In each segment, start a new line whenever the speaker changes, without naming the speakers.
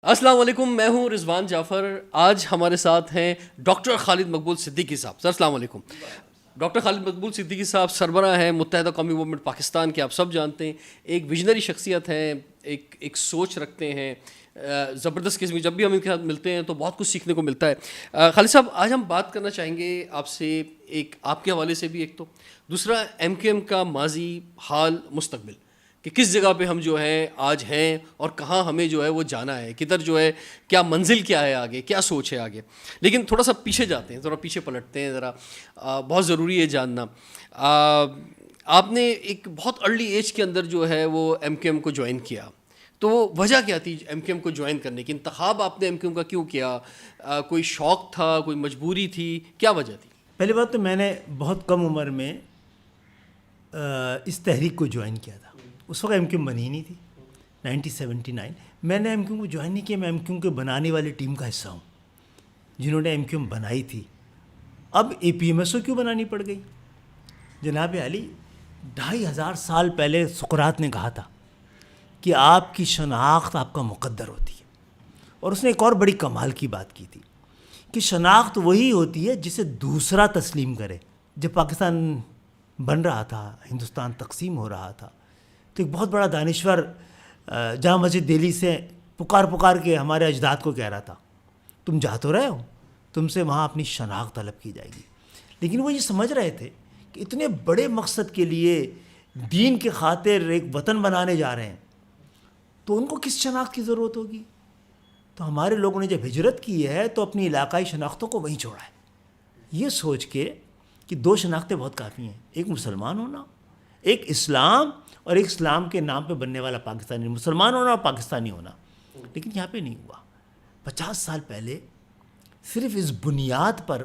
السلام علیکم، میں ہوں رضوان جعفر. آج ہمارے ساتھ ہیں ڈاکٹر خالد مقبول صدیقی صاحب. سر السلام علیکم. ڈاکٹر خالد مقبول صدیقی صاحب سربراہ ہیں متحدہ قومی موومنٹ پاکستان کے. آپ سب جانتے ہیں ایک ویژنری شخصیت ہیں, ایک سوچ رکھتے ہیں زبردست قسم کی. جب بھی ہم ان کے ساتھ ملتے ہیں تو بہت کچھ سیکھنے کو ملتا ہے. خالد صاحب, آج ہم بات کرنا چاہیں گے آپ سے ایک آپ کے حوالے سے بھی, ایک تو دوسرا ایم کیو ایم کا ماضی, حال, مستقبل, کہ کس جگہ پہ ہم جو ہیں آج ہیں اور کہاں ہمیں جو ہے وہ جانا ہے, کدھر جو ہے کیا منزل کیا ہے آگے, کیا سوچ ہے آگے. لیکن تھوڑا سا پیچھے جاتے ہیں, تھوڑا پیچھے پلٹتے ہیں ذرا. بہت ضروری ہے جاننا. آپ نے ایک بہت ارلی ایج کے اندر جو ہے وہ ایم کیو ایم کو جوائن کیا, تو وہ وجہ کیا تھی ایم کیو ایم کو جوائن کرنے کی؟ انتخاب آپ نے ایم کیو ایم کا کیوں کیا؟ کوئی شوق تھا, کوئی مجبوری تھی, کیا وجہ تھی؟
پہلی بات تو میں نے بہت کم عمر میں اس تحریک کو جوائن کیا تھا. اس وقت ایم کیو ایم بنی ہی نہیں تھی, 1979. میں نے ایم کیو ایم کو جوائن نہیں کیا, میں ایم کیو ایم کے بنانے والی ٹیم کا حصہ ہوں جنہوں نے ایم کیو ایم بنائی تھی. اب اے پی ایم ایس او کیوں بنانی پڑ گئی؟ جناب علی, 2500 سال پہلے سقراط نے کہا تھا کہ آپ کی شناخت آپ کا مقدر ہوتی ہے. اور اس نے ایک اور بڑی کمال کی بات کی تھی کہ شناخت وہی ہوتی ہے جسے دوسرا تسلیم کرے. جب پاکستان بن رہا تھا, ہندوستان تقسیم ہو رہا تھا, تو ایک بہت بڑا دانشور جامع مسجد دہلی سے پکار کے ہمارے اجداد کو کہہ رہا تھا, تم جا تو رہے ہو, تم سے وہاں اپنی شناخت طلب کی جائے گی. لیکن وہ یہ سمجھ رہے تھے کہ اتنے بڑے مقصد کے لیے دین کے خاطر ایک وطن بنانے جا رہے ہیں, تو ان کو کس شناخت کی ضرورت ہوگی؟ تو ہمارے لوگوں نے جب ہجرت کی ہے تو اپنی علاقائی شناختوں کو وہیں چھوڑا ہے, یہ سوچ کے کہ 2 شناختیں بہت کافی ہیں, ایک مسلمان ہونا, ایک اسلام, اور ایک اسلام کے نام پہ بننے والا پاکستانی. مسلمان ہونا اور پاکستانی ہونا. لیکن یہاں پہ نہیں ہوا. 50 سال پہلے صرف اس بنیاد پر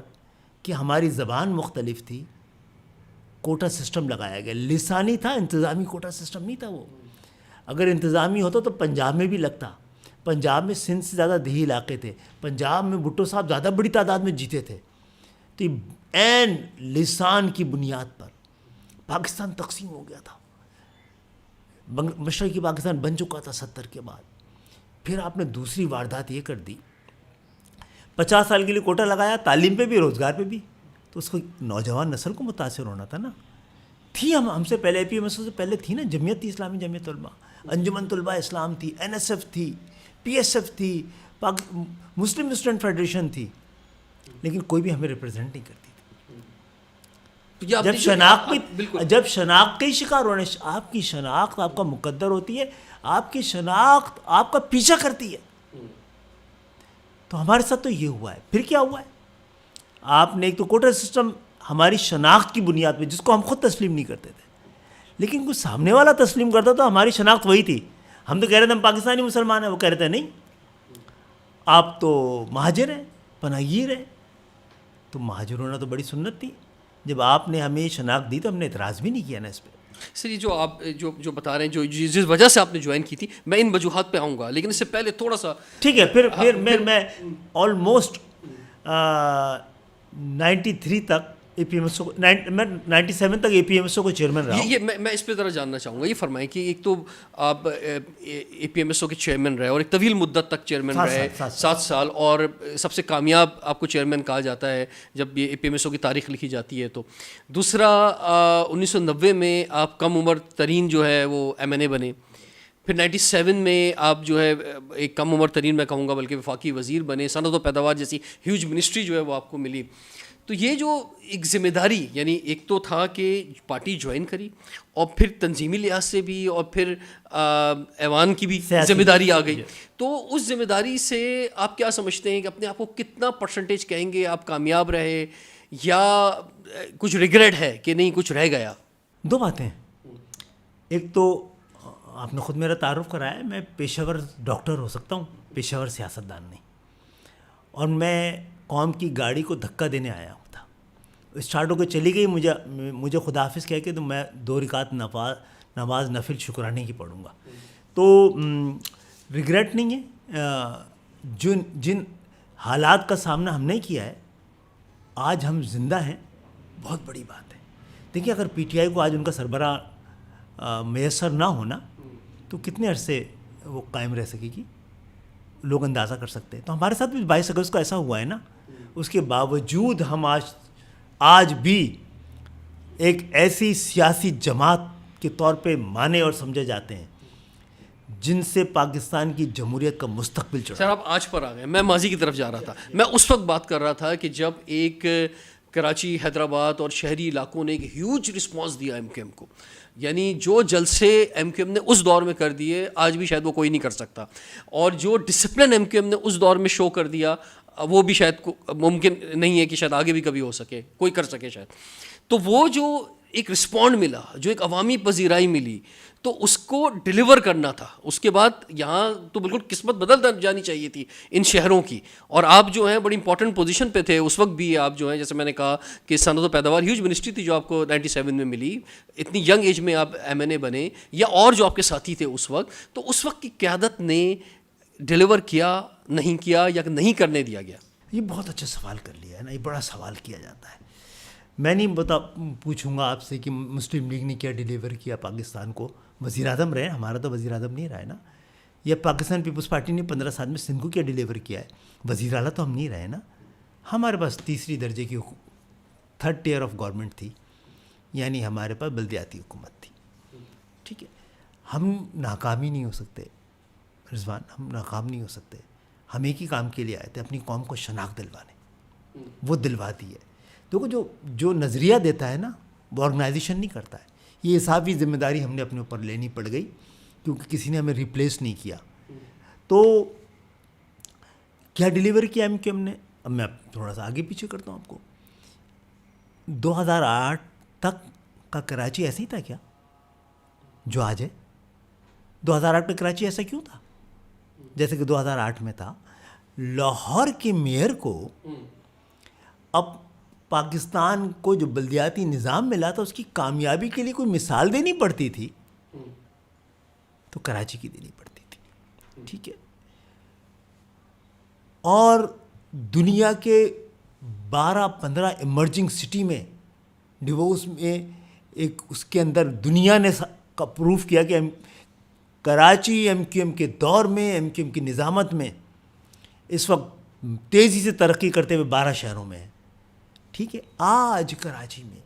کہ ہماری زبان مختلف تھی, کوٹا سسٹم لگایا گیا. لسانی تھا, انتظامی کوٹا سسٹم نہیں تھا. وہ اگر انتظامی ہوتا تو پنجاب میں بھی لگتا. پنجاب میں سندھ سے زیادہ دیہی علاقے تھے, پنجاب میں بھٹو صاحب زیادہ بڑی تعداد میں جیتے تھے. تو عین لسان کی بنیاد پر پاکستان تقسیم ہو گیا تھا. مشرقی پاکستان بن چکا تھا 70 کے بعد. پھر آپ نے دوسری واردات یہ کر دی, 50 سال کے لیے کوٹا لگایا, تعلیم پہ بھی, روزگار پہ بھی. تو اس کو نوجوان نسل کو متاثر ہونا تھا نا. تھی ہم سے پہلے, اے پی ایم ایس او سے پہلے تھی نا, جمعیت تھی, اسلامی جمعیت علماء, انجمن طلباء اسلام تھی, این ایس ایف تھی, پی ایس ایف تھی, مسلم اسٹوڈنٹ فیڈریشن تھی. لیکن کوئی بھی ہمیں ریپرزینٹ نہیں کرتی تھی. جب شناخت کے شکار ہونے, آپ کی شناخت آپ کا مقدر ہوتی ہے, آپ کی شناخت آپ کا پیچھا کرتی ہے. تو ہمارے ساتھ تو یہ ہوا ہے. پھر کیا ہوا ہے؟ آپ نے ایک تو کوٹا سسٹم ہماری شناخت کی بنیاد پہ, جس کو ہم خود تسلیم نہیں کرتے تھے, لیکن کوئی سامنے والا تسلیم کرتا تو ہماری شناخت وہی تھی. ہم تو کہہ رہے تھے ہم پاکستانی مسلمان ہیں, وہ کہہ رہے تھے نہیں, آپ تو مہاجر ہیں, پناہگیر ہیں. تو مہاجر ہونا تو بڑی سنت تھی. جب آپ نے ہمیں شناخت دی تو ہم نے اعتراض بھی نہیں کیا نا اس پہ.
سر, یہ جو آپ جو بتا رہے ہیں, جس وجہ سے آپ نے جوائن کی تھی, میں ان وجوہات پہ آؤں گا, لیکن اس سے پہلے تھوڑا سا
ٹھیک ہے. پھر میں آلموسٹ 93 تک اے پی ایم ایس او, میں 97 تک اے پی ایم ایس او کو چیئرمین رہا.
یہ میں اس پہ ذرا جاننا چاہوں گا. یہ فرمائیں کہ ایک تو آپ اے پی ایم ایس او کے چیئرمین رہے, اور ایک طویل مدت تک چیئرمین رہے, 7 سال, اور سب سے کامیاب آپ کو چیئرمین کہا جاتا ہے جب یہ اے پی ایم ایس او کی تاریخ لکھی جاتی ہے. تو دوسرا 1990 میں آپ کم عمر ترین جو ہے وہ ایم این اے بنے. پھر 97 میں آپ جو ہے ایک کم عمر ترین, میں کہوں گا بلکہ وفاقی وزیر بنے. صنعت و پیداوار جیسی ہیوج منسٹری جو ہے وہ آپ کو ملی. تو یہ جو ایک ذمہ داری, یعنی ایک تو تھا کہ پارٹی جوائن کری, اور پھر تنظیمی لحاظ سے بھی, اور پھر ایوان کی بھی ذمہ داری آ گئی. تو اس ذمہ داری سے آپ کیا سمجھتے ہیں کہ اپنے آپ کو کتنا پرسنٹیج کہیں گے آپ کامیاب رہے, یا کچھ ریگریٹ ہے کہ نہیں کچھ رہ گیا؟
2 باتیں. ایک تو آپ نے خود میرا تعارف کرایا ہے, میں پیشہ ور ڈاکٹر ہو سکتا ہوں, پیشہ ور سیاستدان نہیں. اور میں قوم کی گاڑی کو دھکا دینے آیا ہوں تھا. اسٹارٹ ہو کے چلی گئی, مجھے خدا حافظ کہہ کے تو میں 2 رکعت نماز نفل شکرانے کی پڑھوں گا. تو ریگریٹ نہیں ہے. جن حالات کا سامنا ہم نے کیا ہے, آج ہم زندہ ہیں, بہت بڑی بات ہے. دیکھیے, اگر پی ٹی آئی کو آج ان کا سربراہ میسر نہ ہونا تو کتنے عرصے وہ قائم رہ سکے گی؟ لوگ اندازہ کر سکتے ہیں. تو ہمارے ساتھ بھی 22 اگست کو ایسا ہوا ہے نا, اس کے باوجود ہم آج بھی ایک ایسی سیاسی جماعت کے طور پہ مانے اور سمجھے جاتے ہیں جن سے پاکستان کی جمہوریت کا مستقبل چڑھا.
سر آپ آج پر آ گئے, میں ماضی کی طرف جا رہا تھا. میں اس وقت بات کر رہا تھا کہ جب ایک کراچی, حیدرآباد اور شہری علاقوں نے ایک ہیوج رسپانس دیا ایم کیو ایم کو, یعنی جو جلسے ایم کیو ایم نے اس دور میں کر دیے آج بھی شاید وہ کوئی نہیں کر سکتا, اور جو ڈسپلن ایم کیو ایم نے اس دور میں شو کر دیا وہ بھی شاید ممکن نہیں ہے کہ شاید آگے بھی کبھی ہو سکے, کوئی کر سکے شاید. تو وہ جو ایک رسپونڈ ملا, جو ایک عوامی پذیرائی ملی, تو اس کو ڈیلیور کرنا تھا. اس کے بعد یہاں تو بالکل قسمت بدل جانی چاہیے تھی ان شہروں کی, اور آپ جو ہیں بڑی امپورٹنٹ پوزیشن پہ تھے اس وقت بھی. آپ جو ہیں جیسے میں نے کہا کہ صنعت و پیداوار ہیوج منسٹری تھی جو آپ کو 97 میں ملی, اتنی ینگ ایج میں آپ ایم این اے بنے, یا اور جو آپ کے ساتھی تھے اس وقت, تو اس وقت کی قیادت نے ڈیلیور کیا, نہیں کیا, یا نہیں کرنے دیا گیا؟
یہ بہت اچھا سوال کر لیا ہے نا, یہ بڑا سوال کیا جاتا ہے. میں نہیں پوچھوں گا آپ سے کہ مسلم لیگ نے کیا ڈیلیور کیا پاکستان کو. وزیر اعظم رہے, ہمارا تو وزیر اعظم نہیں رہا ہے نا. یا پاکستان پیپلز پارٹی نے 15 سال میں سندھ کو کیا ڈیلیور کیا ہے. وزیر اعلیٰ تو ہم نہیں رہے نا. ہمارے پاس تیسری درجے کی 3rd tier آف گورنمنٹ تھی, یعنی ہمارے پاس بلدیاتی حکومت تھی. ٹھیک ہے, ہم ناکام ہی نہیں ہو سکتے رضوان, ہم ناکام نہیں ہو سکتے. ہم ایک ہی کام کے لیے آئے تھے, اپنی قوم کو شناخت دلوانے, وہ دلوا دی ہے. دیکھو جو نظریہ دیتا ہے نا وہ آرگنائزیشن نہیں کرتا ہے. یہ اضافی ذمہ داری ہم نے اپنے اوپر لینی پڑ گئی کیونکہ کسی نے ہمیں ریپلیس نہیں کیا. تو کیا ڈیلیور کیا ایم کیو ایم نے؟ اب میں تھوڑا سا آگے پیچھے کرتا ہوں آپ کو. 2008 تک کا کراچی ایسا ہی تھا کیا جو آج ہے؟ 2008 میں کراچی ایسا کیوں تھا جیسے کہ 2008 میں تھا؟ لاہور کے میئر کو اب پاکستان کو جو بلدیاتی نظام ملا تھا اس کی کامیابی کے لیے کوئی مثال دینی پڑتی تھی تو کراچی کی دینی پڑتی تھی. ٹھیک ہے, اور دنیا کے 12-15 ایمرجنگ سٹی میں ڈیووس میں ایک اس کے اندر دنیا نے پروف کیا کہ کراچی ایم کیو ایم کے دور میں, ایم کیو ایم کی نظامت میں اس وقت تیزی سے ترقی کرتے ہوئے 12 شہروں میں ہے. ٹھیک ہے, آج کراچی میں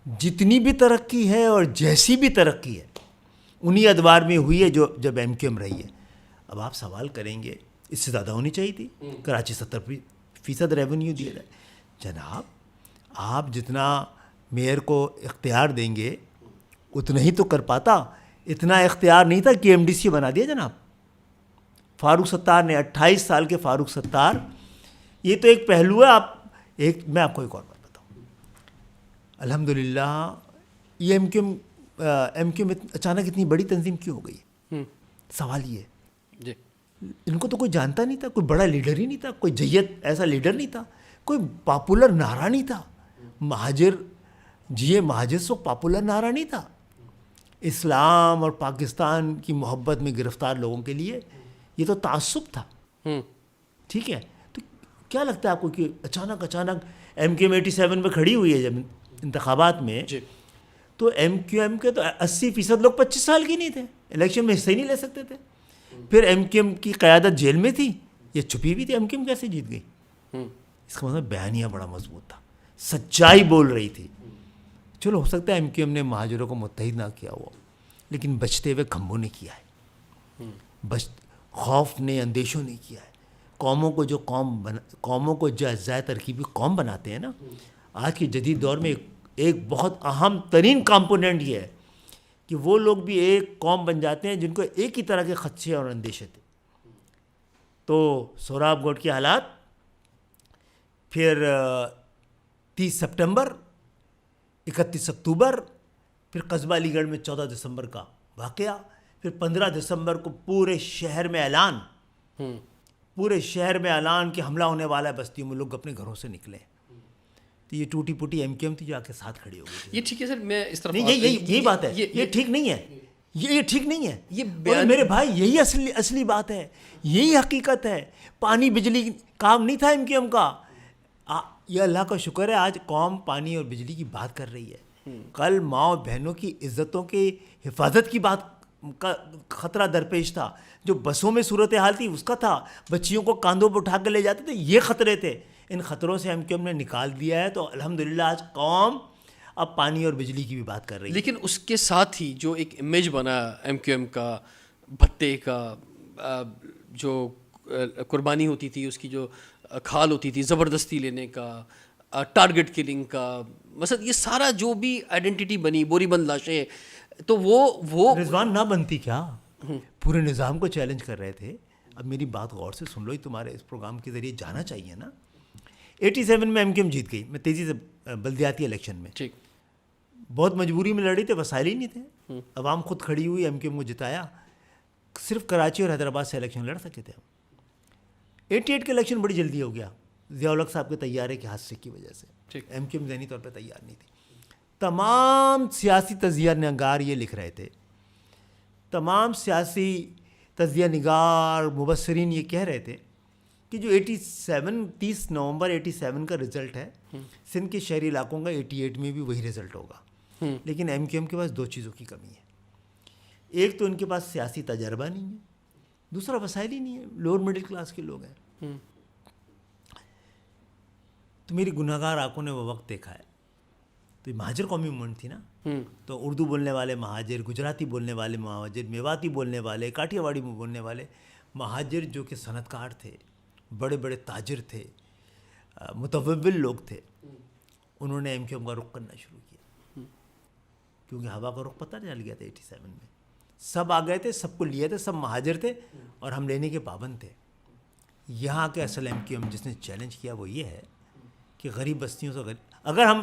جتنی بھی ترقی ہے اور جیسی بھی ترقی ہے انہی ادوار میں ہوئی ہے جو جب ایم کیو ایم رہی ہے. اب آپ سوال کریں گے اس سے زیادہ ہونی چاہیے تھی, کراچی 70% ریونیو دیا جائے. جناب آپ جتنا میئر کو اختیار دیں گے اتنا ہی تو کر پاتا. اتنا اختیار نہیں تھا کہ ایم ڈی سی بنا دیا جناب. فاروق ستار نے 28 سال کے فاروق ستار, یہ تو ایک پہلو ہے. میں آپ کو ایک اور بات بتاؤں. الحمدللہ یہ ایم کیو ایم اچانک اتنی بڑی تنظیم کیوں ہو گئی ہے؟ سوال یہ ہے
جی,
ان کو تو کوئی جانتا نہیں تھا, کوئی بڑا لیڈر ہی نہیں تھا, کوئی جیت ایسا لیڈر نہیں تھا, کوئی پاپولر نعرہ نہیں تھا. مہاجر سو پاپولر نعرہ نہیں تھا. اسلام اور پاکستان کی محبت میں گرفتار لوگوں کے لیے یہ تو تعصب تھا. ٹھیک ہے, تو کیا لگتا ہے آپ کو کہ اچانک ایم کیو ایم 87 میں کھڑی ہوئی ہے جب انتخابات میں, تو ایم کیو ایم کے تو 80% لوگ 25 سال کی نہیں تھے, الیکشن میں حصہ ہی نہیں لے سکتے تھے. پھر ایم کیو ایم کی قیادت جیل میں تھی, یہ چھپی ہوئی تھی. ایم کیو ایم کیسے جیت گئی؟ اس کا مطلب بیانیہ بڑا مضبوط تھا, سچائی بول رہی تھی. چلو ہو سکتا ہے ایم کیو ایم نے مہاجروں کو متحد نہ کیا ہوا, لیکن بچتے ہوئے کھمبوں نے کیا ہے. خوف نے, اندیشوں نے کیا ہے. قوموں کو جو اجزائے ترکیبی قوم بناتے ہیں نا, آج کے جدید دور میں ایک بہت اہم ترین کمپوننٹ یہ ہے کہ وہ لوگ بھی ایک قوم بن جاتے ہیں جن کو ایک ہی طرح کے خدشے اور اندیشے تھے. تو سوراب گوٹ کے حالات, پھر 30 سپٹمبر, 31 اکتوبر, پھر قصبہ علی گڑھ میں 14 دسمبر کا واقعہ, پھر 15 دسمبر کو پورے شہر میں اعلان کہ حملہ ہونے والا ہے بستیوں میں, لوگ اپنے گھروں سے نکلے. تو یہ ٹوٹی پوٹی ایم کیو ایم تھی جو آ کے ساتھ کھڑی ہو گئی.
یہ ٹھیک ہے سر, میں اس طرف
یہی بات ہے, یہ ٹھیک نہیں ہے, یہ ٹھیک نہیں ہے. یہ میرے بھائی یہی اصلی بات ہے, یہی حقیقت ہے. پانی بجلی کام نہیں تھا ایم کیو ایم کا. یہ اللہ کا شکر ہے آج قوم پانی اور بجلی کی بات کر رہی ہے. کل ماں اور بہنوں کی عزتوں کی حفاظت کی بات کا خطرہ درپیش تھا، جو بسوں میں صورتحال تھی اس کا تھا، بچیوں کو کاندھوں پہ اٹھا کے لے جاتے تھے، یہ خطرے تھے. ان خطروں سے ایم کیو ایم نے نکال دیا ہے. تو الحمدللہ آج قوم اب پانی اور بجلی کی بھی بات کر رہی ہے.
لیکن اس کے ساتھ ہی جو ایک امیج بنا ایم کیو ایم کا، بھتے کا، جو قربانی ہوتی تھی، اس کی جو کھال ہوتی تھی، زبردستی لینے کا، ٹارگٹ کلنگ کا، مثلا یہ سارا جو بھی آئیڈینٹی بنی، بوری بند لاشیں، تو وہ
رضوان نہ بنتی کیا؟ پورے نظام کو چیلنج کر رہے تھے. اب میری بات غور سے سن لو، یہ تمہارے اس پروگرام کے ذریعے جانا چاہیے نا. 87 میں ایم کیو ایم جیت گئی. میں تیزی سے بلدیاتی الیکشن میں
ٹھیک
بہت مجبوری میں لڑی تھے، وسائل ہی نہیں تھے. عوام خود کھڑی ہوئی، ایم کیو ایم کو جتایا. صرف کراچی اور حیدرآباد سے الیکشن لڑ سکے تھے ہم. 88 کا الیکشن بڑی جلدی ہو گیا، ضیاء الحق صاحب کے طیارے کے حادثے کی وجہ سے. ایم کیو ایم ذہنی طور پہ تیار نہیں تھی. تمام سیاسی تجزیہ نگار یہ لکھ رہے تھے، تمام سیاسی تجزیہ نگار مبصرین یہ کہہ رہے تھے کہ جو 30 نومبر 87 کا رزلٹ ہے، سندھ کے شہری علاقوں کا 88 میں بھی وہی رزلٹ ہوگا. لیکن ایم کیو ایم کے پاس دو چیزوں کی کمی ہے. ایک تو ان کے پاس سیاسی تجربہ نہیں ہے، دوسرا وسائل ہی نہیں ہے. لوور مڈل کلاس کے لوگ ہیں. تو میری گناہ گار آنکھوں نے وہ وقت دیکھا ہے. تو یہ مہاجر قومی موومنٹ تھی نا، تو اردو بولنے والے مہاجر، گجراتی بولنے والے مہاجر، میواتی بولنے والے، کاٹیا واڑی میں بولنے والے مہاجر، جو کہ صنعت کار تھے، بڑے بڑے تاجر تھے، متوول لوگ تھے، انہوں نے ایم کیو ایم کا رخ کرنا شروع کیا. کیونکہ ہوا کا رخ پتہ چل گیا تھا 87 میں. سب آ گئے تھے، سب کو لیے تھے، سب مہاجر تھے اور ہم لینے کے پابند تھے. یہاں کے اصل ایم کیو ایم جس نے چیلنج کیا وہ یہ ہے کہ غریب بستیوں سے اگر ہم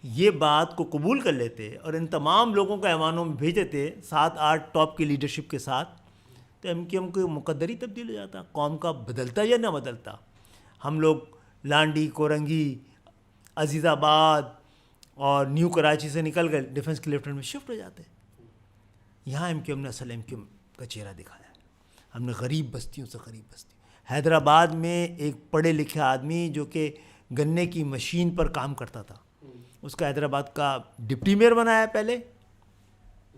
یہ بات کو قبول کر لیتے اور ان تمام لوگوں کو ایوانوں میں بھیج دیتے 7-8 ٹاپ کی لیڈرشپ کے ساتھ، تو ایم کیو ایم کو مقدر ہی تبدیل ہو جاتا. قوم کا بدلتا یا نہ بدلتا. ہم لوگ لانڈی، کورنگی، عزیز آباد اور نیو کراچی سے نکل کر ڈیفنس کے لیفٹنٹ میں شفٹ ہو جاتے. یہاں ایم کیو ایم نے اصل ایم کیو ایم کا چہرہ دکھایا ہے. ہم نے غریب بستیوں سے غریب بستی. حیدرآباد میں ایک پڑھے لکھے آدمی جو کہ گنے کی مشین پر کام کرتا تھا، اس کا حیدرآباد کا ڈپٹی میئر بنایا پہلے،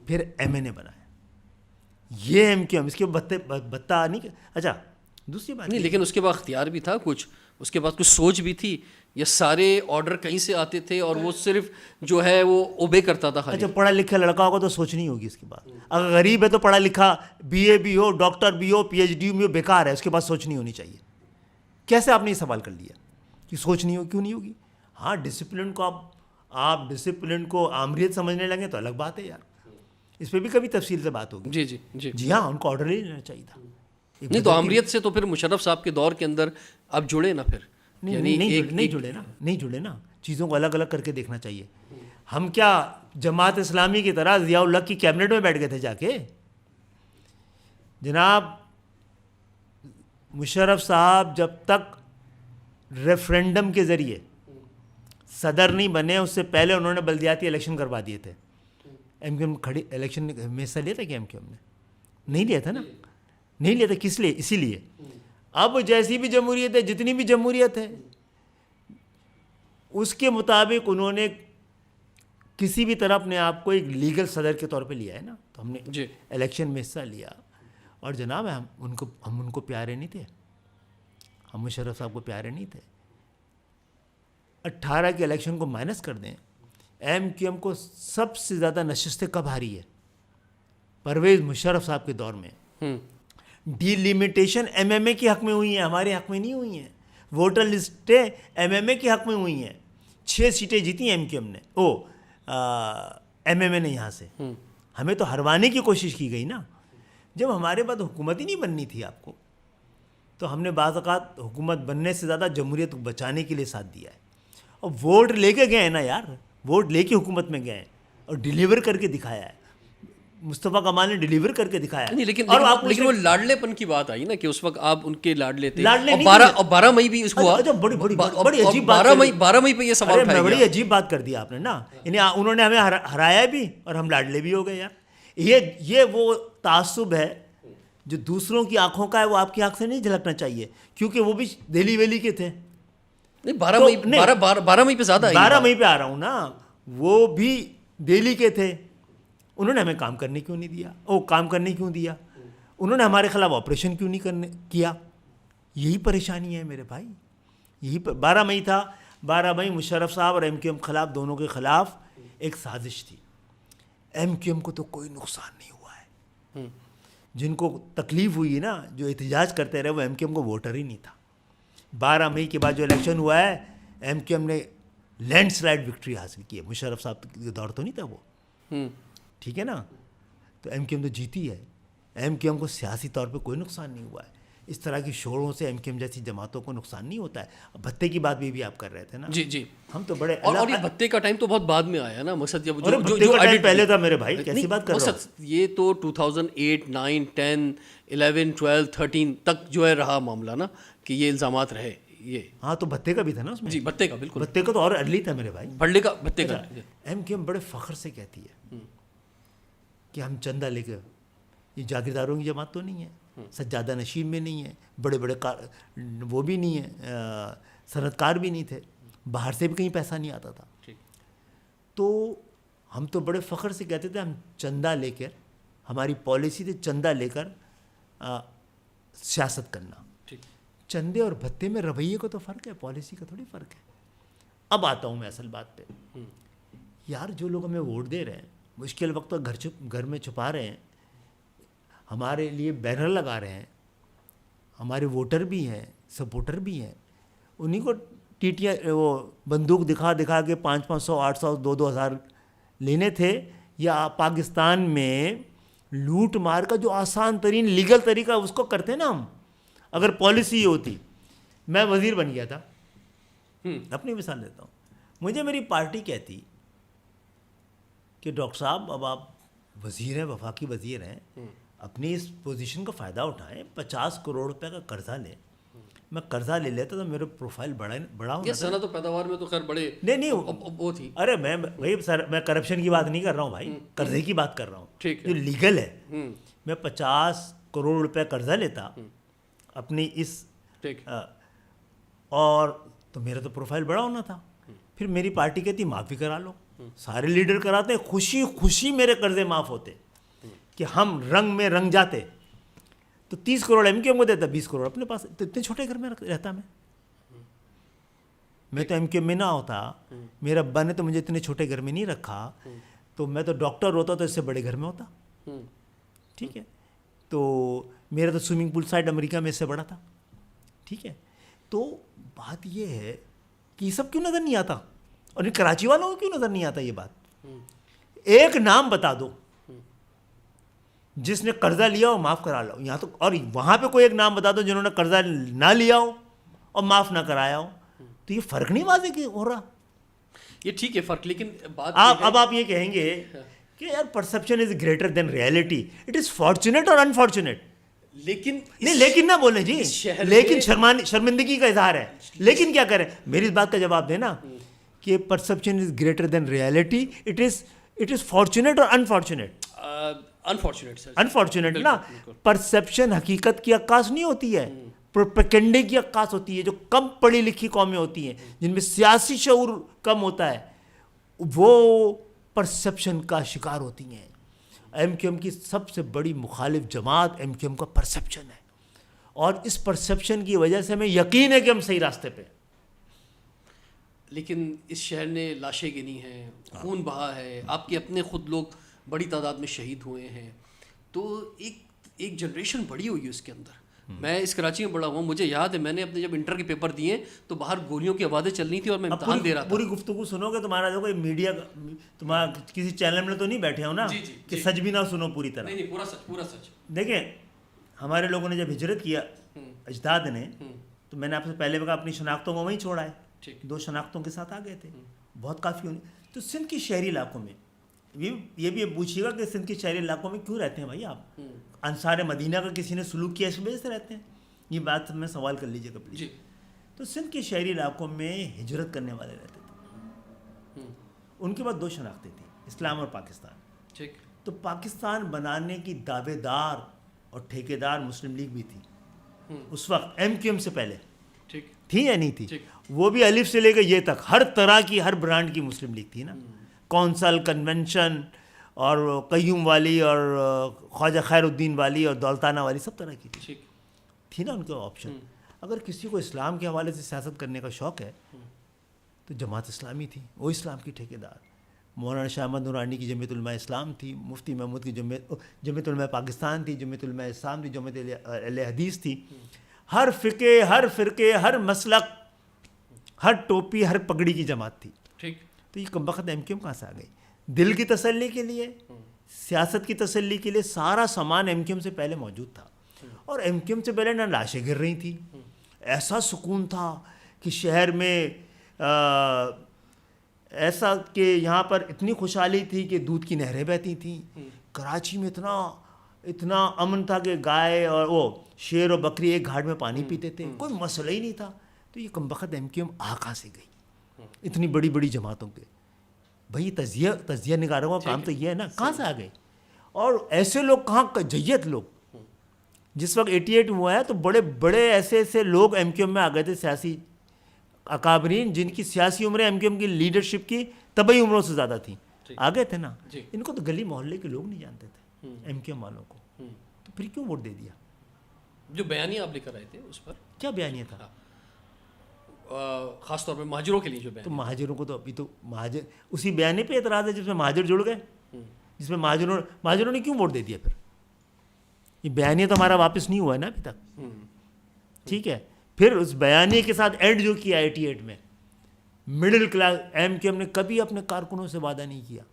پھر ایم این اے بنایا. یہ ایم کیو ایم. اس کے بتا نہیں. اچھا دوسری بات
نہیں، لیکن اس کے بعد اختیار بھی تھا کچھ، اس کے بعد کچھ سوچ بھی تھی. یہ سارے آرڈر کہیں سے آتے تھے اور وہ صرف جو ہے وہ اوبے کرتا تھا خالی.
اچھا پڑھا لکھا لڑکا ہوگا تو سوچ نہیں ہوگی اس کے بعد. اگر غریب ہے تو پڑھا لکھا بی اے بھی ہو، ڈاکٹر بھی ہو، پی ایچ ڈی بھی ہو، بیکار ہے، اس کے بعد سوچ نہیں ہونی چاہیے. کیسے آپ نے یہ سوال کر لیا کہ سوچ نہیں ہو؟ کیوں نہیں ہوگی؟ ہاں ڈسپلن کو آپ ڈسپلن کو آمریت سمجھنے لگے تو الگ بات ہے یار. اس پہ بھی کبھی تفصیل سے بات ہوگی.
جی جی جی
جی ہاں، ان کو آرڈر لے لینا چاہیے تھا.
نہیں تو آمریت سے تو پھر مشرف صاحب کے دور کے اندر آپ جڑے نا پھر.
نہیں جڑے نا. چیزوں کو الگ الگ کر کے دیکھنا چاہیے. ہم کیا جماعت اسلامی کی طرح ضیاء الحق کی کیبنٹ میں بیٹھ گئے تھے جا کے؟ جناب مشرف صاحب جب تک ریفرینڈم کے ذریعے صدر نہیں بنے، اس سے پہلے انہوں نے بلدیاتی الیکشن کروا دیے تھے. ایم کیو ایم کھڑی الیکشن میں حصہ لیا تھا کہ ایم کیو ایم نے نہیں لیا تھا نا. نہیں لیا تھا. کس لیے؟ اسی لیے اب جیسی بھی جمہوریت ہے، جتنی بھی جمہوریت ہے، اس کے مطابق انہوں نے کسی بھی طرح اپنے آپ کو ایک لیگل صدر کے طور پہ لیا ہے نا. تو ہم نے الیکشن میں حصہ لیا. اور جناب ہم ان کو پیارے نہیں تھے، ہم مشرف صاحب کو پیارے نہیں تھے. 18 کے الیکشن کو مائنس کر دیں، ایم کیو ایم کو سب سے زیادہ نشستیں کب ہاری ہے؟ پرویز مشرف صاحب کے دور میں. ڈی لیمیٹیشن ایم ایم اے کے حق میں ہوئی ہیں، ہمارے حق میں نہیں ہوئی ہیں. ووٹر لسٹیں ایم ایم اے کے حق میں ہوئی ہیں. 6 سیٹیں جیتی ہیں ایم کیو ایم نے، ایم ایم اے نے. یہاں سے ہمیں تو ہروانے کی کوشش کی گئی نا. جب ہمارے بعد حکومت ہی نہیں بننی تھی آپ کو، تو ہم نے بعض اوقات حکومت بننے سے زیادہ جمہوریت کو بچانے کے لیے ساتھ دیا ہے. اور ووٹ لے کے گئے ہیں نا یار، ووٹ لے کے حکومت میں گئے ہیں اور ڈیلیور کر کے دکھایا ہے. مصطفیٰ کمال نے ڈیلیور کر کے دکھایا.
نہیں لیکن وہ لاڈلے پن کی بات آئی نا کہ اس وقت آپ ان کے لاڈلے تھے. 12 مئی بھی اس کو
بڑی عجیب بات
12 مئی پہ یہ سوال اٹھایا گیا.
بڑی عجیب بات کر دی آپ نے نا. یعنی انہوں نے ہمیں ہرایا بھی اور ہم لاڈلے بھی ہو گئے یار. یہ وہ تعصب ہے جو دوسروں کی آنکھوں کا ہے، وہ آپ کی آنکھ سے نہیں جھلکنا چاہیے، کیونکہ وہ بھی دہلی ویلی کے تھے.
نہیں 12 مئی پہ زیادہ
12 مئی پہ آ رہا ہوں نا. وہ بھی دہلی کے تھے، انہوں نے ہمیں کام کرنے کیوں نہیں دیا؟ کام کرنے کیوں دیا؟ انہوں نے ہمارے خلاف آپریشن کیوں نہیں کیا؟ یہی پریشانی ہے میرے بھائی. یہی 12 مئی تھا. 12 مئی مشرف صاحب اور ایم کیو ایم خلاف دونوں کے خلاف ایک سازش تھی. ایم کیو ایم کو تو کوئی نقصان نہیں ہوا ہے. جن کو تکلیف ہوئی نا, جو احتجاج کرتے رہے, وہ ایم کیو ایم کو ووٹر ہی نہیں تھا. 12 مئی کے بعد جو الیکشن ہوا ہے, ایم کیو ایم نے لینڈ سلائڈ وکٹری حاصل کی ہے. مشرف صاحب کا دور تو نہیں تھا وہ, ٹھیک ہے نا. تو ایم کیو ایم تو جیتی ہے. ایم کیو ایم کو سیاسی طور پہ کوئی نقصان نہیں ہوا ہے. اس طرح کی شوروں سے ایم کیو ایم جیسی جماعتوں کو نقصان نہیں ہوتا ہے. بھتے کی بات بھی آپ کر رہے تھے نا.
جی جی.
ہم تو بڑے
اور یہ بھتے کا ٹائم تو بہت بعد میں آیا نا مقصد, جب
جو پہلے تھا میرے بھائی, کیسی بات کر رہے ہو.
یہ تو 2008 9 10 11 12 13 تک جو ہے رہا معاملہ نا, کہ یہ الزامات رہے یہ.
ہاں تو بھتے کا بھی تھا نا اس میں.
جی بھتے کا, بالکل
بھتے کا تو اور ارلی تھا میرے بھائی.
بھلے کا بھتے کا.
ایم کیو ایم بڑے فخر سے کہتی ہے کہ ہم چندہ لے کے, یہ جاگیرداروں کی جماعت تو نہیں ہے, سجادہ نشین میں نہیں ہے, بڑے بڑے وہ بھی نہیں ہے, صنعت کار بھی نہیں تھے, باہر سے بھی کہیں پیسہ نہیں آتا تھا. تو ہم تو بڑے فخر سے کہتے تھے ہم چندہ لے کر, ہماری پالیسی تھی چندہ لے کر سیاست کرنا. چندے اور بھتے میں رویے کو تو فرق ہے, پالیسی کا تھوڑی فرق ہے. اب آتا ہوں میں اصل بات پہ. یار جو لوگ ہمیں ووٹ دے رہے ہیں, مشکل وقت گھر میں چھپا رہے ہیں, ہمارے لیے بینر لگا رہے ہیں, ہمارے ووٹر بھی ہیں, سپورٹر بھی ہیں, انہیں کو ٹیٹیاں وہ بندوق دکھا کے 500 800 2,000 لینے تھے, یا پاکستان میں لوٹ مار کا جو آسان ترین لیگل طریقہ اس کو کرتے نا ہم. اگر پالیسی یہ ہوتی, میں وزیر بن گیا تھا, اپنی مثال دیتا ہوں, مجھے میری پارٹی کہتی کہ ڈاکٹر صاحب اب آپ وزیر ہیں, وفاقی وزیر ہیں, اپنی اس پوزیشن کا فائدہ اٹھائیں, 50 کروڑ روپے کا قرضہ لیں. میں قرضہ لے لیتا تو میرا پروفائل بڑا ہوتا.
صنعت و پیداوار میں تو خیر بڑے
نہیں
وہ تھی.
ارے میں سر میں کرپشن کی بات نہیں کر رہا ہوں بھائی, قرضے کی بات کر رہا ہوں جو لیگل ہے. میں 50 کروڑ روپے قرضہ لیتا اپنی اس, اور تو میرا تو پروفائل بڑا ہونا تھا. پھر میری پارٹی کہتی معاف بھی کرا لو, سارے لیڈر کراتے, خوشی خوشی میرے قرضے معاف ہوتے کہ ہم رنگ میں رنگ جاتے. تو 30 کروڑ ایم کیو ایم کو دیتا, 20 کروڑ اپنے پاس. تو اتنے چھوٹے گھر میں رہتا میں تو ایم کیو ایم میں نہ ہوتا, میرا ابا نے تو مجھے اتنے چھوٹے گھر میں نہیں رکھا, تو میں تو ڈاکٹر ہوتا تو اس سے بڑے گھر میں ہوتا. ٹھیک ہے, تو میرا تو سوئمنگ پول سائڈ امریکہ میں اس سے بڑا تھا. ٹھیک ہے, تو بات یہ ہے کہ یہ سب کیوں نظر نہیں آتا, اور کراچی والوں کو کیوں نظر نہیں آتا یہ بات. ایک نام بتا دو جس نے قرضہ لیا ہو معاف کرا لو یہاں تو, اور وہاں پہ کوئی ایک نام بتا دو جنہوں نے قرضہ نہ لیا ہو اور معاف نہ کرایا ہو. تو یہ فرق نہیں واضح کہ ہو رہا.
یہ ٹھیک ہے فرق, لیکن بات
اب آپ یہ کہیں گے کہ یار perception is greater than reality, it is fortunate اور انفارچونیٹ.
لیکن
نہیں, لیکن نہ بولیں جی, لیکن شرمندگی کا اظہار ہے. لیکن کیا کریں, میری اس بات کا جواب دیں نا کہ perception is greater than reality, it is fortunate اور انفارچونیٹ. انفارچونیٹ نا, پرسپشن حقیقت کی عکاس نہیں ہوتی ہے, پروپیگنڈے کی عکاس ہوتی ہے. جو کم پڑھی لکھی قومیں ہوتی ہیں, جن میں سیاسی شعور کم ہوتا ہے, وہ پرسپشن کا شکار ہوتی ہیں. ایم کیو ایم کی سب سے بڑی مخالف جماعت ایم کیو ایم کا پرسپشن ہے, اور اس پرسپشن کی وجہ سے ہمیں یقین ہے کہ ہم صحیح راستے پہ.
لیکن اس شہر نے لاشیں گنی ہیں, خون بہا ہے, آپ کے اپنے خود لوگ بڑی تعداد میں شہید ہوئے ہیں. تو ایک جنریشن بڑی ہوئی ہے اس کے اندر. میں اس کراچی میں بڑا ہوا ہوں, مجھے یاد ہے میں نے اپنے جب انٹر کے پیپر دیے تو باہر گولیوں کی آوازیں چل رہی تھی اور میں امتحان دے رہا تھا.
پوری گفتگو سنو گے, تمہارا جو کوئی میڈیا تمہارا کسی چینل میں تو نہیں بیٹھے ہو نا کہ سچ بھی نہ سنو پوری طرح.
نہیں, پورا سچ.
دیکھیں, ہمارے لوگوں نے جب ہجرت کیا اجداد نے, تو میں نے آپ سے پہلے کہا اپنی شناختوں کو وہیں چھوڑا ہے. 2 شناختوں کے ساتھ آ گئے تھے, بہت کافی ہونے. تو سندھ کی شہری علاقوں میں یہ بھی پوچھیے گا کہ سندھ کے شہری علاقوں میں کیوں رہتے ہیں بھائی آپ, انصار مدینہ کا کسی نے سلوک کیا اس وجہ سے رہتے ہیں, یہ بات میں سوال کر لیجیے گا پلیز. تو سندھ کے شہری علاقوں میں ہجرت کرنے والے رہتے تھے, ان کے بعد 2 شناختیں تھیں, اسلام اور پاکستان. تو پاکستان بنانے کی دعوے دار اور ٹھیکیدار مسلم لیگ بھی تھی اس وقت, ایم کیو ایم سے پہلے تھی یا نہیں تھی. وہ بھی الف سے لے کے یہ تک ہر طرح کی, ہر برانڈ کی مسلم لیگ تھی نا. کونسل, کنونشن اور قیوم والی اور خواجہ خیر الدین والی اور دولتانہ والی سب طرح کی تھی نا ان کا آپشن. اگر کسی کو اسلام کے حوالے سے سیاست کرنے کا شوق ہے تو جماعت اسلامی تھی, وہ اسلام کی ٹھیکیدار. مولانا شاہ احمد نورانی کی جمعیت علماء اسلام تھی, مفتی محمود کی جمعیت علماء پاکستان تھی, جمعیت علماء اسلام تھی, جمعیت اہل حدیث تھی. ہر فقہ, ہر فرقے, ہر مسلک, ہر ٹوپی, ہر پگڑی کی جماعت تھی. تو یہ کمبخت ایم کیو ایم کہاں سے آ گئی؟ دل کی تسلی کے لیے, سیاست کی تسلی کے لیے سارا سامان ایم کیو ایم سے پہلے موجود تھا. اور ایم کیو ایم سے پہلے نہ لاشیں گر رہی تھیں, ایسا سکون تھا کہ شہر میں ایسا کہ یہاں پر اتنی خوشحالی تھی کہ دودھ کی نہریں بہتی تھیں. کراچی میں اتنا امن تھا کہ گائے اور وہ شیر اور بکری ایک گھاٹ میں پانی پیتے تھے, کوئی مسئلہ ہی نہیں تھا. تو یہ کمبخت ایم کیو ایم آ کہاں سے گئی اتنی بڑی بڑی جماعتوں کے؟ بھائی تجزیہ نگاروں کا کام تو یہ ہے نا, کہاں سے آ گئے؟ اور ایسے لوگ کہاں, جیت لوگ. جس وقت 88 ہوا ہے تو بڑے بڑے ایسے لوگ ایم کیو ایم میں آ گئے تھے, سیاسی اکابرین, جن کی سیاسی عمریں ایم کیو ایم کی لیڈرشپ کی طبعی عمروں سے زیادہ تھیں, آ گئے تھے نا. ان کو تو گلی محلے کے لوگ نہیں جانتے تھے ایم کیو ایم والوں کو, تو پھر کیوں ووٹ دے دیا؟
جو بیانیہ آپ لے کر آئے تھے اس پر
کیا بیانیہ تھا؟
خاص طور پہ مہاجروں کے لیے جو
تو مہاجروں کو تو ابھی تو مہاجر اسی بیانیے پہ اعتراض ہے جس میں مہاجر جڑ گئے, جس میں مہاجروں نے کیوں ووٹ دے دیا؟ پھر یہ بیانیہ تو ہمارا واپس نہیں ہوا ہے نا ابھی تک. ٹھیک ہے, پھر اس بیانیے کے ساتھ اینڈ جو کیا 88 میں, middle class, M Q M نے کبھی اپنے کارکنوں سے وعدہ نہیں کیا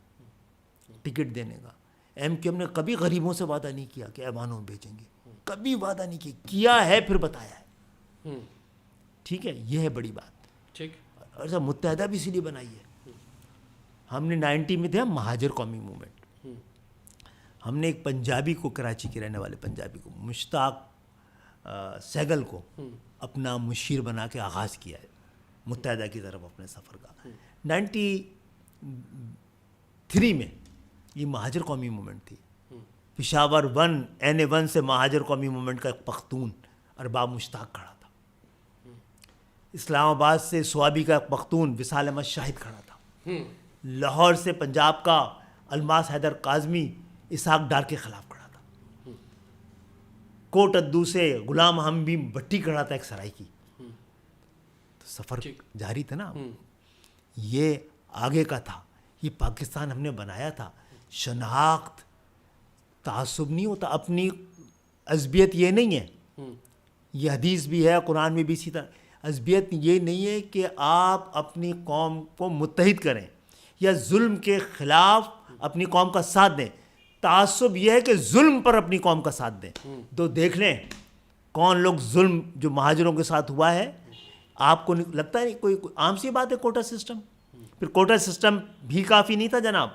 ٹکٹ دینے کا. ایم کیو ایم نے کبھی غریبوں سے وعدہ نہیں کیا کہ ایوانوں بھیجیں گے, کبھی وعدہ نہیں کیا ہے پھر بتایا ہے. ٹھیک ہے, یہ ہے بڑی بات.
ٹھیک,
اور سب متحدہ بھی اسی لیے بنائی ہے. ہم نے 90 میں تھے مہاجر قومی موومنٹ. ہم نے ایک پنجابی کو, کراچی کے رہنے والے پنجابی کو, مشتاق سہگل کو اپنا مشیر بنا کے آغاز کیا ہے متحدہ کی طرف اپنے سفر کا. 93 میں یہ مہاجر قومی موومنٹ تھی. پشاور 1 NA1 سے مہاجر قومی موومنٹ کا ایک پختون ارباب مشتاق کھڑا تھا. اسلام آباد سے سوابی کا ایک پختون وصال احمد شاہد کھڑا تھا. لاہور سے پنجاب کا الماس حیدر کاظمی اسحاق ڈار کے خلاف کھڑا تھا. کوٹ ادو سے غلام حمید بھٹی کھڑا تھا ایک سرائی کی. تو سفر جاری تھا نا, یہ آگے کا تھا. یہ پاکستان ہم نے بنایا تھا. شناخت, تعصب نہیں ہوتا, اپنی عصبیت یہ نہیں ہے. یہ حدیث بھی ہے, قرآن میں بھی اسی طرح. عصبیت یہ نہیں ہے کہ آپ اپنی قوم کو متحد کریں یا ظلم کے خلاف اپنی قوم کا ساتھ دیں. تعصب یہ ہے کہ ظلم پر اپنی قوم کا ساتھ دیں. تو دیکھ لیں کون لوگ ظلم جو مہاجروں کے ساتھ ہوا ہے, آپ کو لگتا ہے کوئی عام سی بات ہے کوٹا سسٹم. پھر کوٹا سسٹم بھی کافی نہیں تھا جناب.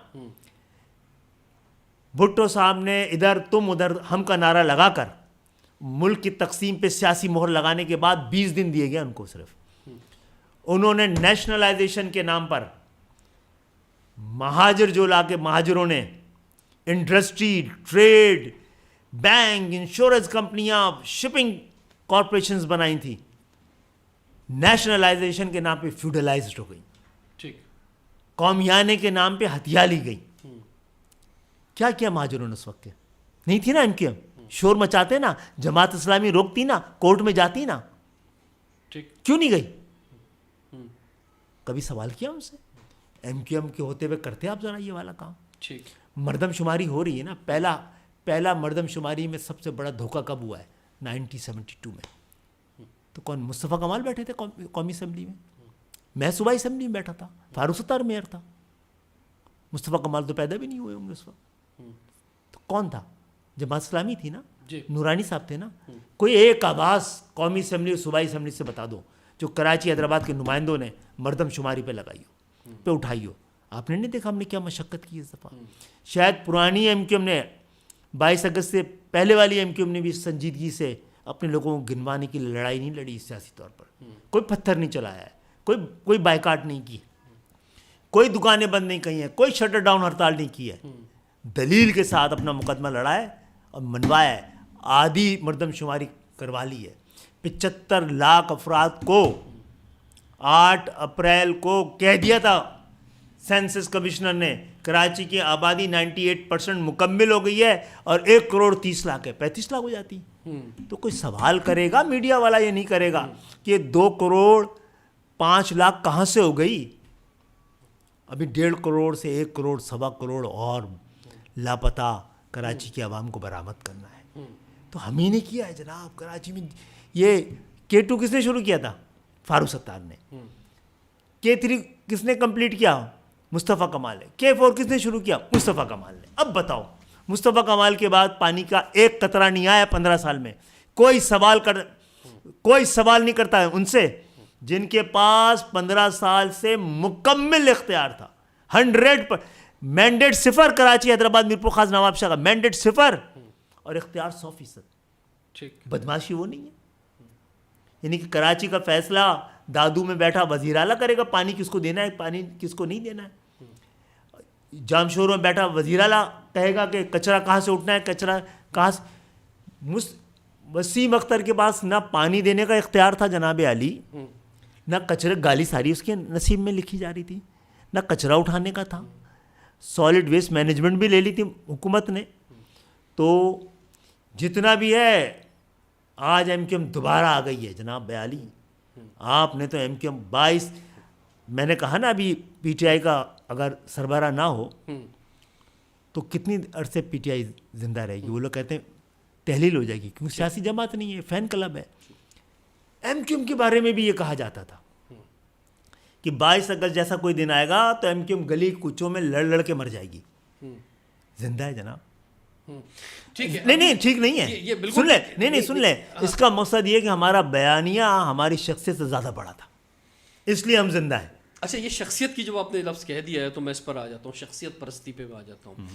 بھٹو صاحب نے ادھر تم ادھر ہم کا نعرہ لگا کر ملک کی تقسیم پہ سیاسی مہر لگانے کے بعد 20 دن دیے گئے ان کو. صرف انہوں نے نیشنلائزیشن کے نام پر مہاجر جو لا کے, مہاجروں نے انڈسٹری, ٹریڈ, بینک, انشورنس کمپنیاں, شپنگ کارپوریشنز بنائی تھیں. نیشنلائزیشن کے نام پہ فیوڈلائزڈ ہو گئی.
ٹھیک,
قومیانے کے نام پہ ہتھیا لی گئی. کیا کیا مہاجروں نے اس وقت؟ نہیں تھی نا ان کے, شور مچاتے نا, جماعت اسلامی روکتی نا, کورٹ میں جاتی نا, کیوں نہیں گئی؟ کبھی سوال کیا ان سے؟ ایم کیو ایم کے ہوتے ہوئے کرتے آپ ذرا یہ والا کام. مردم شماری ہو رہی ہے نا, پہلا مردم شماری میں سب سے بڑا دھوکہ کب ہوا ہے؟ 1972 میں. تو کون, مصطفیٰ کمال بیٹھے تھے قومی اسمبلی میں, میں صوبائی اسمبلی میں بیٹھا تھا, فاروق ستار میئر تھا. مصطفیٰ کمال تو پیدا بھی نہیں ہوئے ہوں گے اس وقت. تو کون تھا؟ جماعت اسلامی تھی نا, نورانی صاحب تھے نا. کوئی ایک آواز قومی اسمبلی اور صوبائی اسمبلی سے بتا دو جو کراچی حیدرآباد کے نمائندوں نے مردم شماری پہ لگائی ہو, پہ اٹھائی ہو. آپ نے نہیں دیکھا ہم نے کیا مشقت کی اس دفعہ؟ شاید پرانی ایم کیو ایم نے 22 اگست سے پہلے والی ایم کیو ایم نے بھی سنجیدگی سے اپنے لوگوں کو گنوانے کی لڑائی نہیں لڑی سیاسی طور پر. کوئی پتھر نہیں چلایا ہے, کوئی بائیکاٹ نہیں کی, کوئی دکانیں بند نہیں کی ہیں, کوئی شٹر ڈاؤن ہڑتال نہیں کی ہے. دلیل کے ساتھ اپنا مقدمہ لڑا ہے اور منوایا ہے. آدھی مردم شماری کروا لی ہے. 75 لاکھ افراد کو 8 اپریل کو کہہ دیا تھا سینسس کمشنر نے کراچی کی آبادی 98% مکمل ہو گئی ہے اور 1,30,00,000 ہے، 35 لاکھ ہو جاتی. تو کوئی سوال کرے گا میڈیا والا یہ نہیں کرے گا کہ 2,05,00,000 کہاں سے ہو گئی. ابھی 1.5 کروڑ سے 1 کروڑ 1.25 کروڑ اور لاپتہ کراچی کی عوام کو برآمد کرنا ہے. تو ہم ہی نے کیا ہے جناب. کراچی میں یہ K2 کس نے شروع کیا تھا؟ فاروق ستار نے. K3 کس نے کمپلیٹ کیا؟ مصطفیٰ کمال ہے. K4 کس نے شروع کیا؟ مصطفیٰ کمال نے. اب بتاؤ مصطفیٰ کمال کے بعد پانی کا ایک قطرہ نہیں آیا 15 سال میں. کوئی سوال نہیں کرتا ہے ان سے جن کے پاس 15 سال سے مکمل اختیار تھا. 100 مینڈیٹ 0 کراچی حیدرآباد میرپور خاص نواب شاہ کا مینڈیٹ 0 اور اختیار 100%. بدماشی وہ نہیں ہے. یعنی کہ کراچی کا فیصلہ دادو میں بیٹھا وزیر اعلیٰ کرے گا پانی کس کو دینا ہے پانی کس کو نہیں دینا ہے. جامشور میں بیٹھا وزیر اعلیٰ کہے گا کہ کچرا کہاں سے اٹھنا ہے, کچرا کہاں سے. وسیم اختر کے پاس نہ پانی دینے کا اختیار تھا جناب علی, نہ کچرے گالی ساری اس کے نصیب میں لکھی جا رہی تھی, نہ کچرا اٹھانے کا تھا. سالڈ ویسٹ مینجمنٹ بھی لے لی تھی حکومت نے. تو جتنا بھی ہے آج ایم کیو ایم دوبارہ آ گئی ہے جناب علی. آپ نے تو ایم کیو ایم 22 میں نے کہا نا ابھی پی ٹی آئی کا اگر سربراہ نہ ہو تو کتنی عرصے پی ٹی آئی زندہ رہے گی. وہ لوگ کہتے ہیں تحلیل ہو جائے گی کیونکہ سیاسی جماعت نہیں ہے, فین کلب ہے. ایم کیو ایم کے بارے میں بھی یہ کہا جاتا تھا کہ 22 اگست جیسا کوئی دن آئے گا تو ایم کیو ایم گلی کوچوں میں لڑ کے مر جائے گی. زندہ ہے جناب. نہیں ٹھیک نہیں ہے. سن لیں نہیں سن لیں, اس کا مقصد یہ کہ ہمارا بیانیہ ہماری شخصیت سے زیادہ بڑا تھا اس لیے ہم زندہ ہیں.
اچھا, یہ شخصیت کی جب آپ نے لفظ کہہ دیا ہے تو میں اس پر آ جاتا ہوں, شخصیت پرستی پہ آ جاتا ہوں.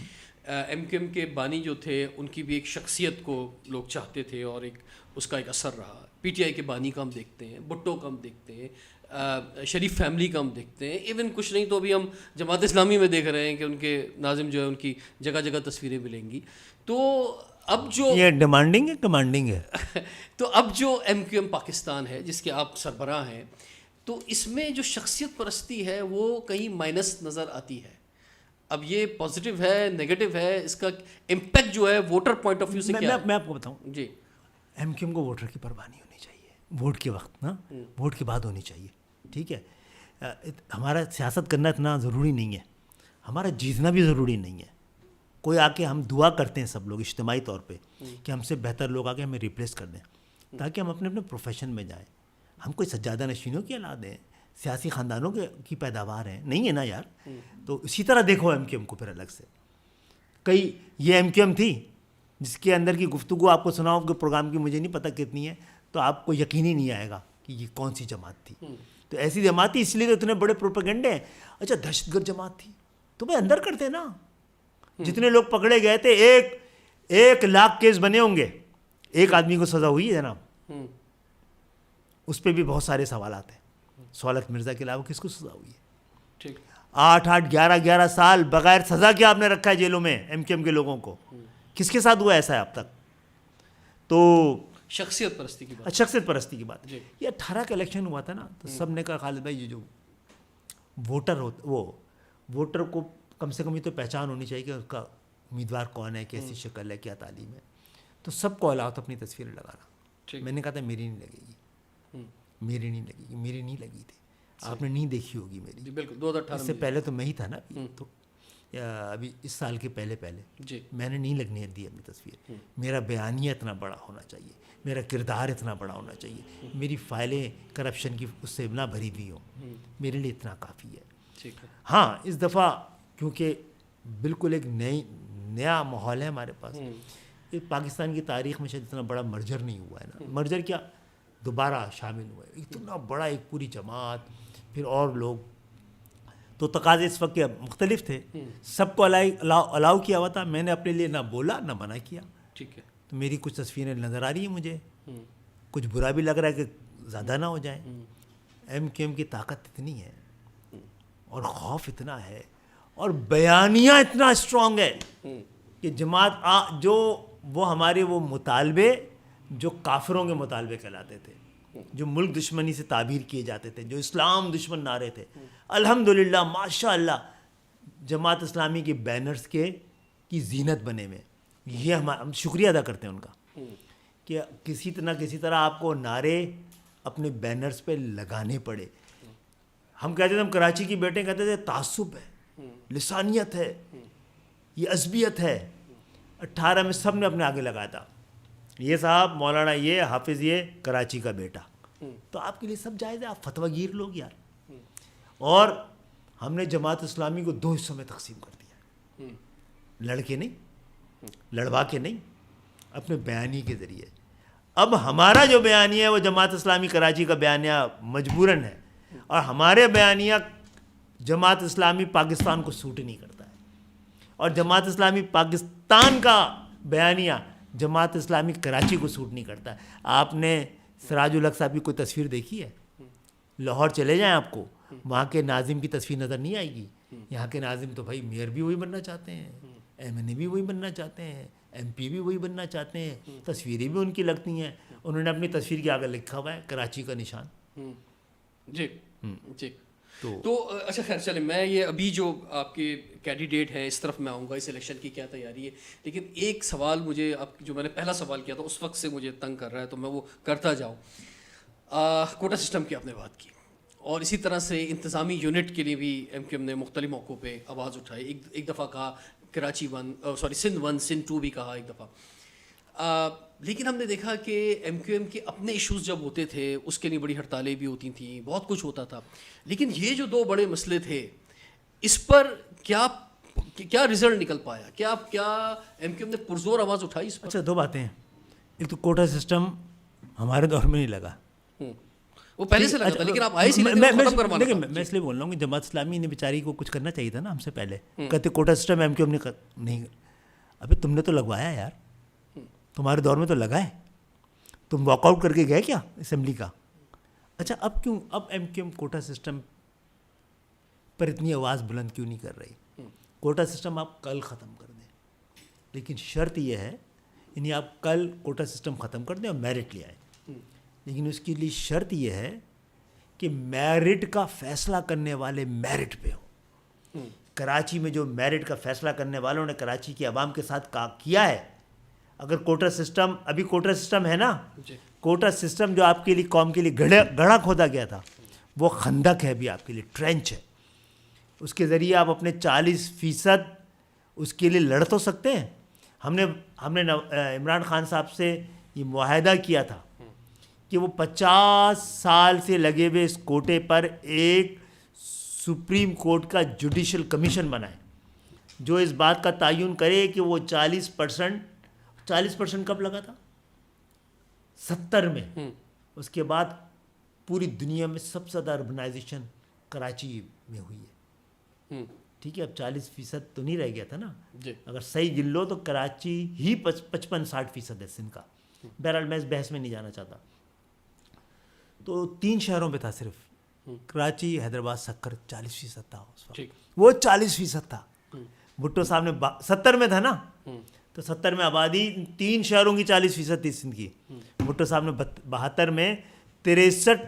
ایم کیو ایم کے بانی جو تھے ان کی بھی ایک شخصیت کو لوگ چاہتے تھے اور ایک اس کا ایک اثر رہا. پی ٹی آئی کے بانی کا ہم دیکھتے ہیں, بھٹو کا ہم دیکھتے ہیں, شریف فیملی کا ہم دیکھتے ہیں, ایون کچھ نہیں تو ابھی ہم جماعت اسلامی میں دیکھ رہے ہیں کہ ان کے ناظم جو ہے ان کی جگہ جگہ تصویریں ملیں گی. تو اب جو
یہ ڈیمانڈنگ ہے کمانڈنگ ہے.
تو اب جو ایم کیو ایم پاکستان ہے جس کے آپ سربراہ ہیں, تو اس میں جو شخصیت پرستی ہے وہ کہیں مائنس نظر آتی ہے. اب یہ پازیٹیو ہے نیگیٹو ہے, اس کا امپیکٹ جو ہے ووٹر پوائنٹ آف ویو سے کیا ہے؟
میں آپ کو بتاؤں
جی,
ایم کیو ایم کو ووٹر کی پرواہ نہیں ہونی چاہیے ووٹ کے وقت نا, ووٹ کے بعد ہونی چاہیے. ٹھیک ہے, ہمارا سیاست کرنا اتنا ضروری نہیں ہے, ہمارا جیتنا بھی ضروری نہیں ہے. کوئی آ کے ہم دعا کرتے ہیں سب لوگ اجتماعی طور پہ کہ ہم سے بہتر لوگ آ کے ہمیں ریپلیس کر دیں تاکہ ہم اپنے اپنے پروفیشن میں جائیں. ہم کوئی سجادہ نشینوں کی اولاد ہیں, سیاسی خاندانوں کی پیداوار ہیں نہیں ہے نا یار. تو اسی طرح دیکھو ایم کیو ایم کو پھر الگ سے. کئی یہ ایم کیو ایم تھی جس کے اندر کی گفتگو آپ کو سناؤ کہ پروگرام کی مجھے نہیں پتہ کتنی ہے, تو آپ کو یقین ہی نہیں آئے گا کہ یہ کون سی جماعت تھی. تو ایسی جماعت تھی اس لیے تو اتنے بڑے پروپیگنڈے ہیں. اچھا دہشت گرد جماعت تھی تو بھائی اندر کرتے نا. جتنے لوگ پکڑے گئے تھے 1,00,000 کیس بنے ہوں گے, ایک آدمی کو سزا ہوئی ہے جناب. اس پہ بھی بہت سارے سوالات ہیں. سہولت مرزا کے علاوہ کس کو سزا ہوئی ہے؟ 8 11 سال بغیر سزا کے آپ نے رکھا ہے جیلوں میں ایم کیو ایم کے لوگوں کو. کس کے ساتھ ہوا ایسا ہے اب تک؟ تو
شخصیت پرستی کی بات.
شخصیت پرستی کی بات. یہ 18 کا الیکشن ہوا تھا نا, تو سب نے کہا خالد بھائی جو ووٹر وہ ووٹر کو کم سے کم یہ تو پہچان ہونی چاہیے کہ اس کا امیدوار کون ہے, کیسی شکل ہے, کیا تعلیم ہے. تو سب کو الاؤ تو اپنی تصویریں لگانا. میں نے کہا تھا میری نہیں لگے گی, میری نہیں لگے گی, میری نہیں لگی تھی. آپ نے نہیں دیکھی ہوگی میری.
بالکل 2018
اس سے پہلے تو میں ہی تھا نا. تو ابھی اس سال کے پہلے میں نے نہیں لگنے دی اپنی تصویر. میرا بیانیہ اتنا بڑا ہونا چاہیے, میرا کردار اتنا بڑا ہونا چاہیے, میری فائلیں کرپشن کی اس سے نہ بھری ہوئی ہوں, میرے لیے اتنا کافی ہے. ہاں اس دفعہ کیونکہ بالکل ایک نیا ماحول ہے ہمارے پاس. پاکستان کی تاریخ میں شاید اتنا بڑا مرجر نہیں ہوا ہے نا. مرجر کیا دوبارہ شامل ہوا ہے اتنا بڑا, ایک پوری جماعت, پھر اور لوگ. تو تقاضے اس وقت مختلف تھے, سب کو الاؤ کیا ہوا تھا. میں نے اپنے لیے نہ بولا نہ منع کیا. ٹھیک ہے, تو میری کچھ تصویریں نظر آ رہی ہیں مجھے, کچھ برا بھی لگ رہا ہے کہ زیادہ نہ ہو جائیں. ایم کیو ایم کی طاقت اتنی ہے اور خوف اتنا ہے اور بیانیہ اتنا اسٹرانگ ہے کہ جماعت جو وہ ہمارے وہ مطالبے جو کافروں کے مطالبے کہلاتے تھے, جو ملک دشمنی سے تعبیر کیے جاتے تھے, جو اسلام دشمن نعرے تھے, الحمدللہ ماشاء اللہ جماعت اسلامی کے بینرز کی زینت بنے ہوئے. یہ ہم شکریہ ادا کرتے ہیں ان کا کہ کسی طرح آپ کو نعرے اپنے بینرز پہ لگانے پڑے. ہم کہتے تھے, ہم کراچی کی بیٹے کہتے تھے تعصب ہے, لسانیت ہے, یہ عصبیت ہے. 18 میں سب نے اپنے آگے لگایا تھا, یہ صاحب مولانا یہ, حافظ یہ, کراچی کا بیٹا. تو آپ کے لیے سب جائز ہے, آپ فتویٰ گیر لوگ یار. اور ہم نے جماعت اسلامی کو 2 حصوں میں تقسیم کر دیا, لڑکے نہیں, لڑوا کے نہیں, اپنے بیانی کے ذریعے. اب ہمارا جو بیانیہ ہے وہ جماعت اسلامی کراچی کا بیانیہ مجبوراً ہے, اور ہمارے بیانیہ جماعت اسلامی پاکستان کو سوٹ نہیں کرتا ہے, اور جماعت اسلامی پاکستان کا بیانیہ جماعت اسلامی کراچی کو سوٹ نہیں کرتا ہے. آپ نے سراج الحق صاحب کی کوئی تصویر دیکھی ہے؟ لاہور چلے جائیں, آپ کو وہاں کے ناظم کی تصویر نظر نہیں آئے گی. یہاں کے ناظم تو بھائی میئر بھی وہی بننا چاہتے ہیں, MNA بھی وہی بننا چاہتے ہیں, MP بھی وہی بننا چاہتے ہیں, تصویریں بھی ان کی لگتی ہیں. انہوں نے اپنی تصویر کے آگے لکھا ہوا ہے کراچی کا نشان.
جی جی. تو اچھا خیر چلیں, میں یہ ابھی جو آپ کے کینڈیڈیٹ ہیں اس طرف میں آؤں گا, اس الیکشن کی کیا تیاری ہے, لیکن ایک سوال مجھے آپ جو میں نے پہلا سوال کیا تھا اس وقت سے مجھے تنگ کر رہا ہے, تو میں وہ کرتا جاؤں. کوٹا سسٹم کی آپ نے بات کی, اور اسی طرح سے انتظامی یونٹ کے لیے بھی MQM نے مختلف موقعوں پہ آواز اٹھائی. ایک دفعہ کہا کراچی سندھ 1 سندھ 2 بھی کہا ایک دفعہ. لیکن ہم نے دیکھا کہ MQM کے اپنے ایشوز جب ہوتے تھے اس کے لیے بڑی ہڑتالیں بھی ہوتی تھیں, بہت کچھ ہوتا تھا. لیکن یہ جو 2 بڑے مسئلے تھے اس پر کیا رزلٹ نکل پایا؟ کیا MQM نے پرزور آواز اٹھائی اس پر؟
اچھا 2 باتیں ہیں. ایک تو کوٹا سسٹم ہمارے دور میں نہیں لگا,
وہ پہلے سے لگا تھا, لیکن آپ آئے
میں اس لیے بول رہا ہوں کہ جماعت اسلامی نے بیچاری کو کچھ کرنا چاہیے تھا نا ہم سے پہلے. کہتے کوٹا سسٹم MQM نے نہیں, ابھی تم نے تو لگوایا یار, تمہارے دور میں تو لگا ہے, تم واک آؤٹ کر کے گئے کیا اسمبلی کا؟ اچھا اب کیوں اب MQM کوٹا سسٹم پر اتنی آواز بلند کیوں نہیں کر رہی؟ کوٹا سسٹم آپ کل ختم کر دیں, لیکن شرط یہ ہے, یعنی آپ کل کوٹا سسٹم ختم کر دیں اور میرٹ لے آئیں, لیکن اس کے لیے شرط یہ ہے کہ میرٹ کا فیصلہ کرنے والے میرٹ پہ ہوں. کراچی میں جو میرٹ کا فیصلہ کرنے والوں نے کراچی کی عوام کے ساتھ کیا ہے. اگر کوٹا سسٹم, ابھی کوٹا سسٹم ہے نا, کوٹا سسٹم جو آپ کے لیے قوم کے لیے گڑھا کھودا گیا تھا وہ خندق ہے ابھی آپ کے لیے, ٹرینچ ہے. اس کے ذریعے آپ اپنے 40% اس کے لیے لڑ تو سکتے ہیں. ہم نے عمران خان صاحب سے یہ معاہدہ کیا تھا کہ وہ 50 سال سے لگے ہوئے اس کوٹے پر ایک سپریم کورٹ کا جوڈیشل کمیشن بنائے جو اس بات کا تعین کرے کہ وہ 40% کب لگا تھا؟ 70 میں. اس کے بعد پوری دنیا میں سب سے زیادہ اربنائزیشن کراچی میں ہوئی ہے. ٹھیک ہے, اب 40% تو نہیں رہ گیا تھا نا, اگر صحیح گن لو تو کراچی ہی 55-60% ہے سندھ کا. بہرحال میں اس بحث میں نہیں جانا چاہتا. تو 3 شہروں پہ تھا صرف, کراچی, حیدرآباد, سکر 40% تھا اس وقت, وہ 40% تھا. بھٹو صاحب نے 70 میں تھا نا, تو 70 میں آبادی 3 شہروں کی 40% تھی سندھ کی. بھٹو صاحب نے 72 میں 63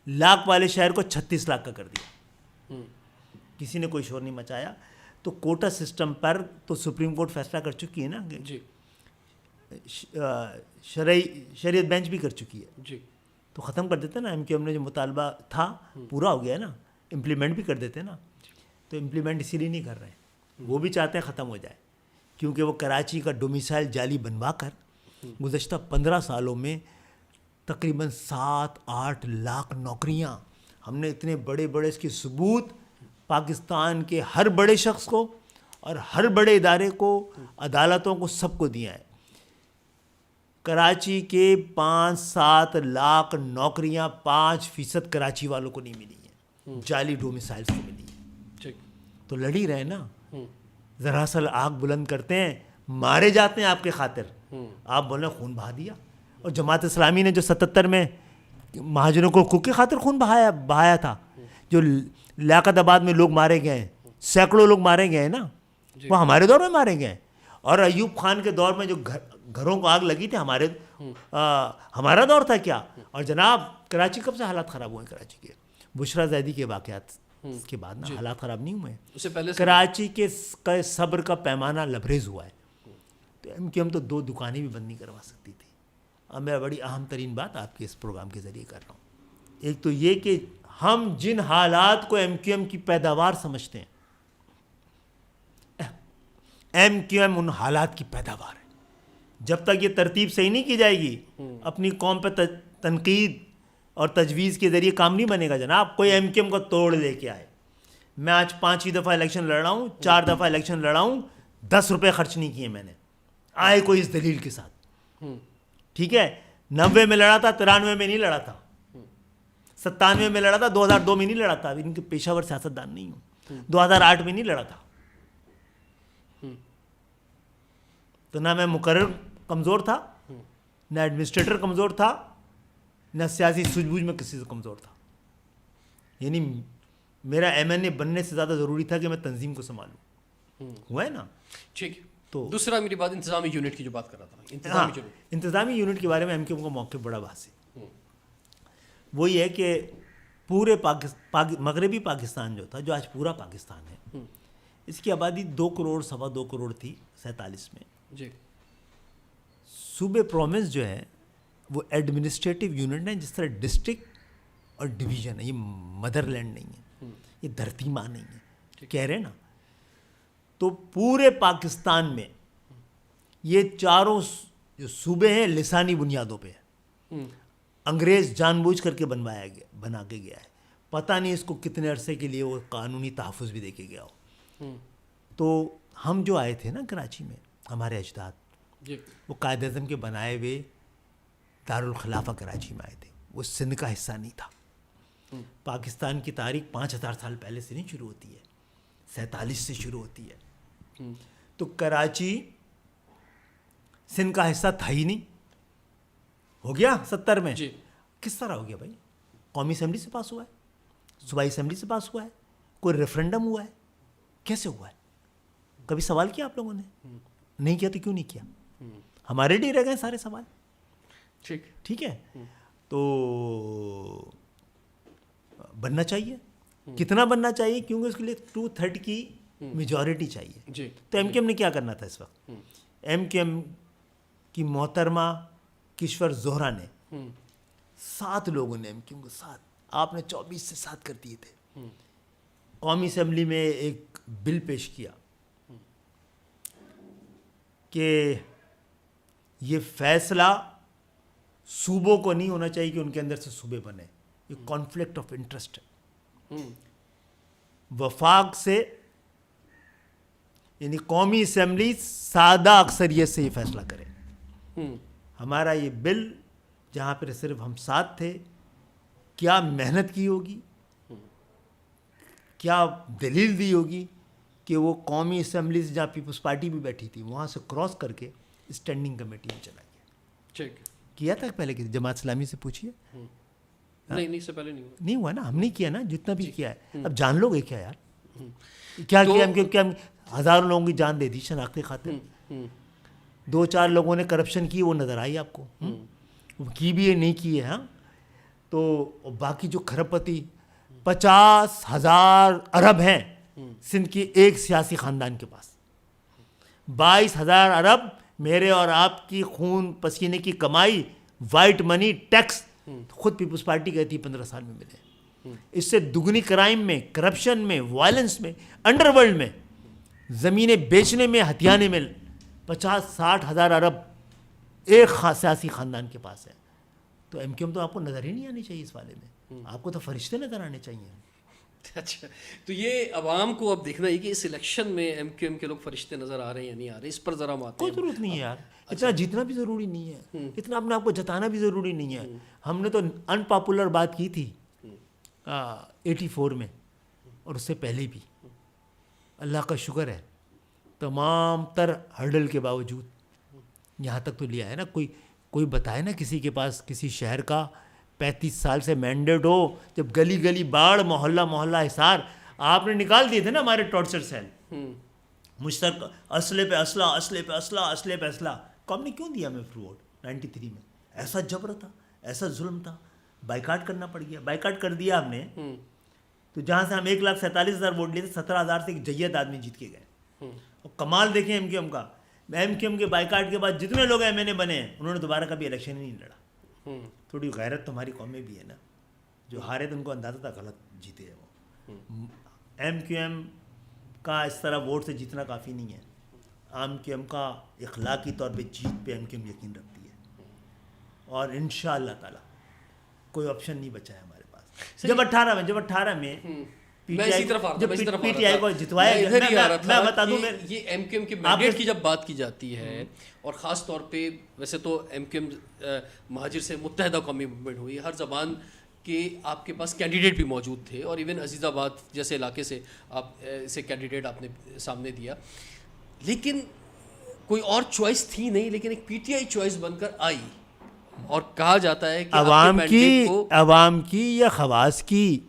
لاکھ والے شہر کو 36 لاکھ کا کر دیا. کسی نے کوئی شور نہیں مچایا. تو کوٹا سسٹم پر تو سپریم کورٹ فیصلہ کر چکی ہے نا, شریعت بینچ بھی کر چکی ہے.
جی,
تو ختم کر دیتے نا. MQM نے جو مطالبہ تھا پورا ہو گیا نا, امپلیمنٹ بھی کر دیتے نا. تو امپلیمنٹ اسی لیے نہیں کر رہے ہیں, وہ بھی چاہتے ہیں ختم ہو جائے, کیونکہ وہ کراچی کا ڈومیسائل جعلی بنوا کر گزشتہ 15 سالوں میں تقریباً 7-8 لاکھ نوکریاں ہم نے اتنے بڑے اس کے ثبوت پاکستان کے ہر بڑے شخص کو اور ہر بڑے ادارے کو, عدالتوں کو, سب کو دیا ہے. کراچی کے 5-7 لاکھ نوکریاں 5% کراچی والوں کو نہیں ملی ہیں, جعلی ڈومیسائلز کو ملی ہیں. تو لڑ ہی رہے نا, ذرا سا آگ بلند کرتے ہیں, مارے جاتے ہیں آپ کے خاطر. آپ بولیں خون بہا دیا. اور جماعت اسلامی نے جو 77 میں مہاجروں کو حقوق کی خاطر خون بہایا تھا, جو لیاقت آباد میں لوگ مارے گئے ہیں, سینکڑوں لوگ مارے گئے ہیں نا, وہ ہمارے دور میں مارے گئے ہیں. اور ایوب خان کے دور میں جو گھروں کو آگ لگی تھی ہمارا دور تھا کیا. اور جناب کراچی کب سے حالات خراب ہوئے ہیں کراچی کے؟ بشرا زیدی کے واقعات اس کے بعد نا حالات خراب نہیں ہوئے ہیں.
اس سے پہلے
کراچی کے صبر کا پیمانہ لبریز ہوا ہے. تو ایم کیو ایم تو 2 دکانیں بھی بند نہیں کروا سکتی تھی. اب میں بڑی اہم ترین بات آپ کے اس پروگرام کے ذریعے کر رہا ہوں. ایک تو یہ کہ ہم جن حالات کو ایم کیو ایم کی پیداوار سمجھتے ہیں, ایم کیو ایم ان حالات کی پیداوار ہے. جب تک یہ ترتیب صحیح نہیں کی جائے گی, اپنی قوم پہ تنقید اور تجویز کے ذریعے کام نہیں بنے گا جناب. کوئی ایم کیو ایم کو توڑ لے کے آئے. میں آج 5 دفعہ الیکشن لڑ رہا ہوں, 4 دفعہ الیکشن لڑا ہوں, 10 روپے خرچ نہیں کیے میں نے. آئے کوئی اس دلیل کے ساتھ, ٹھیک ہے, 90 میں لڑا تھا, 93 میں نہیں لڑا تھا, 97 میں لڑا تھا, 2002 میں نہیں لڑا تھا. ان کے پیشہ ور سیاستدان نہیں ہوں. 2008 میں نہیں لڑا تھا. تو نہ میں مقرر کمزور تھا, نہ ایڈمنسٹریٹر کمزور تھا, نہ سیاسی سوجھ بوجھ میں کسی سے کمزور تھا. یعنی میرا ایم این اے بننے سے زیادہ ضروری تھا کہ میں تنظیم کو سنبھالوں. ہوا ہے نا.
ٹھیک.
تو
دوسرا میری بات انتظامی یونٹ کی جو بات کر رہا تھا,
انتظامی یونٹ کے بارے میں ایم کیو ایم کا موقف بڑا واضح. وہ یہ ہے کہ پورے مغربی پاکستان جو تھا, جو آج پورا پاکستان ہے, اس کی آبادی 2 کروڑ 2.25 کروڑ تھی 47 میں.
جی.
صوبے پروونس جو ہے وہ ایڈمنسٹریٹو یونٹ ہے, جس طرح ڈسٹرکٹ اور ڈویژن ہے. یہ مدر لینڈ نہیں ہے, یہ دھرتی ماں نہیں ہے, کہہ رہے نا. تو پورے پاکستان میں یہ چاروں جو صوبے ہیں لسانی بنیادوں پہ ہیں. انگریز جان بوجھ کر کے بنا کے گیا ہے. پتہ نہیں اس کو کتنے عرصے کے لیے وہ قانونی تحفظ بھی دے کے گیا ہو. تو ہم جو آئے تھے نا کراچی میں, ہمارے اجداد, وہ قائد اعظم کے بنائے ہوئے دارالخلافہ کراچی میں آئے تھے. وہ سندھ کا حصہ نہیں تھا. پاکستان کی تاریخ 5000 سال پہلے سے نہیں شروع ہوتی ہے, 47 سے شروع ہوتی ہے. تو کراچی سندھ کا حصہ تھا ہی نہیں. ہو گیا 70 میں. کس طرح ہو گیا بھائی؟ قومی اسمبلی سے پاس ہوا ہے, صوبائی اسمبلی سے پاس ہوا ہے, کوئی ریفرنڈم ہوا ہے, کیسے ہوا ہے؟ کبھی سوال کیا آپ لوگوں نے؟ نہیں کیا تو کیوں نہیں کیا؟ ہمارے لیے رہ گئے سارے سوال. ٹھیک ہے. تو بننا چاہیے. کتنا بننا چاہیے؟ کیونکہ اس کے لیے 2/3 کی میجورٹی چاہیے. تو ایم کیو ایم نے کیا کرنا تھا اس وقت؟ ایم کیو ایم کی محترمہ کشور زہرا نے 7 لوگوں نے ایم کیو ایم کو 7, آپ نے 24 سے 7 کر دیے تھے. قومی اسمبلی میں ایک بل پیش کیا کہ یہ فیصلہ صوبوں کو نہیں ہونا چاہیے کہ ان کے اندر سے صوبے بنے. یہ کانفلکٹ آف انٹرسٹ ہے. وفاق سے یعنی قومی اسمبلی سادہ اکثریت سے یہ فیصلہ کرے. ہمارا یہ بل جہاں پر صرف ہم 7 تھے, کیا محنت کی ہوگی, کیا دلیل دی ہوگی کہ وہ قومی اسمبلی سے جہاں پیپلز پارٹی بھی بیٹھی تھی وہاں سے کراس کر کے اسٹینڈنگ کمیٹی میں چلا گیا. کیا تھا پہلے کہ جماعت اسلامی سے پوچھیے.
نہیں, اس سے پہلے
نہیں ہوا نا. ہم نے کیا نا جتنا بھی کیا ہے. اب جان لو گے کیا یار, کیا کیا ہم, کیا ہزاروں لوگوں کی جان دے دی شناختی خاطر. 2-4 لوگوں نے کرپشن کی, وہ نظر آئی آپ کو, کی بھی ہے نہیں کی ہے. ہاں, تو باقی جو کھرب پتی 50,000 ارب ہیں سندھ کی ایک سیاسی خاندان کے پاس. 22,000 ارب میرے اور آپ کی خون پسینے کی کمائی, وائٹ منی, ٹیکس خود پیپلز پارٹی گئی تھی 15 سال میں ملے. اس سے دگنی کرائم میں, کرپشن میں, وائلنس میں, انڈر ورلڈ میں, زمینیں بیچنے میں, ہتھیانے میں 50-60 ہزار ارب ایک سیاسی خاندان کے پاس ہے. تو ایم کیو ایم تو آپ کو نظر ہی نہیں آنی چاہیے اس والے میں. آپ کو تو فرشتے نظر آنے چاہیے.
اچھا, تو یہ عوام کو اب دیکھنا ہے کہ اس الیکشن میں ایم کیو ایم کے لوگ فرشتے نظر آ رہے ہیں یا نہیں آ رہے, اس پر ذرا بات.
کوئی ضرورت نہیں ہے یار, اتنا جیتنا بھی ضروری نہیں ہے, اتنا اپنے آپ کو جتانا بھی ضروری نہیں ہے. ہم نے تو ان پاپولر بات کی تھی 84 میں, اور اس سے پہلے بھی. اللہ کا شکر ہے تمام تر ہرڈل کے باوجود یہاں تک تو لیا ہے نا. کوئی بتائے نا کسی کے پاس, کسی شہر کا 35 سال سے مینڈیٹ ہو, جب گلی گلی باڑ, محلہ محلہ حصار, آپ نے نکال دیے تھے نا ہمارے ٹارچر سیل. مشترک اسلحے پہ اسلحہ, اسلحے پہ اسلحہ, اسلحے پہ اسلحہ. کام نے کیوں دیا ہمیں ووٹ 93 میں؟ ایسا جبر تھا, ایسا ظلم تھا, بائیکاٹ کرنا پڑ گیا. بائیکاٹ کر دیا ہم نے تو جہاں سے ہم 1,47,000 ووٹ لیے تھے 17,000 سے ایک جید آدمی جیت کے گئے. اور کمال دیکھیں ایم کیو ایم کا, ایم کیو ایم کے بائیکاٹ کے بعد جتنے لوگ ایم این اے بنے ہیں انہوں نے دوبارہ کبھی الیکشن ہی نہیں لڑا. تھوڑی غیرت تو ہماری قوم میں بھی ہے نا, جو ہارے تو ان کو اندازہ تھا غلط جیتے ہیں وہ. ایم کیو ایم کا اس طرح ووٹ سے جیتنا کافی نہیں ہے. ایم کیو ایم کا اخلاقی طور پہ جیت پہ ایم کیو ایم یقین رکھتی ہے, اور انشاءاللہ تعالی کوئی آپشن نہیں بچا ہے ہمارے پاس. جب 18 میں پی ٹی آئی کو جتوایا گیا, میں بتا دوں,
یہ ایم کیو ایم کے مینڈیٹ کی جب بات کی جاتی ہے, اور خاص طور پہ ویسے تو ایم کیو ایم مہاجر سے متحدہ قومی موومنٹ ہوئی, ہر زبان کہ آپ کے پاس کینڈیڈیٹ بھی موجود تھے, اور ایون عزیز آباد جیسے علاقے سے آپ سے کینڈیڈیٹ آپ نے سامنے دیا, لیکن کوئی اور چوائس تھی نہیں, لیکن ایک پی ٹی آئی چوائس بن کر آئی, اور کہا جاتا ہے کہ
عوام کی یا خواص کی,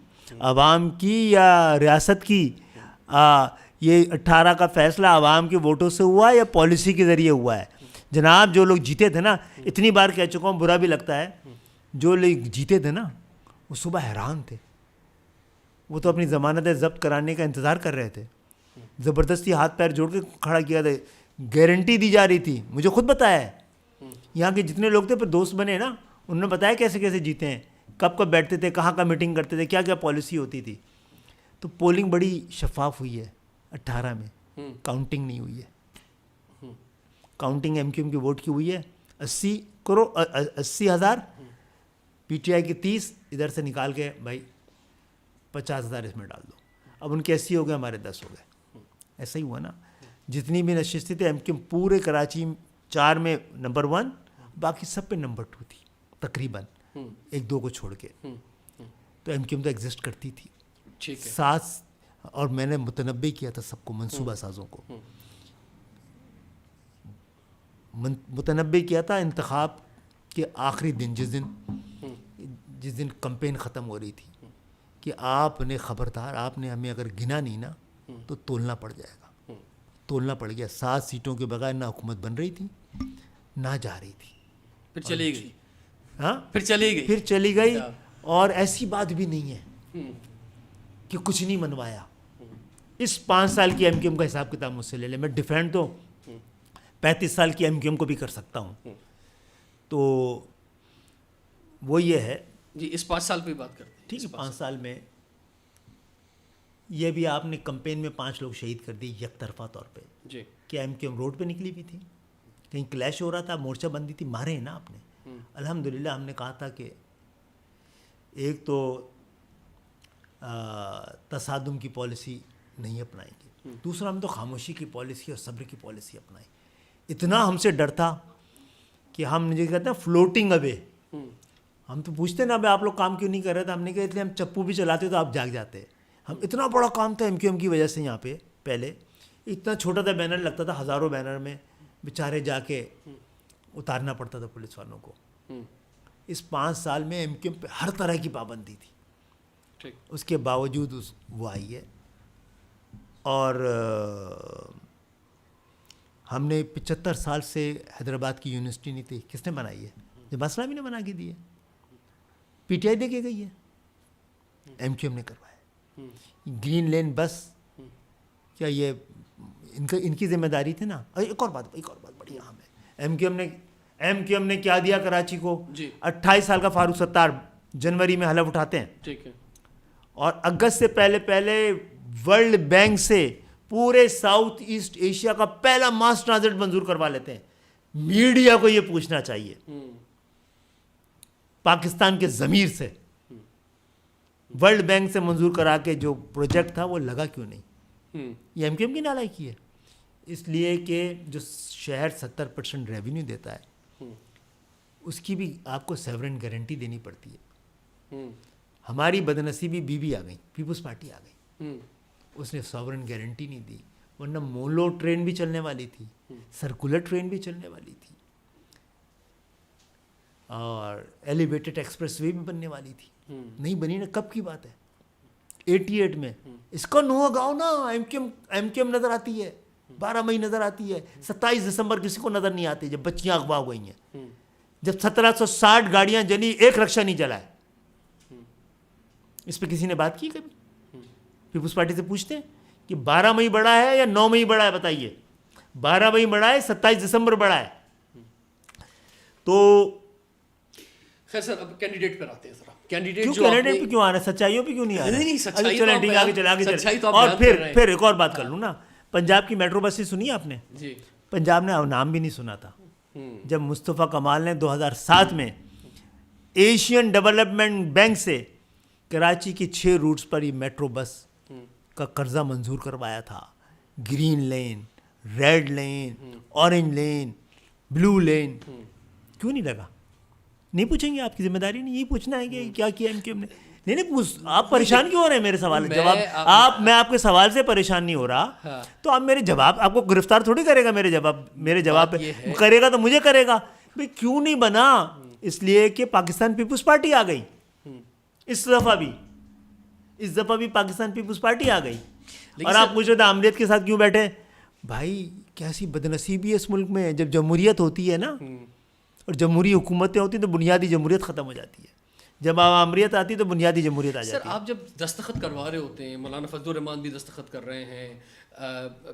عوام کی یا ریاست کی, یہ 18 کا فیصلہ عوام کے ووٹوں سے ہوا یا پالیسی کے ذریعے ہوا ہے. جناب جو لوگ جیتے تھے نا, اتنی بار کہہ چکا ہوں, برا بھی لگتا ہے, جو لوگ جیتے تھے نا وہ صبح حیران تھے, وہ تو اپنی ضمانتیں ضبط کرانے کا انتظار کر رہے تھے, زبردستی ہاتھ پیر جوڑ کے کھڑا کیا تھا, گارنٹی دی جا رہی تھی. مجھے خود بتایا ہے, یہاں کے جتنے لوگ تھے پھر دوست بنے نا, انہوں نے بتایا کیسے کیسے جیتے ہیں, کب کب بیٹھتے تھے, کہاں کا میٹنگ کرتے تھے, کیا کیا پالیسی ہوتی تھی. تو پولنگ بڑی شفاف ہوئی ہے 18 میں, کاؤنٹنگ نہیں ہوئی ہے. کاؤنٹنگ ایم کیو ایم کے ووٹ کی ہوئی ہے 80,000, پی ٹی آئی کی 30, ادھر سے نکال کے بھائی 50,000 اس میں ڈال دو. اب ان کے 80 ہو گئے, ہمارے 10 ہو گئے. ایسا ہی ہوا نا. جتنی بھی نشستیں تھے ایم کیو ایم پورے کراچی 4 میں نمبر 1, باقی سب پہ نمبر 2 تھی تقریباً, 1-2 کو چھوڑ کے. تو ایم کیو ایم تو ایگزسٹ کرتی تھی. ساتھ, اور میں نے متنبع کیا تھا سب کو, منصوبہ سازوں کو متنبع کیا تھا انتخاب کے آخری دن, جس دن کمپین ختم ہو رہی تھی, کہ آپ نے خبردار, آپ نے ہمیں اگر گنا نہیں نا تو تولنا پڑ جائے گا. تولنا پڑ گیا. 7 سیٹوں کے بغیر نہ حکومت بن رہی تھی نہ جا رہی تھی,
پھر چلی گئی.
ہاں
پھر
چلی گئی. اور ایسی بات بھی نہیں ہے کہ کچھ نہیں منوایا. اس 5 سال کی ایم کیو ایم کا حساب کتاب مجھ سے لے لیں, میں ڈیفینڈ تو 35 سال کی ایم کیو ایم کو بھی کر سکتا ہوں. تو وہ یہ ہے
جی, اس 5 سال پہ بات کرتے ہیں.
ٹھیک ہے, 5 سال میں یہ بھی آپ نے کمپین میں 5 لوگ شہید کر دیے یک طرفہ طور پہ.
جی,
کہ ایم کیو ایم روڈ پہ نکلی بھی تھی, کہیں کلیش ہو رہا تھا, مورچہ بندی تھی, مارے ہیں نا آپ نے. الحمدللہ ہم نے کہا تھا کہ ایک تو تصادم کی پالیسی نہیں اپنائیں گے, دوسرا ہم تو خاموشی کی پالیسی اور صبر کی پالیسی اپنائیں. اتنا ہم سے ڈر تھا کہ ہم جو کہتے ہیں فلوٹنگ اوے, ہم تو پوچھتے نا اب آپ لوگ کام کیوں نہیں کر رہے تھے, ہم نے کہا اس لیے ہم چپو بھی چلاتے تو آپ جاگ جاتے. ہم اتنا بڑا کام تھا ایم کیو ایم کی وجہ سے یہاں پہ. پہلے اتنا چھوٹا تھا بینر لگتا تھا, ہزاروں بینر میں بیچارے جا کے اتارنا پڑتا تھا پولیس والوں کو. اس 5 سال میں ایم کیو ایم پہ ہر طرح کی پابندی تھی, اس کے باوجود وہ آئی ہے. اور ہم نے 75 سال سے حیدرآباد کی یونیورسٹی نہیں تھی, کس نے بنائی ہے؟ جب مسئلہ بھی نے بنا کے دی ہے, پی ٹی آئی دے کے گئی ہے, ایم کیو ایم نے کروایا. گرین لین بس کیا یہ ان کی ذمہ داری تھی نا. ایک اور بات بڑی اہم ہے, ایم کیو ایم نے کیا دیا کراچی کو؟ 28 سال کا فاروق ستار جنوری میں حلف اٹھاتے ہیں,
ٹھیک ہے,
اور اگست سے پہلے ورلڈ بینک سے پورے ساؤتھ ایسٹ ایشیا کا پہلا ماس ٹرانزٹ منظور کروا لیتے ہیں. میڈیا کو یہ پوچھنا چاہیے پاکستان کے ضمیر سے, ورلڈ بینک سے منظور کرا کے جو پروجیکٹ تھا وہ لگا کیوں نہیں؟ یہ ایم کیو ایم کی نالائکی ہے. اس لیے کہ جو شہر 70% ریونیو دیتا ہے اس کی بھی آپ کو سیورن گارنٹی دینی پڑتی ہے. ہماری بدنصیبی بی آ گئی, پیپلز پارٹی آ گئی, اس نے ساورن گارنٹی نہیں دی, ورنہ مولو ٹرین بھی چلنے والی تھی, سرکولر ٹرین بھی چلنے والی تھی, اور ایلیویٹڈ ایکسپریس وے بھی بننے والی تھی. نہیں بنی نا, کب کی بات ہے؟ 88 میں. اس کا نو گاؤں نا ایم کیو ایم نظر آتی ہے, 12 مئی نظر آتی ہے, 27 دسمبر کسی کو نظر نہیں آتی جب بچیاں اغوا ہو گئی ہیں, جب 1760 گاڑیاں جلی, ایک رکشہ نہیں جلا ہے. اس پہ کسی نے بات کی کبھی؟ پیپلز پارٹی سے پوچھتے ہیں کہ 12 مئی بڑا ہے یا 9 مئی بڑا ہے, بتائیے. 12 مئی بڑا ہے, 27 دسمبر بڑا ہے. تو
خیر سر, اب کینڈیڈیٹ پر آتے ہیں ذرا. کینڈیڈیٹ
کیوں
جو
کینڈیڈیٹ پہ کیوں آ رہا ہے, سچائیوں پہ کیوں نہیں آ رہا ہے؟
نہیں سچائی تو
چلیں ٹھیک ہے, آگے چلیں. اور پھر ایک اور بات کر لوں نا, پنجاب کی میٹرو بسیں سنی آپ نے؟
جی.
پنجاب نے نام بھی نہیں سنا تھا جب مصطفیٰ کمال نے 2007 میں ایشین ڈیولپمنٹ بینک سے کراچی کی 6 روٹس پر یہ میٹرو بس کا قرضہ منظور کروایا تھا. گرین لین, ریڈ لین, اورنج لین, بلو لین. کیوں نہیں لگا؟ نہیں پوچھیں گے, آپ کی ذمہ داری نہیں, یہی پوچھنا ہے کہ کیا کیا ایم نے. نہیں آپ پریشان کیوں ہو رہے ہیں میرے سوال جواب؟ میں آپ کے سوال سے پریشان نہیں ہو رہا, تو آپ میرے جواب, آپ کو گرفتار تھوڑی کرے گا میرے جواب پہ, کرے گا تو مجھے کرے گا. بھائی کیوں نہیں بنا؟ اس لیے کہ پاکستان پیپلز پارٹی آ گئی. اس دفعہ بھی پاکستان پیپلز پارٹی آ گئی. اور آپ پوچھ رہے تھے عملیت کے ساتھ کیوں بیٹھے. بھائی کیسی بدنصیبی ہے اس ملک میں, جب جمہوریت ہوتی ہے نا, اور جمہوری حکومتیں ہوتی ہیں تو بنیادی جمہوریت ختم ہو جاتی ہے. جب عامریت آتی ہے تو بنیادی جمہوریت آ جاتی ہے.
سر آپ جب دستخط کروا رہے ہوتے ہیں, مولانا فضل الرحمان بھی دستخط کر رہے ہیں,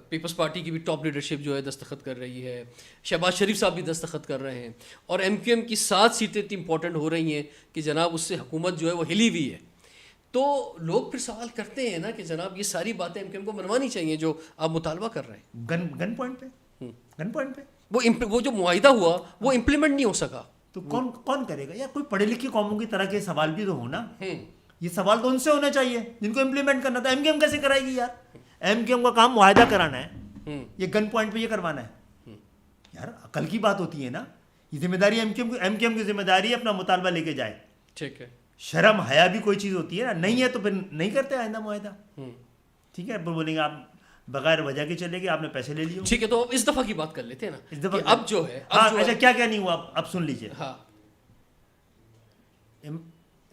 پیپلز پارٹی کی بھی ٹاپ لیڈرشپ جو ہے دستخط کر رہی ہے, شہباز شریف صاحب بھی دستخط کر رہے ہیں, اور ایم کیو ایم کی 7 سیٹیں اتنی امپورٹنٹ ہو رہی ہیں کہ جناب اس سے حکومت جو ہے وہ ہلی ہوئی ہے. تو لوگ پھر سوال کرتے ہیں نا کہ جناب یہ ساری باتیں ایم کیو ایم کو منوانی چاہیے جو آپ مطالبہ کر رہے ہیں.
گن پوائنٹ پہ
وہ جو معاہدہ ہوا وہ امپلیمنٹ نہیں ہو سکا.
تو کون کرے گا یار؟ کوئی پڑھے لکھی قوموں کی طرح کے سوال بھی تو ہونا. یہ سوال تو ان سے ہونا چاہیے جن کو امپلیمنٹ کرنا تھا. ایم کیو ایم کیسے کرائے گی یار؟ ایم کیو ایم کا کام معاہدہ کرانا ہے, یہ گن پوائنٹ پہ یہ کروانا ہے. یار عقل کی بات ہوتی ہے نا. یہ ذمہ داری ایم کیو ایم کی ذمہ داری ہے اپنا مطالبہ لے کے جائے.
ٹھیک ہے,
شرم حیا بھی کوئی چیز ہوتی ہے نا. نہیں ہے تو پھر نہیں کرتے آئندہ معاہدہ. ٹھیک ہے, پھر بولیں گے آپ بغیر وجہ کے چلے گئے, آپ نے پیسے لے لیے.
ٹھیک ہے, تو اس دفعہ کی بات کر لیتے ہیں نا.
اس دفعہ
اب جو ہے
اچھا کیا نہیں ہوا اب سن لیجیے.
ہاں,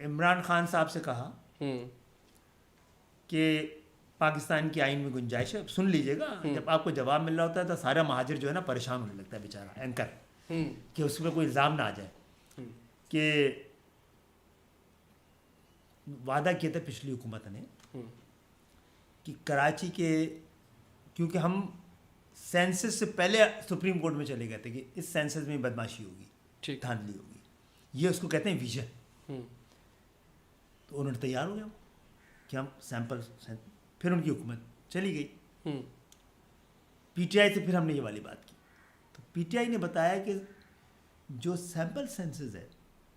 عمران خان صاحب سے کہا کہ پاکستان کی آئین میں گنجائش ہے. سن لیجیے گا, جب آپ کو جواب مل رہا ہوتا ہے تو سارا مہاجر جو ہے نا پریشان ہونے لگتا ہے بیچارہ اینکر, کہ اس پہ کوئی الزام نہ آ جائے. کہ وعدہ کیا تھا پچھلی حکومت نے کہ کراچی کے, کیونکہ ہم سینسس سے پہلے سپریم کورٹ میں چلے گئے تھے کہ اس سینسس میں بدماشی ہوگی, دھاندلی ہوگی, یہ اس کو کہتے ہیں ویژن. تو انہوں نے تیار ہو گیا کہ ہم سیمپل, پھر ان کی حکومت چلی گئی. پی ٹی آئی سے پھر ہم نے یہ والی بات کی, تو پی ٹی آئی نے بتایا کہ جو سیمپل سینسز ہے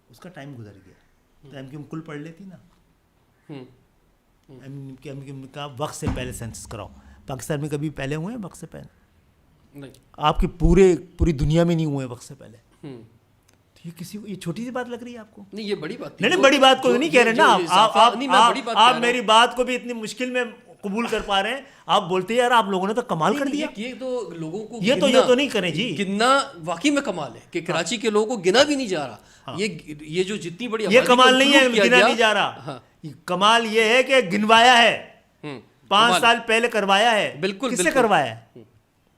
اس کا ٹائم گزر گیا. تو ایم کیو ایم کل پڑھ لیتی نا, ایم کیو ایم کا وقت سے پہلے سینسس کراؤ. پاکستان میں کبھی پہلے ہوئے ہیں وقت سے پہلے؟
نہیں.
آپ کے پوری دنیا میں نہیں ہوئے وقت سے پہلے. یہ کسی کو یہ چھوٹی سی بات لگ رہی ہے آپ کو؟
نہیں, یہ بڑی بات
نہیں, بڑی بات کو نہیں کہہ رہے نا آپ میری بات کو بھی اتنی مشکل میں قبول کر پا رہے ہیں. آپ بولتے ہیں یار آپ لوگوں نے تو کمال کر دیا.
یہ تو لوگوں کو
یہ تو نہیں کریں جی,
گننا واقعی میں کمال ہے کہ کراچی کے لوگوں کو گنا بھی نہیں جا رہا. یہ جو جتنی بڑی
یہ کمال نہیں ہے گنا نہیں جا رہا, کمال یہ ہے کہ گنوایا ہے, 5 سال پہلے کروایا ہے.
بالکل.
کس سے کروایا ہے؟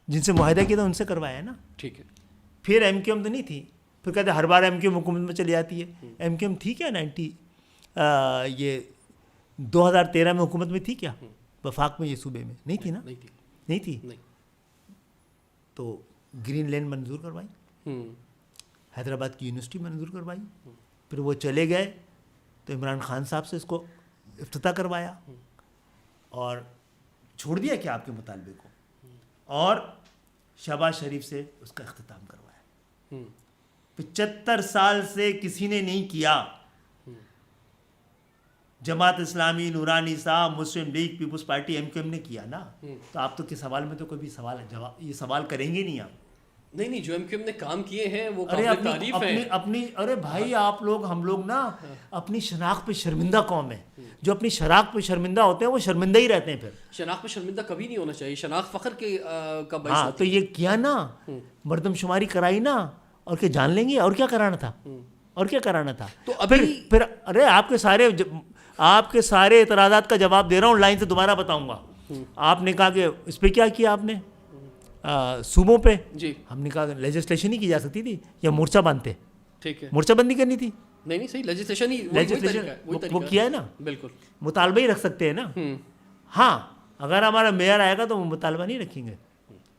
جن سے معاہدہ کیا تھا ان سے کروایا ہے نا.
ٹھیک ہے,
پھر ایم کیو ایم تو نہیں تھی, پھر کہتے ہر بار ایم کیو ایم حکومت میں چلی جاتی ہے. ایم کیو ایم تھی کیا یہ 2013 میں حکومت میں تھی کیا وفاق میں, یہ صوبے میں نہیں تھی نا. نہیں تھی. تو گرین لینڈ منظور کروائی, حیدرآباد کی یونیورسٹی منظور کروائی, پھر وہ چلے گئے تو عمران خان صاحب سے اس کو افتتاح کروایا اور چھوڑ دیا کیا آپ کے مطالبے کو, اور شہباز شریف سے اس کا اختتام کروایا. 75 سال سے کسی نے نہیں کیا. جماعت اسلامی, نورانی صاحب, مسلم لیگ, پیپلز پارٹی, ایم کیو ایم نے کیا نا. تو آپ تو کے سوال میں تو کوئی یہ سوال کریں گے نہیں آپ.
نہیں, جو ایم کیو ایم نے کام کیے ہیں وہ قابل تعریف ہیں.
ارے بھائی ہم لوگ نا اپنی شناخت پہ شرمندہ قوم ہے. جو اپنی شناخت پہ شرمندہ ہوتے ہیں وہ شرمندہ ہی رہتے ہیں. پھر
شناخت پہ شرمندہ کبھی نہیں ہونا چاہیے, شناخت فخر کا باعث.
ہاں, تو یہ کیا نا, مردم شماری کرائی نا, اور کیا جان لیں گے, اور کیا کرانا تھا. تو پھر ارے آپ کے سارے اعتراضات کا جواب دے رہا ہوں, لائن سے دوبارہ بتاؤں گا. آپ نے کہا کہ اس پہ کیا کیا آپ نے صوبوں پہ.
جی,
ہم نے کہا لیجسلیشن ہی کی جا سکتی تھی یا مورچہ باندھتے.
ٹھیک ہے,
مورچہ بندی کرنی تھی.
نہیں صحیح, لیجسلیشن ہی
وہ کیا ہے نا,
بالکل
مطالبہ ہی رکھ سکتے ہیں نا. ہاں اگر ہمارا میئر آئے گا تو وہ مطالبہ نہیں رکھیں گے,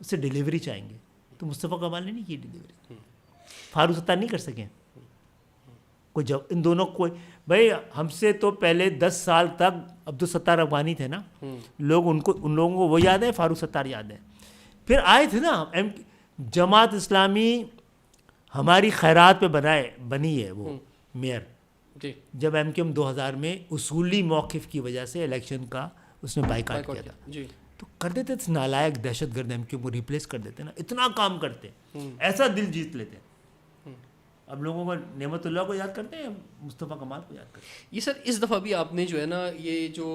اس سے ڈیلیوری چاہیں گے. تو مصطفیٰ کمال نے نہیں کی ڈیلیوری, فاروق ستار نہیں کر سکیں. کوئی جب ان دونوں کو بھائی ہم سے تو پہلے 10 سال تک عبدالستار افغانی تھے نا, لوگ ان لوگوں کو وہ یاد ہے, فاروق ستار یاد ہے. پھر آئے تھے نا جماعت اسلامی ہماری خیرات پہ بنی ہے وہ میئر, جب ایم کیو ایم 2000 میں اصولی موقف کی وجہ سے الیکشن کا اس نے بائیکاٹ کیا تھا, تو کر دیتے تھے نالائق دہشت گرد ایم کیو کو ریپلیس کر دیتے نا, اتنا کام کرتے, ایسا دل جیت لیتے. اب لوگوں کو نعمت اللہ کو یاد کرتے ہیں, مصطفیٰ کمال کو یاد کرتے ہیں.
یہ سر اس دفعہ بھی آپ نے جو ہے نا یہ جو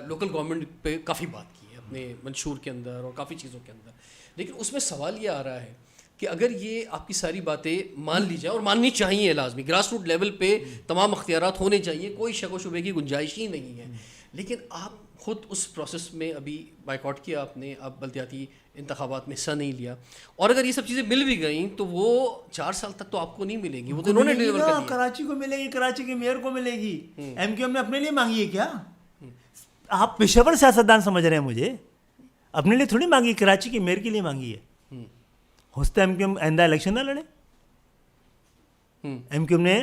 لوکل گورنمنٹ پہ کافی بات کی ہے اپنے منشور کے اندر اور کافی چیزوں کے اندر, لیکن اس میں سوال یہ آ رہا ہے کہ اگر یہ آپ کی ساری باتیں مان لی جائیں, اور ماننی چاہیے لازمی, گراس روٹ لیول پہ تمام اختیارات ہونے چاہیے, کوئی شک و شبے کی گنجائش ہی نہیں ہے, لیکن آپ خود اس پروسیس میں ابھی بائیکاٹ کیا آپ نے, اب بلدیاتی انتخابات میں حصہ نہیں لیا, اور اگر یہ سب چیزیں مل بھی گئیں تو وہ 4 سال تک تو آپ کو نہیں ملیں گی, وہ تو انہوں نے ڈیلیور کر دیا.
کراچی کو ملے گی, کراچی کے میئر کو ملے گی. ایم کیو ایم نے اپنے لیے مانگی ہے کیا؟ آپ پیشہ ور سیاستدان سمجھ رہے ہیں مجھے, اپنے لیے تھوڑی مانگی, کراچی کے میئر کے لیے مانگی ہے. ہوستا ایم کیو ایم آئندہ الیکشن نہ لڑے. ایم کیو ایم نے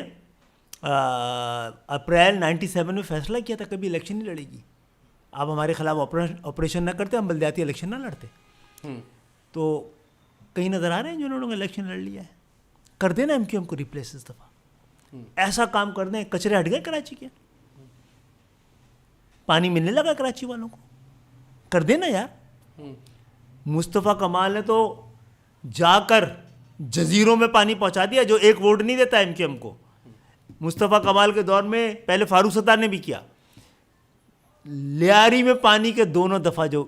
اپریل 97 میں فیصلہ کیا تھا کبھی الیکشن نہیں لڑے گی. آپ ہمارے خلاف آپریشن نہ کرتے, ہم بلدیاتی الیکشن نہ لڑتے. تو کہیں نظر آ رہے ہیں جنہوں نے الیکشن لڑ لیا ہے, کر دینا ایم کیو ایم کو ریپلیس اس دفعہ, ایسا کام کر دیں, کچرے ہٹ گئے کراچی کے, پانی ملنے لگا کراچی والوں کو, کر دینا یار. مصطفیٰ کمال نے تو جا کر جزیروں میں پانی پہنچا دیا, جو ایک ووٹ نہیں دیتا ایم کیو ایم کو. مصطفیٰ کمال کے دور میں پہلے فاروق ستار نے بھی کیا. لیاری میں پانی کے دونوں دفعہ جو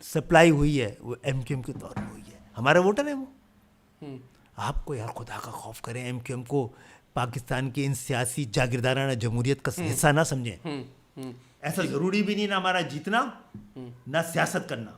سپلائی ہوئی ہے وہ ایم کیو ایم کے دور میں ہوئی ہے. ہمارے ووٹر ہیں وہ. آپ کو یار خدا کا خوف کریں, ایم کیو ایم کو پاکستان کی ان سیاسی جاگیردارانہ جمہوریت کا حصہ نہ سمجھیں. ایسا ضروری بھی نہیں نہ ہمارا جیتنا نہ سیاست کرنا.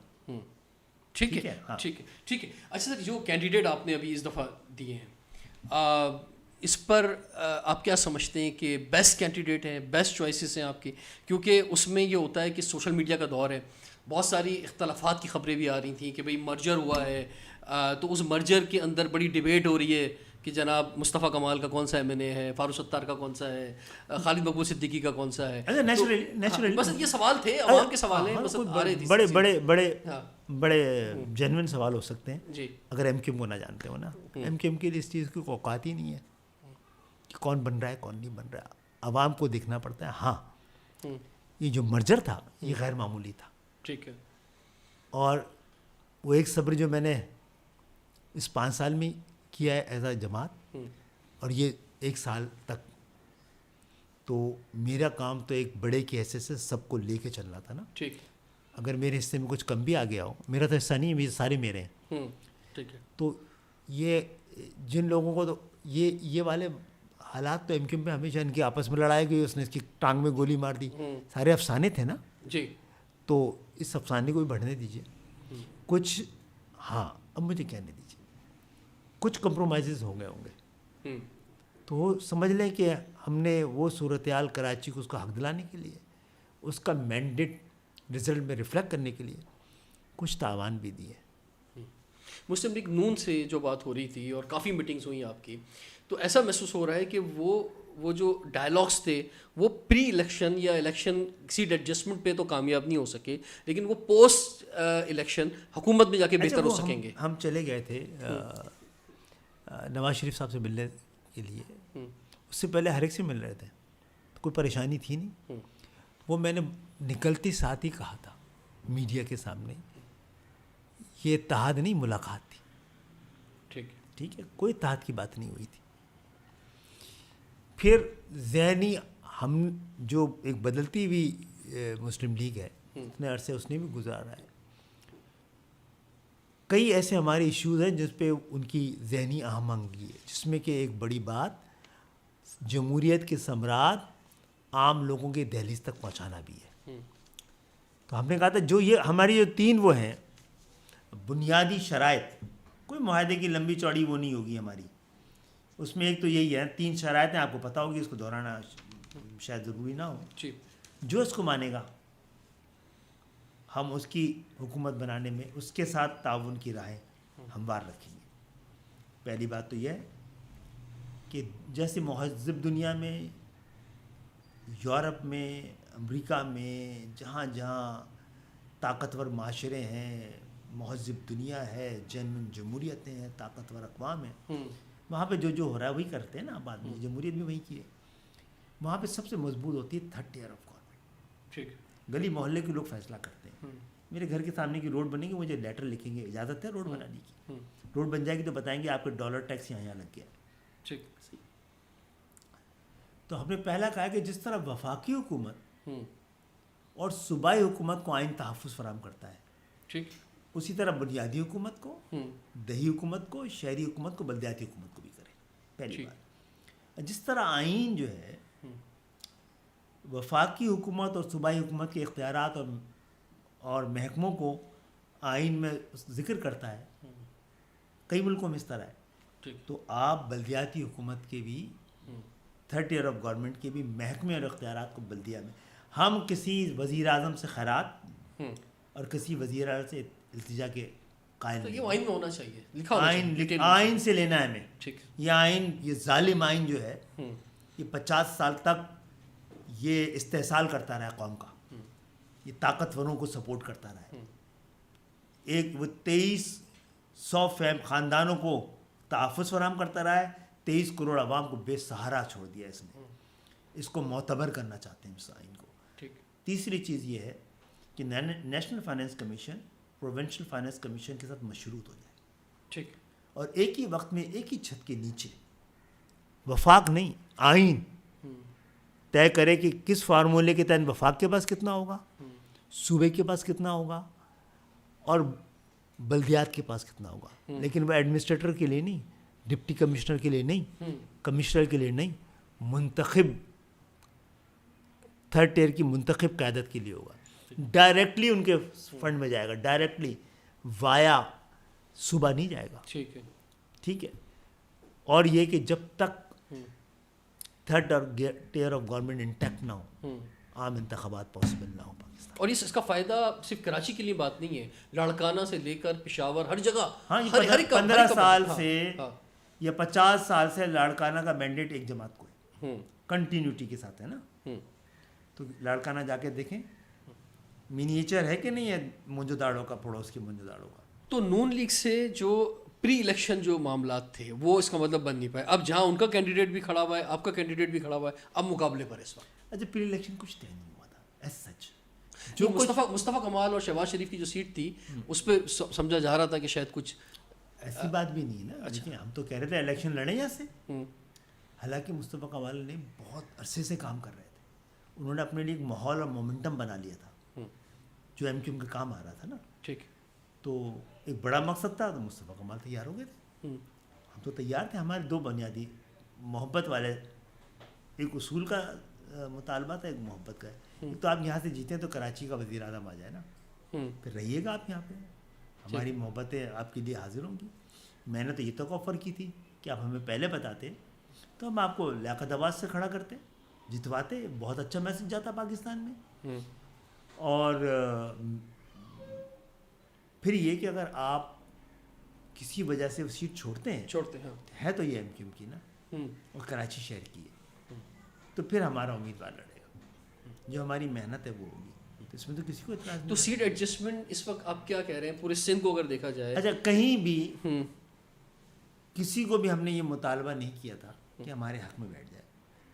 ٹھیک ہے, ٹھیک ہے, ٹھیک ہے. اچھا سر, جو کینڈیڈیٹ آپ نے ابھی اس دفعہ دیے ہیں, اس پر آپ کیا سمجھتے ہیں کہ بیسٹ کینڈیڈیٹ ہیں, بیسٹ چوائسیز ہیں آپ کی؟ کیونکہ اس میں یہ ہوتا ہے کہ سوشل میڈیا کا دور ہے, بہت ساری اختلافات کی خبریں بھی آ رہی تھیں کہ بھئی مرجر ہوا ہے, تو اس مرجر کے اندر بڑی ڈیبیٹ ہو رہی ہے کہ جناب مصطفیٰ کمال کا کون سا ایم این اے ہے, فاروق ستار کا کون سا ہے, خالد مقبول صدیقی کا کون سا ہے. بس یہ سوال تھے, عوام کے سوال ہیں, بس آ رہے تھے.
بڑے بڑے بڑے بڑے جینوئن سوال ہو سکتے ہیں
جی,
اگر ایم کیو ایم کو نہ جانتے ہو نا. ایم کیو ایم کے لیے اس چیز کی اوقات ہی نہیں ہے کہ کون بن رہا ہے کون نہیں بن رہا, عوام کو دیکھنا پڑتا ہے. ہاں یہ جو مرجر تھا یہ غیر معمولی تھا.
ٹھیک ہے.
اور وہ ایک صبر جو میں نے اس 5 سال میں کیا ہے ایز اے جماعت, اور یہ 1 سال تک, تو میرا کام تو ایک بڑے کی حیثیت سے سب کو لے کے چلنا تھا نا.
ٹھیک.
اگر میرے حصے میں کچھ کم بھی آ گیا ہو, میرا تو حصہ نہیں ہے, سارے میرے ہیں.
ٹھیک ہے.
تو یہ جن لوگوں کو تو یہ والے حالات تو ایم کیو ایم پہ ہمیشہ ان کی آپس میں لڑائی گئی, اس نے اس کی ٹانگ میں گولی مار دی, سارے افسانے تھے نا.
جی.
تو اس افسانے کو بھی بڑھنے دیجیے. کچھ ہاں اب مجھے کہنے دیجیے, کچھ کمپرومائزز ہو گئے ہوں گے, تو وہ سمجھ لیں کہ ہم نے وہ صورتحال کراچی کو اس کا حق دلانے کے لیے, اس کا مینڈیٹ رزلٹ میں ریفلیکٹ کرنے کے لیے کچھ تاوان بھی دیے.
مسلم لیگ نون سے جو بات ہو رہی تھی اور کافی میٹنگز ہوئی آپ کی, تو ایسا محسوس ہو رہا ہے کہ وہ جو ڈائلاگس تھے وہ پری الیکشن یا الیکشن سیٹ ایڈجسٹمنٹ پہ تو کامیاب نہیں ہو سکے, لیکن وہ پوسٹ الیکشن حکومت میں جا کے بہتر ہو سکیں گے.
ہم چلے گئے تھے نواز شریف صاحب سے ملنے کے لیے, اس سے پہلے ہر ایک سے مل رہے تھے, کوئی پریشانی تھی نہیں. وہ میں نے نکلتے ساتھ ہی کہا تھا میڈیا کے سامنے, یہ اتحاد نہیں ملاقات تھی. ٹھیک ہے, کوئی اتحاد کی بات نہیں ہوئی تھی. پھر ذہنی ہم جو ایک بدلتی ہوئی مسلم لیگ ہے, اتنے عرصے اس نے بھی گزارا ہے, کئی ایسے ہمارے ایشوز ہیں جس پہ ان کی ذہنی آہنگی ہے, جس میں کہ ایک بڑی بات جمہوریت کے ثمرات عام لوگوں کے دہلیز تک پہنچانا بھی ہے. تو ہم نے کہا تھا جو یہ ہماری جو 3 وہ ہیں بنیادی شرائط, کوئی معاہدے کی لمبی چوڑی وہ نہیں ہوگی ہماری, اس میں ایک تو یہی ہے, 3 شرائط ہیں, آپ کو پتہ ہوگی, اس کو دہرانا شاید ضروری نہ ہو. جو اس کو مانے گا ہم اس کی حکومت بنانے میں اس کے ساتھ تعاون کی راہیں ہموار رکھیں گے. پہلی بات تو یہ ہے کہ جیسے مہذب دنیا میں، یورپ میں، امریکہ میں، جہاں جہاں طاقتور معاشرے ہیں، مہذب دنیا ہے، جمہوریتیں ہیں، طاقتور اقوام ہیں، وہاں پہ جو ہو رہا ہے وہی کرتے ہیں نا. بعد میں جمہوریت بھی وہی کی ہے. وہاں پہ سب سے مضبوط ہوتی ہے تھرڈ ٹیئر آف گورنمنٹ.
ٹھیک.
گلی محلے کے لوگ فیصلہ کرتے ہیں. میرے گھر کے سامنے کی روڈ بنے گی، مجھے لیٹر لکھیں گے اجازت ہے روڈ بنانے کی. روڈ بن جائے گی تو بتائیں گے آپ کے ڈالر ٹیکس یہاں لگ گیا.
ٹھیک.
تو ہم نے پہلا کہا کہ جس طرح وفاقی حکومت اور صوبائی حکومت کو آئین تحفظ فراہم کرتا ہے،
ٹھیک،
اسی طرح بنیادی حکومت کو، دیہی حکومت کو، شہری حکومت کو، بلدیاتی حکومت کو بھی کرے. پہلی بات. جس طرح آئین جو ہے وفاقی حکومت اور صوبائی حکومت کے اختیارات اور محکموں کو آئین میں ذکر کرتا ہے، کئی ملکوں میں اس طرح ہے، تو آپ بلدیاتی حکومت کے بھی تھرڈ ٹیئر آف گورنمنٹ کے بھی محکمے اور اختیارات کو بلدیہ میں، ہم کسی وزیر اعظم سے خیرات اور کسی وزیر اعظم سے التجا کے قائل نہیں.
یہ آئین میں ہونا چاہیے، لکھا ہونا چاہیے.
آئین سے لینا ہے ہمیں.
ٹھیک.
یہ آئین، یہ ظالم آئین جو ہے، یہ 50 سال تک یہ استحصال کرتا رہا قوم کا، یہ طاقتوروں کو سپورٹ کرتا رہا. ایک وہ 2300 خاندانوں کو تحفظ فراہم کرتا رہا ہے، 23 کروڑ عوام کو بے سہارا چھوڑ دیا اس نے. اس کو معتبر کرنا چاہتے ہیں اس آئین کو. تیسری چیز یہ ہے کہ national finance commission provincial finance commission کے ساتھ مشروط ہو جائے.
ٹھیک.
اور ایک ہی وقت میں ایک ہی چھت کے نیچے وفاق نہیں، آئین طے کرے کہ کس فارمولے کے تحت وفاق کے پاس کتنا ہوگا، صوبے کے پاس کتنا ہوگا اور بلدیات کے پاس کتنا ہوگا. لیکن وہ ایڈمنسٹریٹر کے لیے نہیں، ڈپٹی کمشنر کے لیے نہیں، کمشنر کے لیے نہیں، منتخب تھرڈ ٹیئر کی منتخب قیادت کے لیے ہوگا. ڈائریکٹلی ان کے فنڈ میں جائے گا، ڈائریکٹلی وایا صوبہ نہیں جائے گا. ٹھیک ہے. اور یہ کہ جب تک third tier of government intact نہ ہو، عام انتخابات پاسبل نہ ہو پاکستان.
اور اس کا فائدہ صرف کراچی کے لیے بات نہیں ہے، لاڑکانہ سے لے کر پشاور ہر جگہ.
ہاں، 15 سال سے یا 50 سال سے لاڑکانہ کا مینڈیٹ ایک جماعت کو ہے، کنٹینیوٹی کے ساتھ ہے نا. تو لاڑکانہ جا کے دیکھیں منیچر ہے کہ نہیں ہے منجو کا، پڑوس کے منجو کا. تو
نون لیگ سے جو پری الیکشن جو معاملات تھے وہ اس کا مطلب بن نہیں پائے. اب جہاں ان کا کینڈیڈیٹ بھی کھڑا ہوا ہے، آپ کا کینڈیڈیٹ بھی کھڑا ہوا ہے، اب مقابلے پر اس وقت.
اچھا، پری الیکشن کچھ طے نہیں ہوا تھا ایز سچ.
جو مصطفیٰ کمال اور شہباز شریف کی جو سیٹ تھی اس پہ سمجھا جا رہا تھا کہ شاید کچھ
ایسی بات بھی نہیں ہے نا. دیکھیں، ہم تو کہہ رہے تھے الیکشن لڑیں یہاں سے. حالانکہ مصطفیٰ کمال نے بہت عرصے سے کام کر رہے تھے. انہوں نے اپنے لیے ایک ماحول اور مومنٹم بنا لیا تھا جو ایم کیو ایم کا کام آ رہا تھا نا.
ٹھیک.
تو ایک بڑا مقصد تھا تو مصطفیٰ کمال تیار ہو گئے تھے. ہم تو تیار تھے. ہمارے دو بنیادی محبت والے، ایک اصول کا مطالبہ تھا، ایک محبت کا ہے. ایک تو آپ یہاں سے جیتے ہیں تو کراچی کا وزیر اعظم آ جائے نا، پھر رہیے گا آپ یہاں پہ، ہماری محبتیں آپ کے لیے حاضر ہوں گی. میں نے تو یہ تو آفر کی تھی کہ آپ ہمیں پہلے بتاتے تو ہم آپ کو لیاقت آباد سے کھڑا کرتے، جتواتے. بہت اچھا میسج جاتا پاکستان میں. اور پھر یہ کہ اگر آپ کسی وجہ سے وہ سیٹ چھوڑتے ہیں ہے تو یہ ایم کیو ایم کی نا، اور کراچی شہر کی ہے، تو پھر ہمارا امیدوار لڑے گا، جو ہماری محنت ہے وہ ہوگی. تو اس میں تو کسی کو اعتراض نہیں.
تو سیٹ ایڈجسٹمنٹ اس وقت آپ کیا کہہ رہے ہیں پورے سندھ کو اگر دیکھا جائے؟
اچھا، کہیں بھی کسی کو بھی ہم نے یہ مطالبہ نہیں کیا تھا کہ ہمارے حق میں بیٹھ جائے.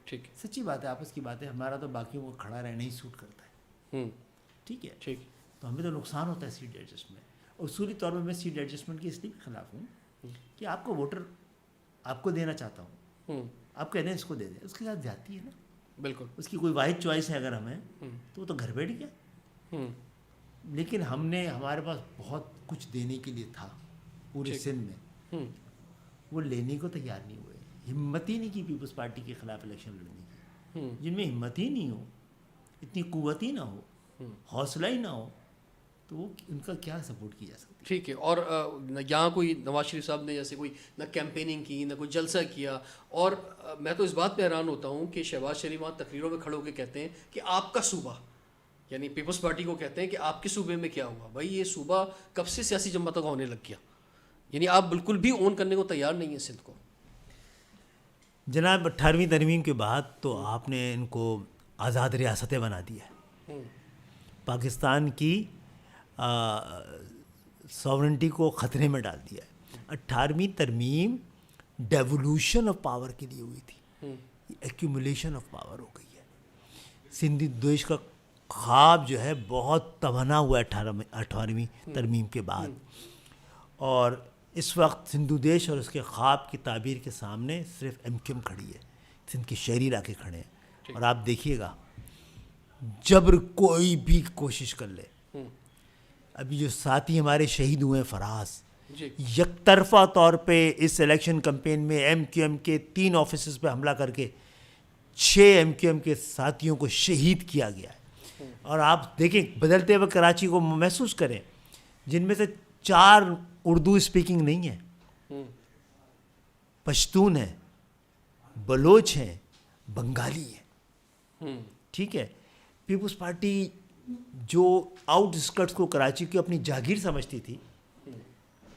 ٹھیک.
سچی بات ہے، آپس کی بات ہے. ہمارا تو باقیوں کو کھڑا رہنا ہی سوٹ کرتا ہے. ٹھیک ہے.
ٹھیک.
تو ہمیں تو نقصان ہوتا ہے سیٹ ایڈجسٹمنٹ. اصولی طور پر میں سیٹ ایڈجسٹمنٹ کے اس لیے بھی خلاف ہوں کہ آپ کو ووٹر آپ کو دینا چاہتا ہوں، آپ کہہ دیں اس کو دے دیں، اس کے ساتھ زیادتی ہے نا.
بالکل.
اس کی کوئی واحد چوائس ہے اگر ہمیں، تو وہ تو گھر بیٹھ گیا. لیکن ہم نے، ہمارے پاس بہت کچھ دینے کے لیے تھا پورے سندھ میں، وہ لینے کو تیار نہیں ہوئے. ہمت ہی نہیں کی پیپلز پارٹی کے خلاف الیکشن لڑنے کی. جن میں ہمت ہی نہیں ہو، اتنی قوت ہی نہ ہو، حوصلہ ہی نہ ہو، تو وہ ان کا کیا سپورٹ کی جا سکتی ہے.
ٹھیک ہے. اور یہاں کوئی نواز شریف صاحب نے جیسے کوئی نہ کیمپیننگ کی، نہ کوئی جلسہ کیا. اور میں تو اس بات پہ حیران ہوتا ہوں کہ شہباز شریف وہاں تقریروں میں کھڑے ہو کے کہتے ہیں کہ آپ کا صوبہ یعنی پیپلز پارٹی کو کہتے ہیں کہ آپ کے صوبے میں کیا ہوا؟ بھائی یہ صوبہ کب سے سیاسی جماعتوں کا ہونے لگ گیا؟ یعنی آپ بالکل بھی اون کرنے کو تیار نہیں ہیں سندھ کو.
جناب 18ویں ترمیم کے بعد تو آپ نے ان کو آزاد ریاستیں بنا دیا ہے. پاکستان کی ساورنٹی کو خطرے میں ڈال دیا ہے. 18ویں ترمیم ڈیولوشن آف پاور کے لیے ہوئی تھی, ایکیومولیشن آف پاور ہو گئی ہے. سندھی دیش کا خواب جو ہے بہت توانا ہوا ہے 18ویں ترمیم کے بعد, اور اس وقت سندھو دیش اور اس کے خواب کی تعبیر کے سامنے صرف ایم کیو ایم کھڑی ہے, سندھ کے شہری علاقے کھڑے ہیں. اور آپ دیکھیے گا جبر کوئی بھی کوشش کر لے, ابھی جو ساتھی ہمارے شہید ہوئے ہیں فراز, یک طرفہ طور پہ اس الیکشن کمپین میں ایم کیو ایم کے 3 آفیسز پہ حملہ کر کے 6 ایم کیو ایم کے ساتھیوں کو شہید کیا گیا ہے. اور آپ دیکھیں بدلتے ہوئے کراچی کو محسوس کریں, جن میں سے 4 اردو اسپیکنگ نہیں ہیں, پشتون ہیں, بلوچ ہیں, بنگالی ہیں. ٹھیک ہے, پیپلز پارٹی جو آؤٹ اسکرٹس کو کراچی کی اپنی جاگیر سمجھتی تھی,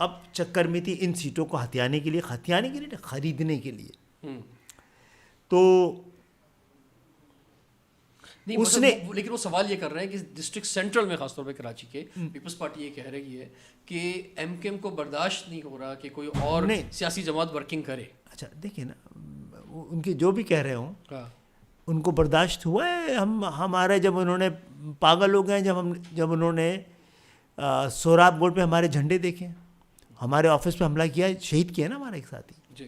اب چکر میں تھی ان سیٹوں کو ہتھیانے کے لیے خریدنے کے لیے. تو
نہیں اس نے, لیکن وہ سوال یہ کر رہے ہیں کہ ڈسٹرکٹ سینٹرل میں خاص طور پہ کراچی کے پیپلز پارٹی یہ کہہ رہی ہے کہ ایم کیو ایم کو برداشت نہیں ہو رہا کہ کوئی اور سیاسی جماعت ورکنگ کرے. اچھا
دیکھیں نا, ان کے جو بھی کہہ رہے ہوں ان کو برداشت ہوا ہے. ہمارے جب انہوں نے پاگل ہو گئے جب انہوں نے سوراب گوڈ پہ ہمارے جھنڈے دیکھے, ہمارے آفس پہ حملہ کیا, شہید کیا نا ہمارا ایک ساتھی.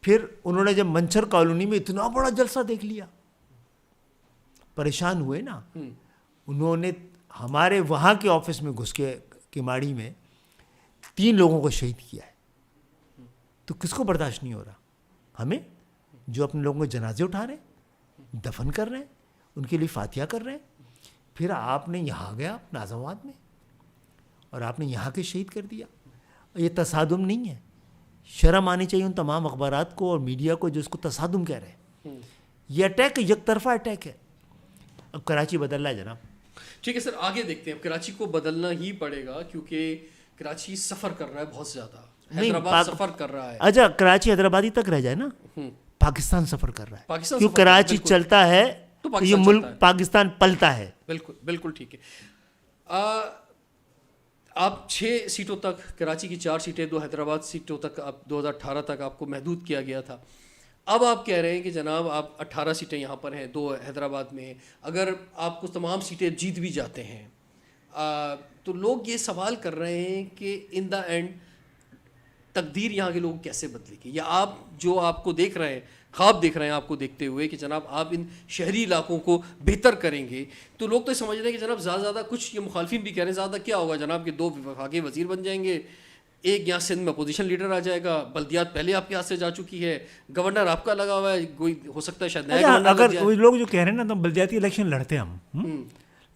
پھر انہوں نے جب منچر کالونی میں اتنا بڑا جلسہ دیکھ لیا, پریشان ہوئے نا. انہوں نے ہمارے وہاں کے آفس میں گھس کے کماڑی میں 3 لوگوں کو شہید کیا ہے. تو کس کو برداشت نہیں ہو رہا؟ ہمیں, جو اپنے لوگوں کے جنازے اٹھا رہے ہیں, دفن کر رہے ہیں, ان کے لیے فاتحہ کر رہے ہیں. پھر آپ نے یہاں گیا ناظم آباد میں اور آپ نے یہاں کے شہید کر دیا. یہ تصادم نہیں ہے, شرم آنی چاہیے ان تمام اخبارات کو اور میڈیا کو جو اس کو تصادم کہہ رہے ہیں. یہ اٹیک یک طرفہ اٹیک ہے. اب کراچی بدل رہا ہے جناب.
ٹھیک ہے سر, آگے دیکھتے ہیں. اب کراچی کو بدلنا ہی پڑے گا کیونکہ کراچی سفر کر رہا ہے بہت زیادہ, حیدرآباد سفر کر رہا ہے.
اچھا کراچی حیدرآبادی تک رہ جائے نا, پاکستان سفر کر رہا ہے. کیوں کراچی چلتا ہے تو یہ ملک پاکستان پلتا ہے.
بالکل بالکل ٹھیک ہے. آپ 6 سیٹوں تک, کراچی کی 4 سیٹیں, 2 حیدرآباد سیٹوں تک آپ 2018 تک آپ کو محدود کیا گیا تھا. اب آپ کہہ رہے ہیں کہ جناب آپ 18 سیٹیں یہاں پر ہیں, 2 حیدرآباد میں, اگر آپ کو تمام سیٹیں جیت بھی جاتے ہیں تو لوگ یہ سوال کر رہے ہیں کہ ان دا اینڈ تقدیر یہاں کے لوگ کیسے بدلے گی, یا آپ جو آپ کو دیکھ رہے ہیں, خواب دیکھ رہے ہیں آپ کو دیکھتے ہوئے کہ جناب آپ ان شہری علاقوں کو بہتر کریں گے, تو لوگ تو سمجھ رہے ہیں کہ جناب زیادہ کچھ, یہ مخالفین بھی کہہ رہے ہیں زیادہ کیا ہوگا جناب کہ 2 وفاقی وزیر بن جائیں گے, ایک یہاں سندھ میں اپوزیشن لیڈر آ جائے گا, بلدیات پہلے آپ کے ہاتھ سے جا چکی ہے, گورنر آپ کا لگا ہوا ہے, کوئی ہو سکتا ہے شاید نیا گورنر.
اگر وہ لوگ جو کہہ رہے ہیں نا تو بلدیاتی الیکشن لڑتے ہم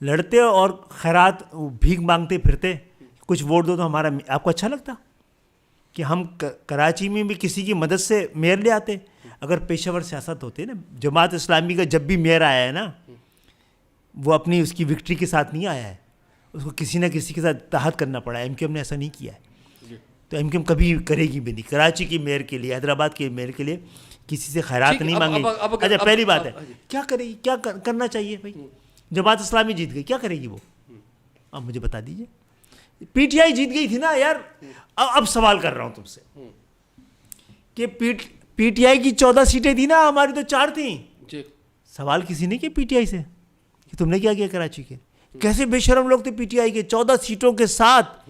لڑتے اور خیرات بھیک مانگتے پھرتے, کچھ ووٹ دو تو ہمارا, آپ کو اچھا لگتا کہ ہم کراچی میں بھی کسی کی مدد سے میئر لے آتے؟ اگر پیشہ ور سیاست ہوتے نا, جماعت اسلامی کا جب بھی میئر آیا ہے نا, وہ اپنی اس کی وکٹری کے ساتھ نہیں آیا ہے, اس کو کسی نہ کسی کے ساتھ اتحاد کرنا پڑا. ایم کیو ایم نے ایسا نہیں کیا ہے, تو ایم کیو ایم کبھی کرے گی بھی نہیں. کراچی کی میئر کے لیے, حیدرآباد کے میئر کے لیے کسی سے خیرات نہیں مانگے. اچھا پہلی بات ہے, کیا کرے گی, کیا کرنا چاہیے بھائی؟ جماعت اسلامی جیت گئی, کیا کرے گی وہ؟ اب مجھے بتا دیجیے. پی ٹی آئی جیت گئی تھی نا یار. اب سوال کر رہا ہوں تم سے کہ پی ٹی آئی کی 14 سیٹیں تھیں نا, ہماری تو 4 تھیں. سوال کسی نے کیا پی ٹی آئی سے کہ تم نے کیا کیا کراچی کے؟ کیسے بے شرم لوگ تھے پی ٹی آئی کے 14 سیٹوں کے ساتھ.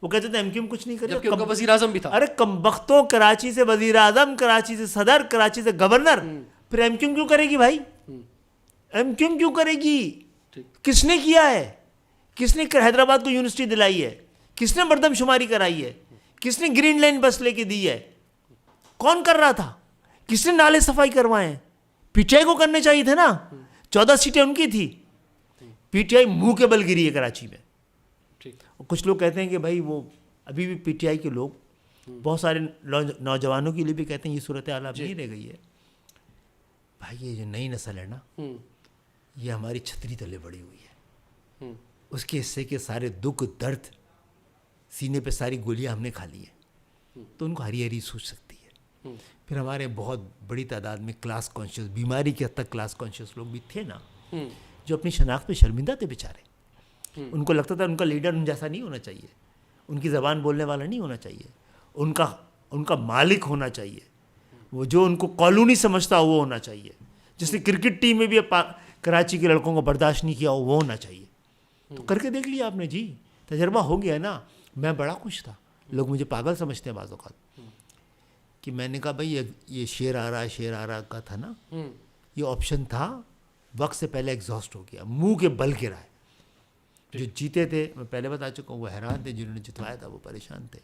وہ کہتے تھے ایم کیو ایم کچھ نہیں کرے,
ان کا وزیر اعظم بھی تھا.
ارے کم بختوں, کراچی سے وزیر اعظم, کراچی سے صدر, کراچی سے گورنر, پھر ایم کیو ایم کیوں کرے گی بھائی؟ ایم کیو ایم کیوں کرے گی؟ کس نے کیا ہے؟ کس نے حیدرآباد کو یونیورسٹی دلائی ہے؟ کس نے مردم شماری کرائی ہے؟ کس نے گرین لائن بس لے کے دی ہے؟ کون کر رہا تھا؟ کس نے نالے صفائی کروائے ہیں؟ پی ٹی آئی کو کرنے چاہیے تھے نا. 14 سیٹیں ان کی تھی. پی ٹی آئی منہ کے بل گری ہے کراچی میں. کچھ لوگ کہتے ہیں کہ بھائی وہ ابھی بھی پی ٹی آئی کے لوگ, بہت سارے نوجوانوں کے لیے بھی کہتے ہیں یہ صورتحال اب نہیں رہ گئی ہے. بھائی یہ جو نئی نسل ہے نا, یہ ہماری چھتری تلے بڑی ہوئی ہے. اس کے حصے کے سارے دکھ درد سینے پہ ساری گولیاں ہم نے کھا لی ہیں, تو ان کو ہری ہری سوچ سکتی ہے. پھر ہمارے بہت بڑی تعداد میں کلاس کانشیس, بیماری کی حد تک کلاس کانشیس لوگ بھی تھے نا, جو اپنی شناخت پہ شرمندہ تھے بیچارے. ان کو لگتا تھا ان کا لیڈر ان جیسا نہیں ہونا چاہیے, ان کی زبان بولنے والا نہیں ہونا چاہیے, ان کا مالک ہونا چاہیے, وہ جو ان کو کالونی سمجھتا ہو وہ ہونا چاہیے. جس نے کرکٹ ٹیم میں بھی کراچی کے لڑکوں کو برداشت نہیں کیا ہو وہ ہونا چاہیے. تو کر کے دیکھ لیا آپ نے جی, تجربہ ہو گیا نا. میں بڑا خوش تھا, لوگ مجھے پاگل سمجھتے ہیں بعض اوقات, کہ میں نے کہا بھائی یہ شیر آ رہا کا تھا نا, یہ آپشن تھا, وقت سے پہلے ایگزاسٹ ہو گیا, منہ کے بل گرا ہے. جو جیتے تھے میں پہلے بتا چکا ہوں, وہ حیران تھے, جنہوں نے جتوایا تھا وہ پریشان تھے.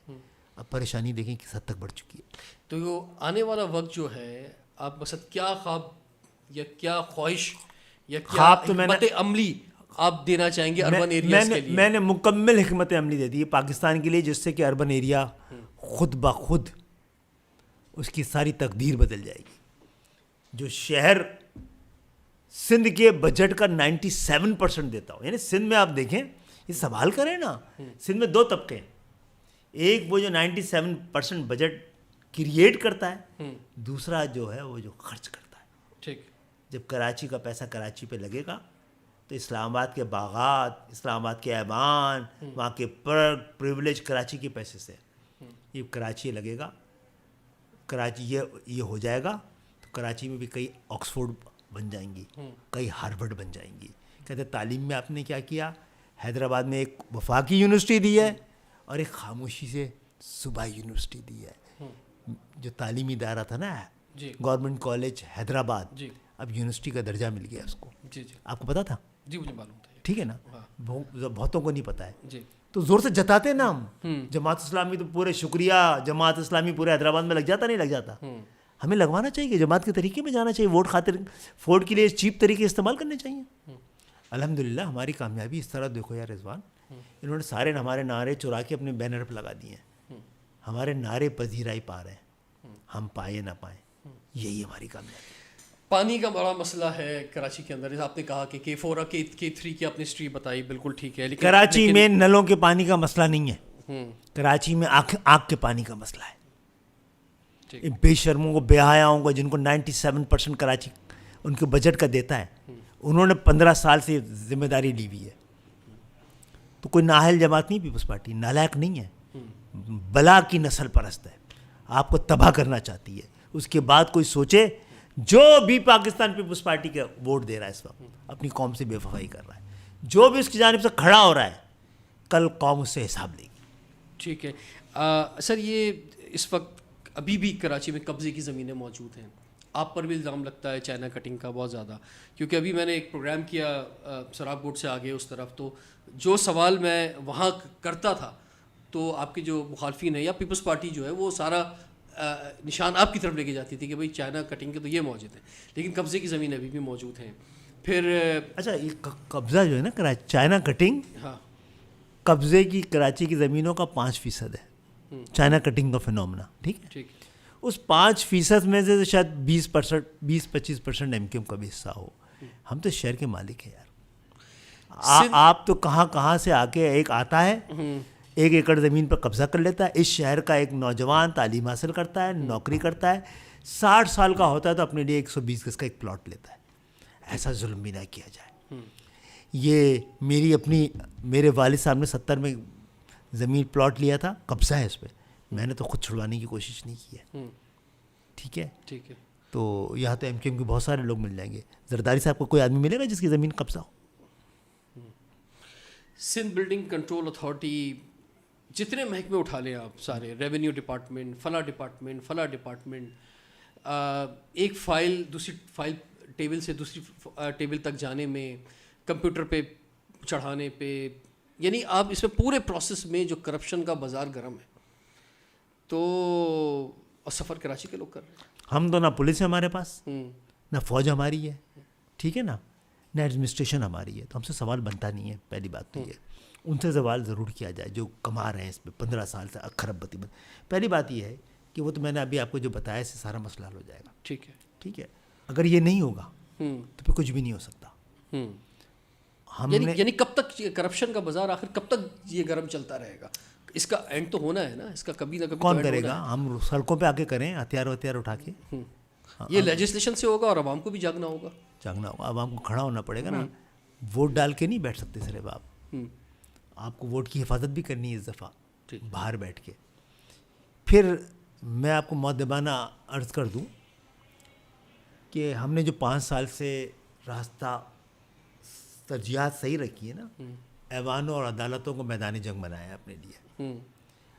اب پریشانی دیکھیں کس حد تک بڑھ چکی ہے.
تو یہ آنے والا وقت جو ہے, آپ مقصد کیا خواب یا کیا خواہش یا کیا حکمت عملی آپ دینا چاہیں گے اربن ایریاز کے لیے؟
میں نے مکمل حکمت عملی دے دی ہے پاکستان کے لیے, جس سے کہ اربن ایریا خود بخود اس کی ساری تقدیر بدل جائے گی. جو شہر سندھ کے بجٹ کا 97% دیتا ہوں, یعنی سندھ میں آپ دیکھیں, یہ سوال کریں نا, سندھ میں 2 طبقے ہیں. ایک وہ جو 97% بجٹ کریٹ کرتا ہے, دوسرا جو ہے وہ جو خرچ کرتا ہے.
ٹھیک.
جب کراچی کا پیسہ کراچی پہ لگے گا تو اسلام آباد کے باغات, اسلام آباد کے ایوان, وہاں کے پریولیج کراچی کے پیسے سے یہ کراچی لگے گا. کراچی یہ ہو جائے گا تو کراچی میں بھی کئی آکسفورڈ بن جائیں گی, کئی ہارورڈ بن جائیں گی. کہتے تعلیم میں آپ نے کیا کیا, حیدرآباد میں ایک وفاقی یونیورسٹی دی ہے اور ایک خاموشی سے صوبائی یونیورسٹی دی ہے. جو تعلیمی ادارہ تھا نا گورنمنٹ کالج حیدرآباد, اب یونیورسٹی کا درجہ مل گیا اس کو. آپ کو پتا تھا؟
جی مجھے معلوم تھا.
ٹھیک ہے نا, بہتوں کو نہیں پتا ہے. تو زور سے جتاتے نا ہم, جماعت اسلامی تو پورے شکریہ, جماعت اسلامی پورے حیدرآباد میں لگ جاتا نہیں لگ جاتا. ہمیں لگوانا چاہیے کہ جماعت کے طریقے میں جانا چاہیے, ووٹ خاطر ووٹ کے لیے چیپ طریقے استعمال کرنے چاہیے. الحمدللہ ہماری کامیابی اس طرح دیکھو یار رضوان, انہوں نے سارے ہمارے نعرے چرا کے اپنے بینر پہ لگا دیے ہیں. ہمارے نعرے پذیرائی پا رہے ہیں, ہم پائے نہ پائیں, یہی ہماری کامیابی.
پانی کا بڑا مسئلہ ہے کراچی کے اندر. آپ نے کہا کہ K4 اور K3 کی اپنی ہسٹری بتائی, بالکل ٹھیک ہے, لیکن
کراچی میں نلوں کے پانی کا مسئلہ نہیں ہے, کراچی میں آنکھ کے پانی کا مسئلہ ہے. بے شرموں کو, بے حیاؤں کو, جن کو 97% کراچی ان کے بجٹ کا دیتا ہے, انہوں نے 15 سال سے ذمہ داری لی ہوئی ہے. تو کوئی نااہل جماعت نہیں پیپلز پارٹی, نالائق نہیں ہے, بلا کی نسل پرست ہے, آپ کو تباہ کرنا چاہتی ہے. اس کے بعد کوئی سوچے, جو بھی پاکستان پیپلز پارٹی کا ووٹ دے رہا ہے اس وقت اپنی قوم سے بے وفائی کر رہا ہے, جو بھی اس کی جانب سے کھڑا ہو رہا ہے, کل قوم اس سے حساب لے گی.
ٹھیک ہے سر, یہ اس وقت ابھی بھی کراچی میں قبضے کی زمینیں موجود ہیں. آپ پر بھی الزام لگتا ہے چائنا کٹنگ کا بہت زیادہ, کیونکہ ابھی میں نے ایک پروگرام کیا سراب بورڈ سے آگے اس طرف, تو جو سوال میں وہاں کرتا تھا تو آپ کے جو مخالفین ہیں یا پیپلز پارٹی جو ہے وہ سارا نشان آپ کی طرف لے کے جاتی تھی کہ بھائی چائنا کٹنگ کے تو یہ موجود ہیں, لیکن قبضے کی زمینیں ابھی بھی موجود ہیں. پھر
اچھا, یہ قبضہ جو ہے نا چائنا کٹنگ,
ہاں,
قبضے کی کراچی کی زمینوں کا 5% ہے چائنا کٹنگ کا فینومنا. ٹھیک ہے,
ٹھیک.
اس 5% میں سے شاید 20-25% ایم کیو ایم کا بھی حصہ ہو. ہم تو شہر کے مالک ہیں یار. آپ تو کہاں سے آ کے ایک آتا ہے, 1 ایکڑ زمین پر قبضہ کر لیتا ہے. اس شہر کا ایک نوجوان تعلیم حاصل کرتا ہے, نوکری کرتا ہے, 60 سال کا ہوتا ہے تو اپنے لیے 120 گز کا ایک پلاٹ لیتا ہے. ایسا ظلم بھی نہ کیا جائے. یہ میرے والد صاحب نے 70 میں زمین پلاٹ لیا تھا, قبضہ ہے اس پہ, میں نے تو خود چھڑوانے کی کوشش نہیں کی ہے. ٹھیک ہے,
ٹھیک ہے.
تو یہاں تو ایم کیو ایم کے بہت سارے لوگ مل جائیں گے. زرداری صاحب کو کوئی آدمی ملے گا جس کی زمین قبضہ ہو؟
سندھ بلڈنگ کنٹرول اتھارٹی, جتنے محکمے اٹھا لیں آپ سارے, ریونیو ڈپارٹمنٹ, فلاں ڈپارٹمنٹ, ایک فائل دوسری فائل ٹیبل سے دوسری ٹیبل تک جانے میں, کمپیوٹر پہ چڑھانے پہ, یعنی آپ اس میں پورے پروسیس میں جو کرپشن کا بازار گرم ہے. تو اور سفر کراچی کے لوگ کر رہے ہیں.
ہم تو نہ پولیس ہے ہمارے پاس, نہ فوج ہماری ہے, ٹھیک ہے نا, نہ ایڈمنسٹریشن ہماری ہے, تو ہم سے سوال بنتا نہیں ہے. پہلی بات تو یہ, ان سے سوال ضرور کیا جائے جو کما رہے ہیں اس میں 15 سال سے کھرب. پہلی بات یہ ہے کہ وہ تو میں نے ابھی آپ کو جو بتایا اس سے سارا مسئلہ حل ہو جائے گا.
ٹھیک ہے,
ٹھیک ہے. اگر یہ نہیں ہوگا تو پھر کچھ بھی نہیں ہو سکتا.
یعنی کب کب تک یہ کرپشن کا بازار آخر کب تک یہ گرم چلتا رہے گا؟ اس کا اینڈ تو ہونا ہے نا، اس کا کبھی نہ کبھی
کون کرے گا؟ ہم سڑکوں پہ آ کے کریں ہتھیار اٹھا کے؟
یہ لیجسلیشن سے ہوگا اور عوام کو بھی جاگنا ہوگا.
عوام کو کھڑا ہونا پڑے گا نا. ووٹ ڈال کے نہیں بیٹھ سکتے صرف آپ کو ووٹ کی حفاظت بھی کرنی ہے اس دفعہ باہر بیٹھ کے. پھر میں آپ کو مؤدبانہ عرض کر دوں کہ ہم نے جو 5 سال سے راستہ ترجیحات صحیح رکھی ہے نا، ایوانوں اور عدالتوں کو میدان جنگ بنایا ہے اپنے لیے.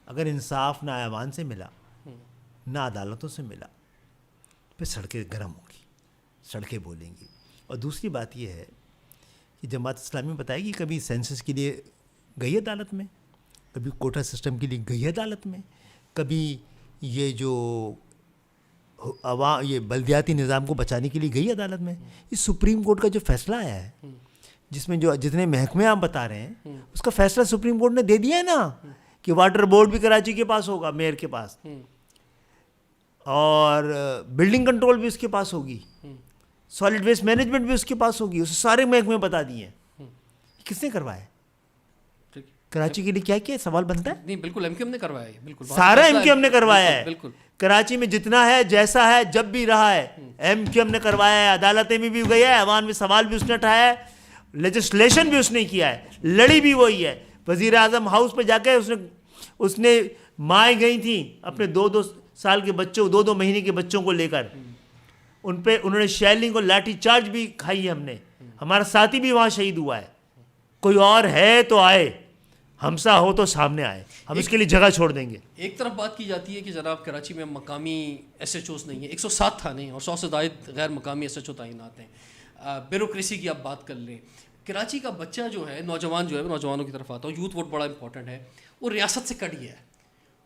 اگر انصاف نہ ایوان سے ملا نہ عدالتوں سے ملا پھر سڑکیں گرم ہوں گی، سڑکیں بولیں گی. اور دوسری بات یہ ہے کہ جماعت اسلامی بتائے گی کبھی سینسس کے لیے گئی عدالت میں، کبھی کوٹا سسٹم کے لیے گئی عدالت میں، کبھی یہ جو یہ بلدیاتی نظام کو بچانے کے لیے گئی عدالت میں. یہ سپریم کورٹ کا جو فیصلہ آیا ہے جس میں جو جتنے محکمے آپ بتا رہے ہیں اس کا فیصلہ سپریم کورٹ نے دے دیا ہے نا کہ واٹر بورڈ بھی کراچی کے پاس ہوگا، میئر کے پاس، اور بلڈنگ کنٹرول بھی اس کے پاس ہوگی، سالڈ ویسٹ مینجمنٹ بھی اس کے پاس ہوگی. اسے سارے محکمے بتا دیے ہیں. کس نے کروایا ہے کراچی کے لیے؟ کیا کیا سوال بنتا ہے؟
نہیں بالکل ایم کیو ایم نے کروایا ہے، بالکل
سارا ایم کیو ایم نے کروایا ہے.
بالکل
کراچی میں جتنا ہے جیسا ہے جب بھی رہا ہے ایم کیو ایم نے کروایا ہے. عدالتیں میں بھی گئی ہے، ایوان میں سوال بھی اس نے اٹھایا ہے، لیجسلیشن بھی اس نے کیا ہے، لڑی بھی وہی ہے. وزیر اعظم ہاؤس پہ جا کے اس نے مائیں گئی تھیں اپنے 2 سال کے بچوں، 2 مہینے کے بچوں کو لے کر، ان پہ انہوں نے شیلنگ اور لاٹھی چارج بھی کھائی ہے. ہم نے، ہمارا ساتھی بھی وہاں شہید ہوا ہے. کوئی اور ہے تو آئے، ہمسا ہو تو سامنے آئے، ہم اس کے لیے جگہ چھوڑ دیں گے.
ایک طرف بات کی جاتی ہے کہ جناب کراچی میں مقامی ایس ایچ اوز نہیں ہیں، 107 تھانے اور 100 سے زائد غیر مقامی ایس ایچ او تعینات ہیں. بیوروکریسی کی آپ بات کر لیں. کراچی کا بچہ جو ہے، نوجوان جو ہے، نوجوانوں کی طرف آتا ہوں، یوتھ ووٹ بڑا امپورٹنٹ ہے. وہ ریاست سے کٹ گیا ہے.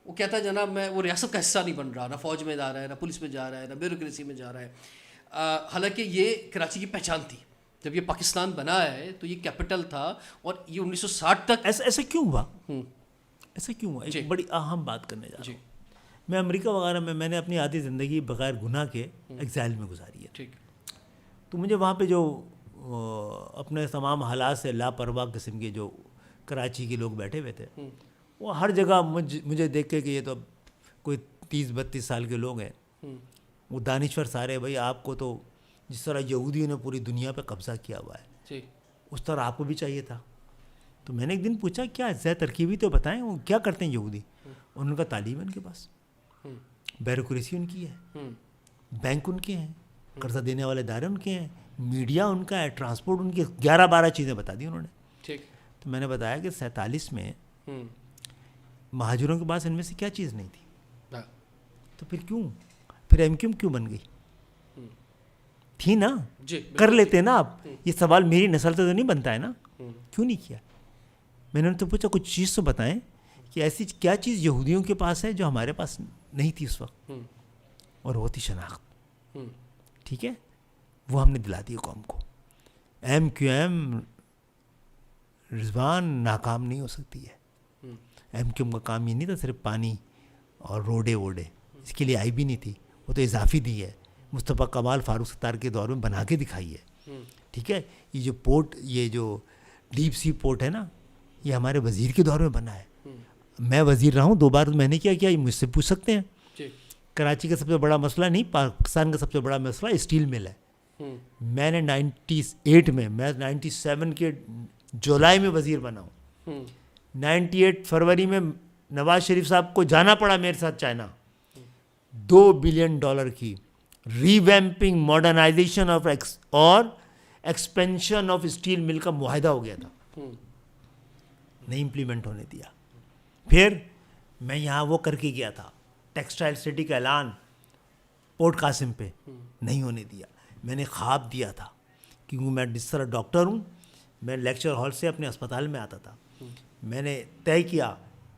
وہ کہتا ہے جناب میں وہ ریاست کا حصہ نہیں بن رہا، نہ فوج میں جا رہا ہے، نہ پولیس میں جا رہا ہے، نہ بیوروکریسی میں جا رہا ہے. حالانکہ یہ کراچی کی پہچان تھی. جب یہ پاکستان بنا ہے تو یہ کیپٹل تھا اور یہ 1960 تک.
ایسا کیوں ہوا؟ ایسا کیوں ہوا؟ ایک بڑی اہم بات کرنے جا رہا ہوں. میں امریکہ وغیرہ میں نے اپنی آدھی زندگی بغیر گناہ کے ایگزائل میں گزاری ہے.
ٹھیک.
تو مجھے وہاں پہ جو اپنے تمام حالات سے لاپرواہ قسم کے جو کراچی کے لوگ بیٹھے ہوئے تھے، وہ ہر جگہ مجھے دیکھ کے کہ یہ تو کوئی 30-32 سال کے لوگ ہیں، وہ دانشور سارے. بھائی آپ کو تو جس طرح یہودیوں نے پوری دنیا پہ قبضہ کیا ہوا ہے اس طرح آپ کو بھی چاہیے تھا. تو میں نے ایک دن پوچھا کیا زیادہ ترکیبی تو بتائیں، وہ کیا کرتے ہیں یہودی؟ ان کا تعلیم ہے ان کے پاس، بیوروکریسی ان کی ہے، بینک ان کے ہیں، قرضہ دینے والے ادارے ان کے ہیں، میڈیا ان کا ہے، ٹرانسپورٹ ان کی، 11-12 چیزیں بتا دی انہوں نے. تو میں نے بتایا کہ 47 میں مہاجروں کے پاس ان میں سے کیا چیز نہیں تھی. تو پھر ایم کیو ایم کیوں بن گئی؟ تھی نا، کر لیتے نا آپ. یہ سوال میری نسل سے تو نہیں بنتا ہے نا، کیوں نہیں کیا؟ میں نے ان سے پوچھا کچھ چیز تو بتائیں کہ ایسی کیا چیز یہودیوں کے پاس ہے جو ہمارے پاس نہیں تھی اس وقت، اور وہ تھی شناخت. ٹھیک ہے، وہ ہم نے دلا دی قوم کو. ایم کیو ایم رضوان ناکام نہیں ہو سکتی ہے. ایم کیو ایم کا کام یہ نہیں تھا صرف پانی اور روڈے ووڈے، اس کے لیے آئی بھی نہیں تھی، وہ تو اضافی دی ہے. مصطفیٰ کمال فاروق ستار کے دور میں بنا کے دکھائی ہے. ٹھیک ہے، یہ جو پورٹ، یہ جو ڈیپ سی پورٹ ہے نا، یہ ہمارے وزیر کے دور میں بنا ہے. میں وزیر رہا ہوں 2 بار، میں نے کیا کیا یہ مجھ سے پوچھ سکتے ہیں. کراچی کا سب سے بڑا مسئلہ نہیں، پاکستان کا سب سے بڑا مسئلہ اسٹیل مل ہے. میں نے 98 میں، میں 97 کے جولائی میں وزیر بنا ہوں. 98 فروری میں نواز شریف صاحب کو جانا پڑا میرے ساتھ چائنا. $2 بلین کی ریویمپنگ، ماڈرنائزیشن اور ایکسپینشن آف اسٹیل مل کا معاہدہ ہو گیا تھا، نہیں امپلیمنٹ ہونے دیا. پھر میں یہاں وہ کر کے گیا تھا، ٹیکسٹائل سٹی کا اعلان پورٹ قاسم پہ، نہیں ہونے دیا. میں نے خواب دیا تھا، کیونکہ میں جس طرح ڈاکٹر ہوں، میں لیکچر ہال سے اپنے اسپتال میں آتا تھا. میں نے طے کیا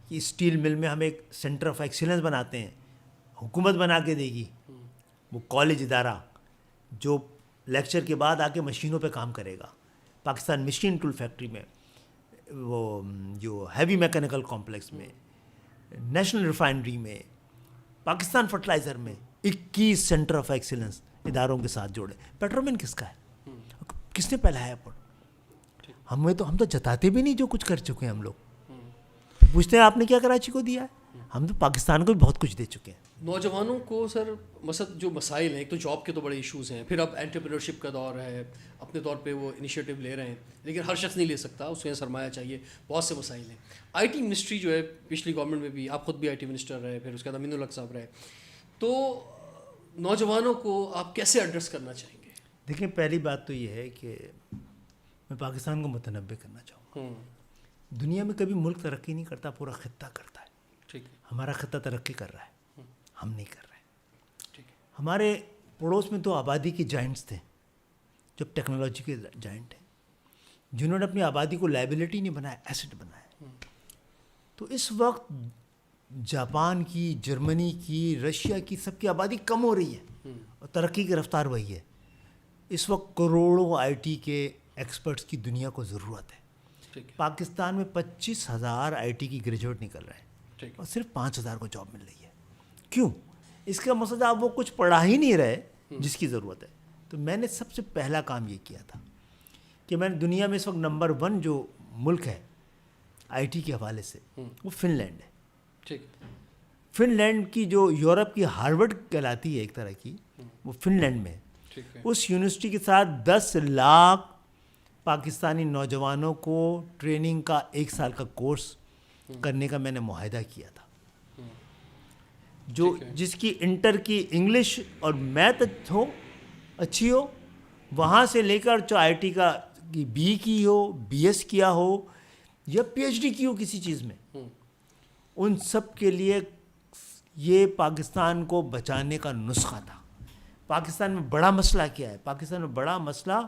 کہ اسٹیل مل میں ہم ایک سینٹر آف ایکسیلنس بناتے ہیں، حکومت بنا کے دے گی. وہ کالج ادارہ جو لیکچر کے بعد آ کے مشینوں پہ کام کرے گا. پاکستان مشین ٹول فیکٹری میں، وہ جو ہیوی میکینیکل کمپلیکس میں، نیشنل ریفائنری میں، پاکستان فرٹیلائزر میں 21 سینٹر آف ایکسیلنس اداروں کے ساتھ جوڑے. پیٹرومین کس کا ہے؟ کس نے پھیلایا پر؟ ہم تو جتاتے بھی نہیں جو کچھ کر چکے ہیں ہم لوگ. پوچھتے ہیں آپ نے کیا کراچی کو دیا ہے؟ ہم تو پاکستان کو بھی بہت کچھ دے چکے ہیں.
نوجوانوں کو سر مثلا جو مسائل ہیں، ایک تو جاب کے تو بڑے ایشوز ہیں، پھر اب انٹرپرینورشپ کا دور ہے، اپنے طور پہ وہ انیشیٹو لے رہے ہیں، لیکن ہر شخص نہیں لے سکتا، اس میں سرمایہ چاہیے، بہت سے مسائل ہیں. آئی ٹی منسٹری جو ہے پچھلی گورنمنٹ میں بھی آپ خود بھی آئی ٹی منسٹر رہے، پھر اس کے بعد امین الحق صاحب رہے، تو نوجوانوں کو آپ کیسے ایڈریس کرنا چاہیں گے؟
دیکھیں پہلی بات تو یہ ہے کہ میں پاکستان کو متنبع کرنا چاہوں گا. دنیا میں کبھی ملک ترقی نہیں کرتا، پورا خطہ کرتا ہے.
ٹھیک ہے.
ہمارا خطہ ترقی کر رہا ہے، ہم نہیں کر رہے.
ٹھیک ہے.
ہمارے پڑوس میں تو آبادی کے جائنٹس تھے، جو ٹیکنالوجی کے جائنٹ ہیں، جنہوں نے اپنی آبادی کو لائبلٹی نہیں بنایا، ایسٹ بنایا. تو اس وقت جاپان کی، جرمنی کی، رشیا کی، سب کی آبادی کم ہو رہی ہے اور ترقی کی رفتار وہی ہے. اس وقت کروڑوں آئی ٹی کے ایکسپرٹس کی دنیا کو ضرورت ہے. پاکستان میں 25,000 آئی ٹی کی گریجویٹ نکل رہے ہیں اور صرف 5,000 کو جاب مل رہی ہے. کیوں؟ اس کا مقصد آپ وہ کچھ پڑھا ہی نہیں رہے جس کی ضرورت ہے. تو میں نے سب سے پہلا کام یہ کیا تھا کہ میں نے دنیا میں اس وقت نمبر 1 جو ملک ہے آئی ٹی کے حوالے سے وہ فن لینڈ ہے.
ٹھیک.
فن لینڈ کی جو یورپ کی ہارورڈ کہلاتی ہے ایک طرح کی، وہ فن لینڈ میں ہے. اس یونیورسٹی کے ساتھ 10 لاکھ پاکستانی نوجوانوں کو ٹریننگ کا 1 سال کا کورس کرنے کا میں نے معاہدہ کیا تھا. جو جس کی انٹر کی انگلش اور میتھ ہو اچھی ہو، وہاں سے لے کر جو آئی ٹی کا بی کی ہو، بی ایس کیا ہو یا پی ایچ ڈی کی ہو کسی چیز میں، ان سب کے لیے یہ پاکستان کو بچانے کا نسخہ تھا. پاکستان میں بڑا مسئلہ کیا ہے؟ پاکستان میں بڑا مسئلہ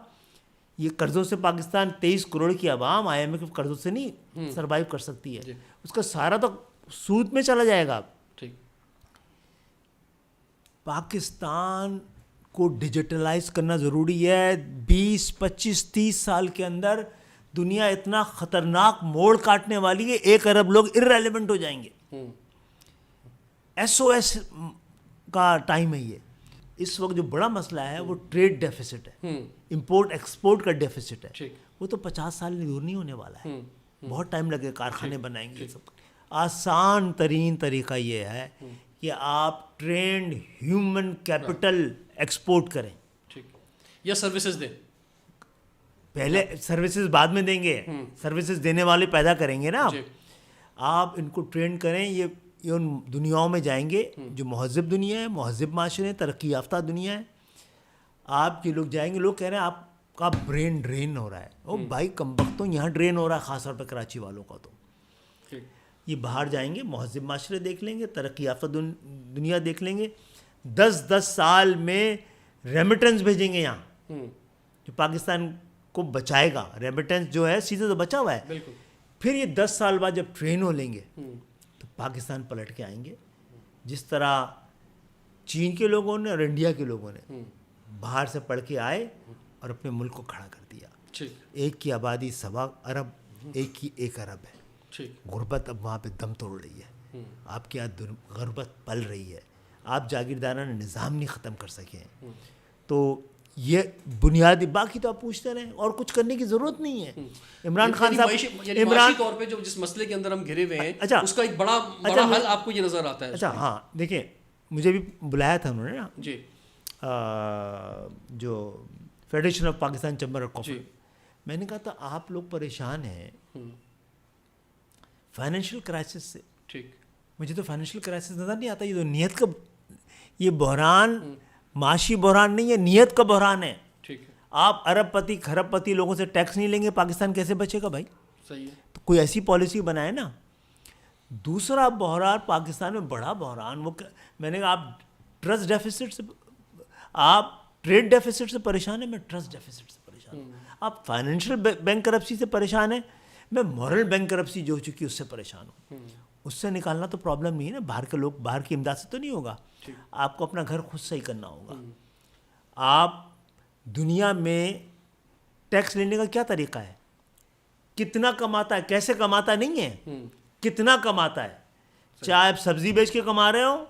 یہ قرضوں سے پاکستان 23 کروڑ کی عوام آئی ایم ایف کے قرضوں سے نہیں سروائیو کر سکتی ہے. اس کا سارا تو سود میں چلا جائے گا. پاکستان کو ڈیجیٹلائز کرنا ضروری ہے. 20, 25, 30 سال کے اندر دنیا اتنا خطرناک موڑ کاٹنے والی ہے، 1 ارب لوگ ارریلیونٹ ہو جائیں گے. ایس او ایس کا ٹائم ہے یہ. اس وقت جو بڑا مسئلہ ہے وہ ٹریڈ ڈیفیسٹ ہے، امپورٹ ایکسپورٹ کا ڈیفیسٹ ہے. وہ تو 50 سال میں دور نہیں ہونے والا ہے، بہت ٹائم لگے. کارخانے بنائیں گے. سب آسان ترین طریقہ یہ ہے کہ آپ ٹرینڈ ہیومن کیپٹل ایکسپورٹ کریں
یا سروسز دیں.
پہلے سروسز بعد میں دیں گے، سروسز دینے والے پیدا کریں گے نا. آپ ان کو ٹرینڈ کریں. یہ ان دنیاؤں میں جائیں گے جو مہذب دنیا ہے، مہذب معاشرے ہیں، ترقی یافتہ دنیا ہے. آپ کے لوگ جائیں گے، لوگ کہہ رہے ہیں آپ کا برین ڈرین ہو رہا ہے. او بھائی کم بختوں، یہاں ڈرین ہو رہا ہے، خاص طور پہ کراچی والوں کا. تو یہ باہر جائیں گے، مہذب معاشرے دیکھ لیں گے، ترقی یافتہ دنیا دیکھ لیں گے. 10 سال میں ریمیٹنس بھیجیں گے یہاں جو پاکستان کو بچائے گا. ریمیٹنس جو ہے سیدھے تو بچا ہوا ہے. پھر یہ 10 سال بعد جب ٹرین ہو لیں گے تو پاکستان پلٹ کے آئیں گے. جس طرح چین کے لوگوں نے اور انڈیا کے لوگوں نے باہر سے پڑھ کے آئے اور اپنے ملک کو کھڑا کر دیا. ایک کی آبادی 1.25 ارب، ایک کی 1 ارب ہے. غربت اب وہاں پہ دم توڑ رہی ہے. آپ کے یہاں غربت پل رہی ہے. آپ جاگیردارانہ نظام نہیں ختم کر سکے ہیں. تو یہ بنیادی، باقی تو آپ پوچھتے رہیں، اور کچھ کرنے کی ضرورت نہیں ہے. عمران خان صاحب
عمران طور پہ جو جس مسئلے کے اندر ہم گھرے ہوئے ہیں، اس کا ایک بڑا حل آپ کو یہ نظر آتا ہے.
اچھا ہاں دیکھیں، مجھے بھی بلایا تھا انہوں نے نا
جی،
جو federation of Pakistan chamber of commerce. میں نے کہا تھا آپ لوگ پریشان ہیں فائنینشیل کرائسس سے.
ٹھیک.
مجھے تو فائنینشیل کرائسس نظر نہیں آتا. یہ تو نیت کا، یہ بحران معاشی بحران نہیں ہے، نیت کا بحران ہے.
ٹھیک ہے.
آپ ارب پتی کھرب پتی لوگوں سے ٹیکس نہیں لیں گے، پاکستان کیسے بچے گا بھائی؟
صحیح ہے.
تو کوئی ایسی پالیسی بنائے نا. دوسرا بحران پاکستان میں بڑا بحران، وہ میں نے کہا آپ ٹرسٹ ڈیفیسٹ سے، آپ ٹریڈ ڈیفیسٹ سے پریشان ہیں، میں ٹرسٹ ڈیفیسٹ سے پریشان ہوں. آپ فائنینشیل بینک کرپسی سے پریشان ہیں، میں مورل بینک کرپسی جو ہو چکی اس سے پریشان ہوں. اس سے نکالنا تو پرابلم نہیں ہے نا. باہر کے لوگ، باہر کی امداد سے تو نہیں ہوگا. آپ کو اپنا گھر خود صحیح کرنا ہوگا. آپ دنیا میں ٹیکس لینے کا کیا طریقہ ہے؟ کتنا کماتا ہے، کیسے کماتا نہیں ہے، کتنا کماتا ہے. چاہے آپ سبزی بیچ کے کما رہے ہو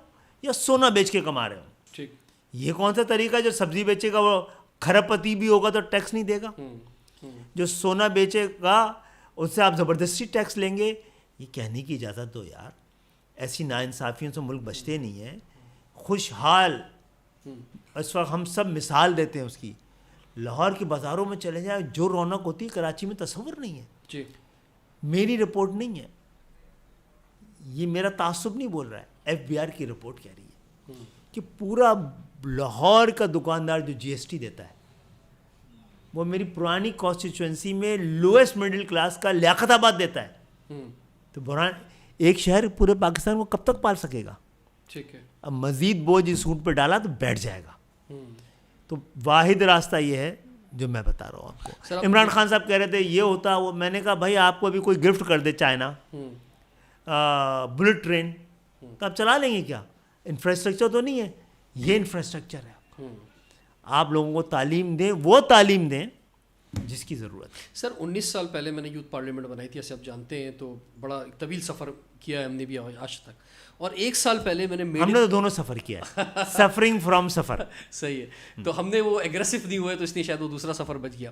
یا سونا بیچ کے کما رہے ہو.
ٹھیک.
یہ کون سا طریقہ ہے جو سبزی بیچے گا وہ کھرب پتی بھی ہوگا تو ٹیکس نہیں دے گا. جو سونا بیچے گا اس سے آپ زبردستی ٹیکس لیں گے. یہ کہنے کی اجازت دو یار, ایسی ناانصافیوں سے ملک بچتے نہیں ہیں. خوشحال اس وقت ہم سب مثال دیتے ہیں اس کی. لاہور کی بازاروں میں چلے جائیں, جو رونق ہوتی ہے کراچی میں تصور نہیں ہے.
جی
میری رپورٹ نہیں ہے, یہ میرا تعصب نہیں بول رہا ہے, ایف بی آر کی رپورٹ کہہ رہی ہے کہ پورا لاہور کا دکاندار جو جی ایس ٹی دیتا ہے وہ میری پرانی کانسٹیچوئنسی میں لوئسٹ مڈل کلاس کا لیاقت آباد دیتا ہے. تو بران ایک شہر پورے پاکستان کو کب تک پال سکے گا؟
ٹھیک ہے.
اب مزید بوجھ اس اونٹ پہ ڈالا تو بیٹھ جائے گا. تو واحد راستہ یہ ہے جو میں بتا رہا ہوں آپ کو. عمران خان صاحب کہہ رہے تھے یہ ہوتا وہ, میں نے کہا بھائی آپ کو ابھی کوئی گفٹ کر دے چائنا بلٹ ٹرین تو آپ چلا لیں گے کیا؟ انفراسٹرکچر تو نہیں ہے, یہ انفراسٹرکچر ہے. آپ لوگوں کو تعلیم دیں, وہ تعلیم دیں جس کی ضرورت ہے.
سر 19 سال پہلے میں نے یوتھ پارلیمنٹ بنائی تھی, ایسے آپ جانتے ہیں, تو بڑا ایک طویل سفر کیا ہے ہم نے بھی آج تک. اور 1 سال پہلے میں نے
ہم نے تو دونوں سفر کیا ہے, سفرنگ فرام سفر.
صحیح ہے. تو ہم نے وہ ایگریسو نہیں ہوئے تو اس لیے شاید وہ دوسرا سفر بچ گیا.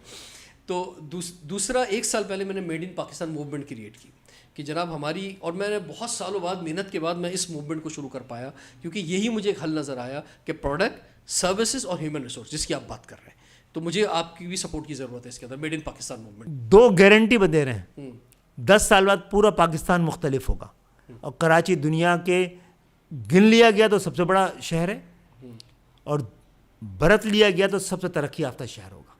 تو دوسرا 1 سال پہلے میں نے made in Pakistan movement create کی کہ جناب ہماری, اور میں نے بہت سالوں بعد محنت کے بعد میں اس موومنٹ کو شروع کر پایا, کیونکہ یہی مجھے ایک حل نظر آیا کہ پروڈکٹ, سروسز اور ہیومن ریسورس جس کی آپ بات کر رہے ہیں, تو مجھے آپ کی بھی سپورٹ کی ضرورت ہے اس کے اندر, made in Pakistan movement.
2 guarantee دے رہے ہیں, 10 سال بعد پورا پاکستان مختلف ہوگا, اور کراچی دنیا کے گن لیا گیا تو سب سے بڑا شہر ہے, اور برت لیا گیا تو سب سے ترقی یافتہ شہر ہوگا.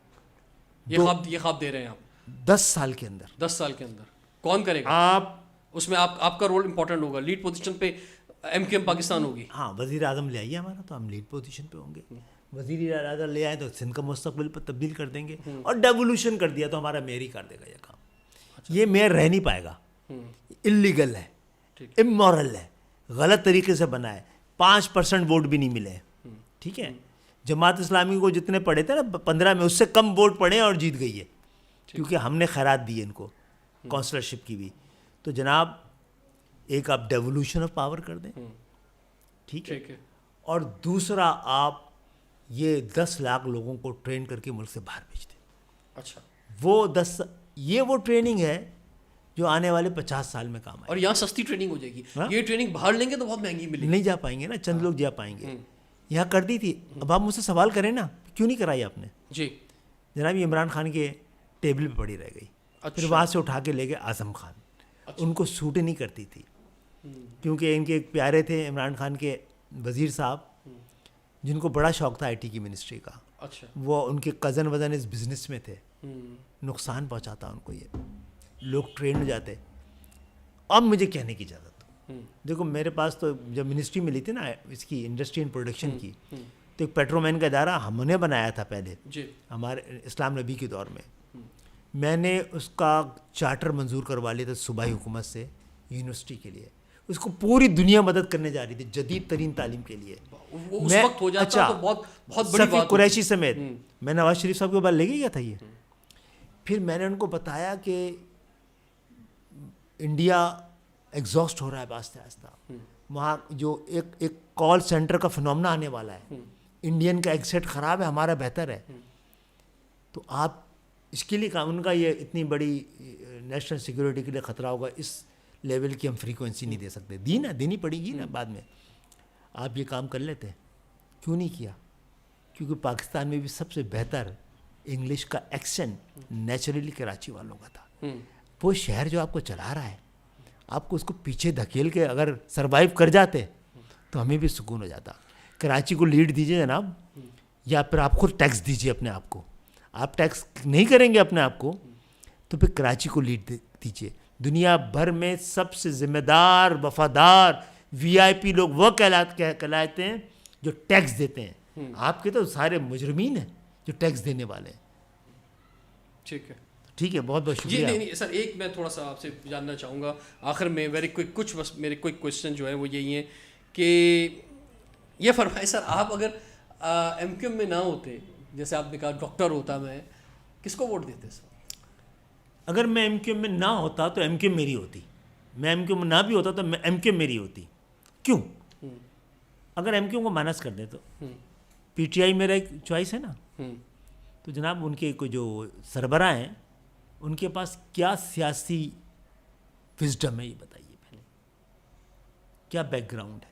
یہ خواب دے رہے ہیں آپ
10 سال کے اندر.
10 سال کے اندر کون کرے گا؟ آپ اس میں آپ کا رول امپورٹنٹ ہوگا, لیڈ پوزیشن پہ ایم کیو ایم پاکستان ہوگی.
ہاں, وزیر اعظم لے آئیے ہمارا تو ہم لیڈ پوزیشن پہ ہوں گے. وزیر اعظم لے آئے تو سندھ کا مستقبل پر تبدیل کر دیں گے, اور ڈیولیوشن کر دیا تو ہمارا میئر ہی کر دے گا یہ کام. یہ میئر رہ نہیں پائے گا, انلیگل ہے, امورل ہے, غلط طریقے سے بنا ہے, 5% ووٹ بھی نہیں ملے. ٹھیک ہے, جماعت اسلامی کو جتنے پڑے تھے نا 15 میں, اس سے کم ووٹ پڑے اور جیت گئی ہے, کیونکہ ہم نے خیرات دی ہے ان کو, کونسلرشپ کی بھی. تو جناب ایک آپ ڈیولیوشن آف پاور کر دیں, ٹھیک ہے, اور دوسرا آپ یہ 10 لاکھ لوگوں کو ٹرین کر کے ملک سے باہر بھیج دیں.
اچھا,
وہ ٹریننگ ہے جو آنے والے 50 سال میں کام آئے.
اور یہاں سستی ٹریننگ ہو جائے گی. یہ ٹریننگ باہر لیں گے تو بہت مہنگی ملے گی,
نہیں جا پائیں گے نا, چند لوگ جا پائیں گے. یہاں کر دی تھی, اب آپ مجھ سے سوال کریں نا کیوں نہیں کرائی آپ نے.
جی
جناب یہ عمران خان کے ٹیبل پہ پڑی رہ گئی, پھر وہاں سے اٹھا کے لے گئے اعظم خان. ان کو سوٹ نہیں کرتی تھی, کیونکہ ان کے ایک پیارے تھے عمران خان کے وزیر صاحب, جن کو بڑا شوق تھا آئی ٹی کی منسٹری کا.
اچھا,
وہ ان کے کزن وزن اس بزنس میں تھے, نقصان پہنچاتا ان کو, یہ لوگ ٹرین ہو جاتے. اب مجھے کہنے کی اجازت دو, دیکھو میرے پاس تو جب منسٹری ملی تھی نا اس کی انڈسٹری اینڈ پروڈکشن کی, تو ایک پیٹرومین کا ادارہ ہم نے بنایا تھا پہلے ہمارے اسلام نبی کے دور میں. میں نے اس کا چارٹر منظور کروا لیا تھا صوبائی حکومت سے یونیورسٹی کے لیے. اس کو پوری دنیا مدد کرنے جا رہی تھی جدید ترین تعلیم کے لیے. صفی قریشی سمیت میں نواز شریف صاحب کے بعد لے کے گیا تھا یہ. پھر میں نے ان کو بتایا کہ انڈیا ایگزاسٹ ہو رہا ہے آہستہ آہستہ, وہاں جو ایک کال سینٹر کا فنومنا آنے والا ہے, انڈین کا ایکسیٹ خراب ہے, ہمارا بہتر ہے. تو آپ اس کے لیے کام, ان کا یہ اتنی بڑی نیشنل سیکورٹی کے لیے خطرہ ہوگا, اس لیول کی ہم فریکوینسی نہیں دے سکتے. دینی پڑے گی نا بعد میں. آپ یہ کام کر لیتے, کیوں نہیں کیا؟ کیونکہ پاکستان میں بھی سب سے بہتر انگلش کا ایکسنٹ نیچرلی کراچی والوں کا تھا. وہ شہر جو آپ کو چلا رہا ہے, آپ کو اس کو پیچھے دھکیل کے اگر سروائیو کر جاتے تو ہمیں بھی سکون ہو جاتا. کراچی کو لیڈ دیجیے جناب, یا پھر آپ خود ٹیکس دیجیے اپنے آپ کو. آپ ٹیکس نہیں کریں گے اپنے آپ کو تو پھر کراچی کو لیڈ دیجیے. دنیا بھر میں سب سے ذمہ دار, وفادار, وی آئی پی لوگ وہ کہلاتے ہیں جو ٹیکس دیتے ہیں. آپ کے تو سارے مجرمین ہیں جو ٹیکس دینے والے ہیں. ٹھیک ہے, بہت بہت شکریہ.
نہیں سر, ایک میں تھوڑا سا آپ سے جاننا چاہوں گا آخر میں, ویری کوئک, کچھ بس میرے کوئک کویشچن جو ہے وہ یہی ہیں کہ یہ فرمائے سر, آپ اگر ایم کیو ایم میں نہ ہوتے, جیسے آپ نے کہا ڈاکٹر ہوتا میں, کس کو ووٹ دیتے سر؟
اگر میں ایم کیو ایم میں نہ ہوتا تو ایم کیو ایم میری ہوتی. میں ایم کیو ایم میں نہ بھی ہوتا تو ایم کیو ایم میری ہوتی. کیوں؟ اگر ایم کیو ایم کو مائنس کر دیں تو پی ٹی آئی میرا ایک چوائس ہے نا, تو جناب ان کے جو سربراہ ہیں ان کے پاس کیا سیاسی وزڈم ہے یہ بتائیے پہلے, کیا بیک گراؤنڈ ہے.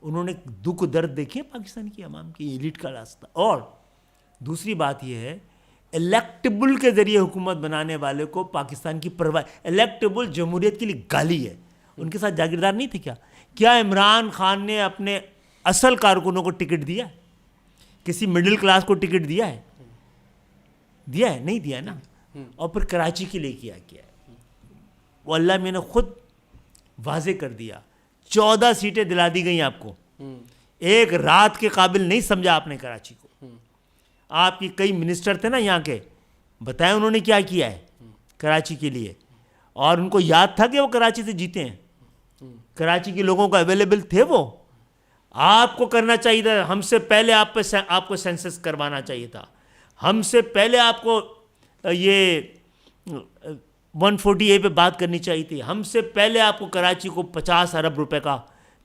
انہوں نے دکھ درد دیکھے پاکستان کی عوام کی, ایلیٹ کا راستہ. اور دوسری بات یہ ہے الیکٹیبل کے ذریعے حکومت بنانے والے کو پاکستان کی پرواہ, الیکٹیبل جمہوریت کے لیے گالی ہے. ان کے ساتھ جاگیردار نہیں تھے کیا عمران خان نے اپنے اصل کارکنوں کو ٹکٹ دیا ہے؟ کسی مڈل کلاس کو ٹکٹ دیا ہے؟ نہیں دیا نا. اور پھر کراچی کے لیے کیا ہے, وہ اللہ میں نے خود واضح کر دیا. 14 سیٹیں دلا دی گئیں آپ کو, ایک رات کے قابل نہیں سمجھا آپ نے کراچی کو. آپ کی کئی منسٹر تھے نا یہاں کے, بتائیں انہوں نے کیا کیا ہے کراچی کے لیے, اور ان کو یاد تھا کہ وہ کراچی سے جیتے ہیں, کراچی کے لوگوں کو اویلیبل تھے وہ. آپ کو کرنا چاہیے تھا, ہم سے پہلے آپ کو سینسس کروانا چاہیے تھا, ہم سے پہلے آپ کو یہ 140A پہ بات کرنی چاہیے تھی, ہم سے پہلے آپ کو کراچی کو 50 ارب روپے کا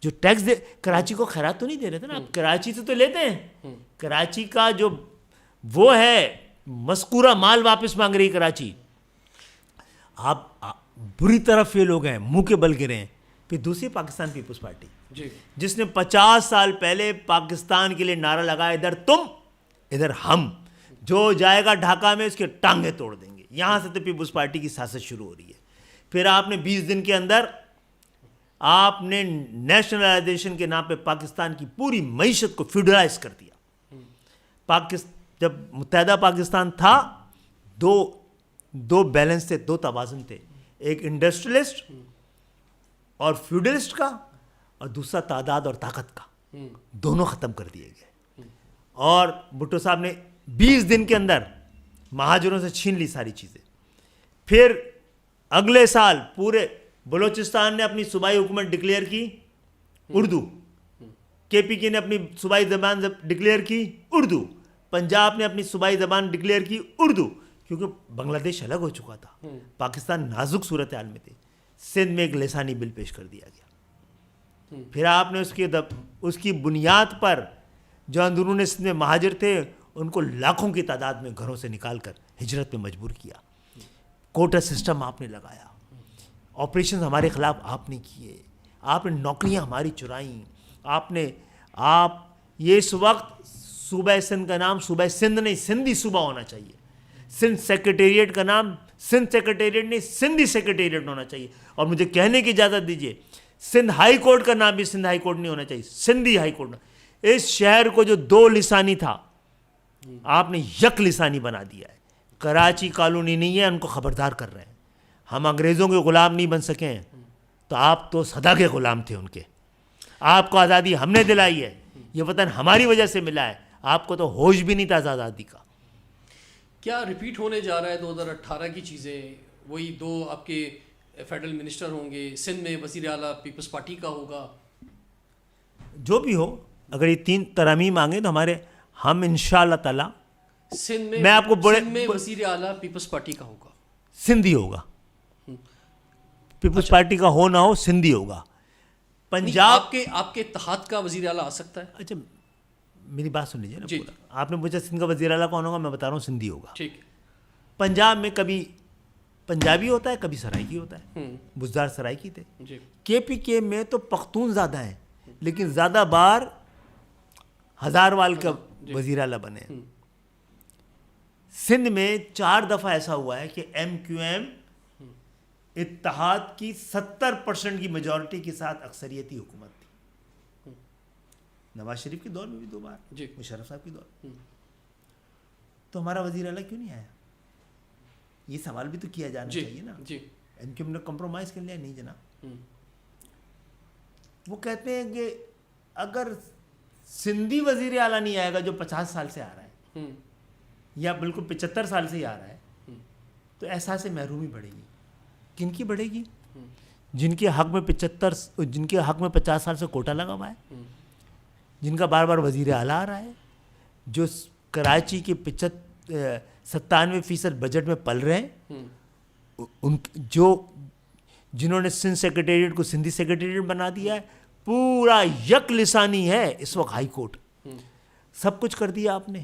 جو ٹیکس دے, کراچی کو خیرات تو نہیں دے رہے تھے نا آپ, کراچی سے تو لیتے ہیں. کراچی کا جو وہ ہے مذکورہ مال واپس مانگ رہی کراچی. آپ بری طرح فیل ہو گئے, منہ کے بل گرے ہیں. پھر دوسری پاکستان پیپلز پارٹی جس نے 50 سال پہلے پاکستان کے لیے نعرہ لگایا, ادھر تم ادھر ہم, جو جائے گا ڈھاکہ میں اس کے ٹانگیں توڑ دیں گے. یہاں سے تو پیپلز پارٹی کی سیاست شروع ہو رہی ہے. پھر آپ نے 20 دن کے اندر آپ نے نیشنلائزیشن کے نام پہ پاکستان کی پوری معیشت کو فیوڈلائز کر دیا. جب متحدہ پاکستان تھا دو بیلنس تھے, 2 توازن تھے, ایک انڈسٹریلسٹ اور فیوڈلسٹ کا, اور دوسرا تعداد اور طاقت کا. دونوں ختم کر دیے گئے. اور بھٹو صاحب نے 20 دن کے اندر مہاجروں سے چھین لی ساری چیزیں. پھر اگلے سال پورے بلوچستان نے اپنی صوبائی حکومت ڈکلیئر کی اردو, KPK نے اپنی صوبائی زبان ڈکلیئر کی اردو, پنجاب نے اپنی صوبائی زبان ڈکلیئر کی اردو, کیونکہ بنگلہ دیش الگ ہو چکا تھا, پاکستان نازک صورتحال میں تھے. سندھ میں ایک لسانی بل پیش کر دیا گیا. پھر آپ نے اس کی بنیاد پر جو اندرون سندھ میں مہاجر تھے ان کو لاکھوں کی تعداد میں گھروں سے نکال کر ہجرت میں مجبور کیا. کوٹا سسٹم آپ نے لگایا, آپریشن ہمارے خلاف آپ نے کیے, آپ نے نوکریاں ہماری چرائیں. آپ یہ اس وقت صوبہ سندھ کا نام صوبہ سندھ نہیں سندھی صوبہ ہونا چاہیے. سندھ سیکریٹریٹ کا نام سندھ سیکریٹریٹ نہیں سندھی سیکریٹریٹ ہونا چاہیے. اور مجھے کہنے کی اجازت دیجیے, سندھ ہائی کورٹ کا نام بھی سندھ ہائی کورٹ نہیں ہونا چاہیے, سندھی ہائی کورٹ. اس شہر کو جو 2 لسانی تھا آپ نے یک لسانی بنا دیا ہے. کراچی کالونی نہیں ہے, ان کو خبردار کر رہے ہیں. ہم انگریزوں کے غلام نہیں بن سکے ہیں, تو آپ تو صدا کے غلام تھے ان کے. آپ کو آزادی ہم نے دلائی ہے, یہ وطن ہماری وجہ سے ملا ہے, آپ کو تو ہوش بھی نہیں تھا آزادی کا.
کیا ریپیٹ ہونے جا رہا ہے 2018 کی چیزیں؟ وہی 2 آپ کے فیڈرل منسٹر ہوں گے, سندھ میں وزیر اعلیٰ پیپلز پارٹی کا ہوگا.
جو بھی ہو, اگر یہ 3 ترامیم آئیں تو ہم انشاءاللہ تعالی
سندھ
میں آپ کو
میں وزیر اعلیٰ پیپلز پارٹی کا ہوگا,
سندھی ہوگا. پیپلز پارٹی کا ہو نہ ہو سندھی ہوگا. پنجاب
آپ کے اتحاد کا وزیر اعلیٰ آ سکتا ہے.
اچھا میری بات سن لیجیے نا پورا. آپ نے پوچھا سندھ کا وزیر اعلیٰ کون ہوگا, میں بتا رہا ہوں سندھی ہوگا.
ٹھیک ہے.
پنجاب میں کبھی پنجابی ہوتا ہے, کبھی سرائکی ہوتا ہے. بزدار سرائکی تھے. KPK میں تو پختون زیادہ ہیں, لیکن زیادہ بار ہزاروال کا وزیر اعلیٰ بنے. سندھ میں 4 دفعہ ایسا ہوا ہے کہ MQM اتحاد کی 70% کی میجورٹی کے ساتھ اکثریتی حکومت تھی. نواز شریف کے دور میں بھی 2 بار, مشرف صاحب کے دور. تو ہمارا وزیر اعلیٰ کیوں نہیں آیا؟ یہ سوال بھی تو کیا جانا چاہیے نا. MQM نے کمپرومائز کر لیا. نہیں جناب, وہ کہتے ہیں کہ اگر سندھی وزیر اعلیٰ نہیں آئے گا جو 50 سال سے آ رہا ہے, یا بالکل 75 سال سے ہی آ رہا ہے, تو احساس محرومی بڑھے گی. کن کی بڑھے گی؟ جن کے حق میں 50 سال سے کوٹا لگا ہوا ہے, جن کا بار بار وزیر اعلیٰ آ رہا ہے, جو کراچی کے 97% بجٹ میں پل رہے ہیں, جنہوں نے سندھ سیکریٹریٹ کو سندھی سیکریٹریٹ بنا دیا ہے. پورا یک لسانی ہے اس وقت ہائی کورٹ. سب کچھ کر دیا آپ نے.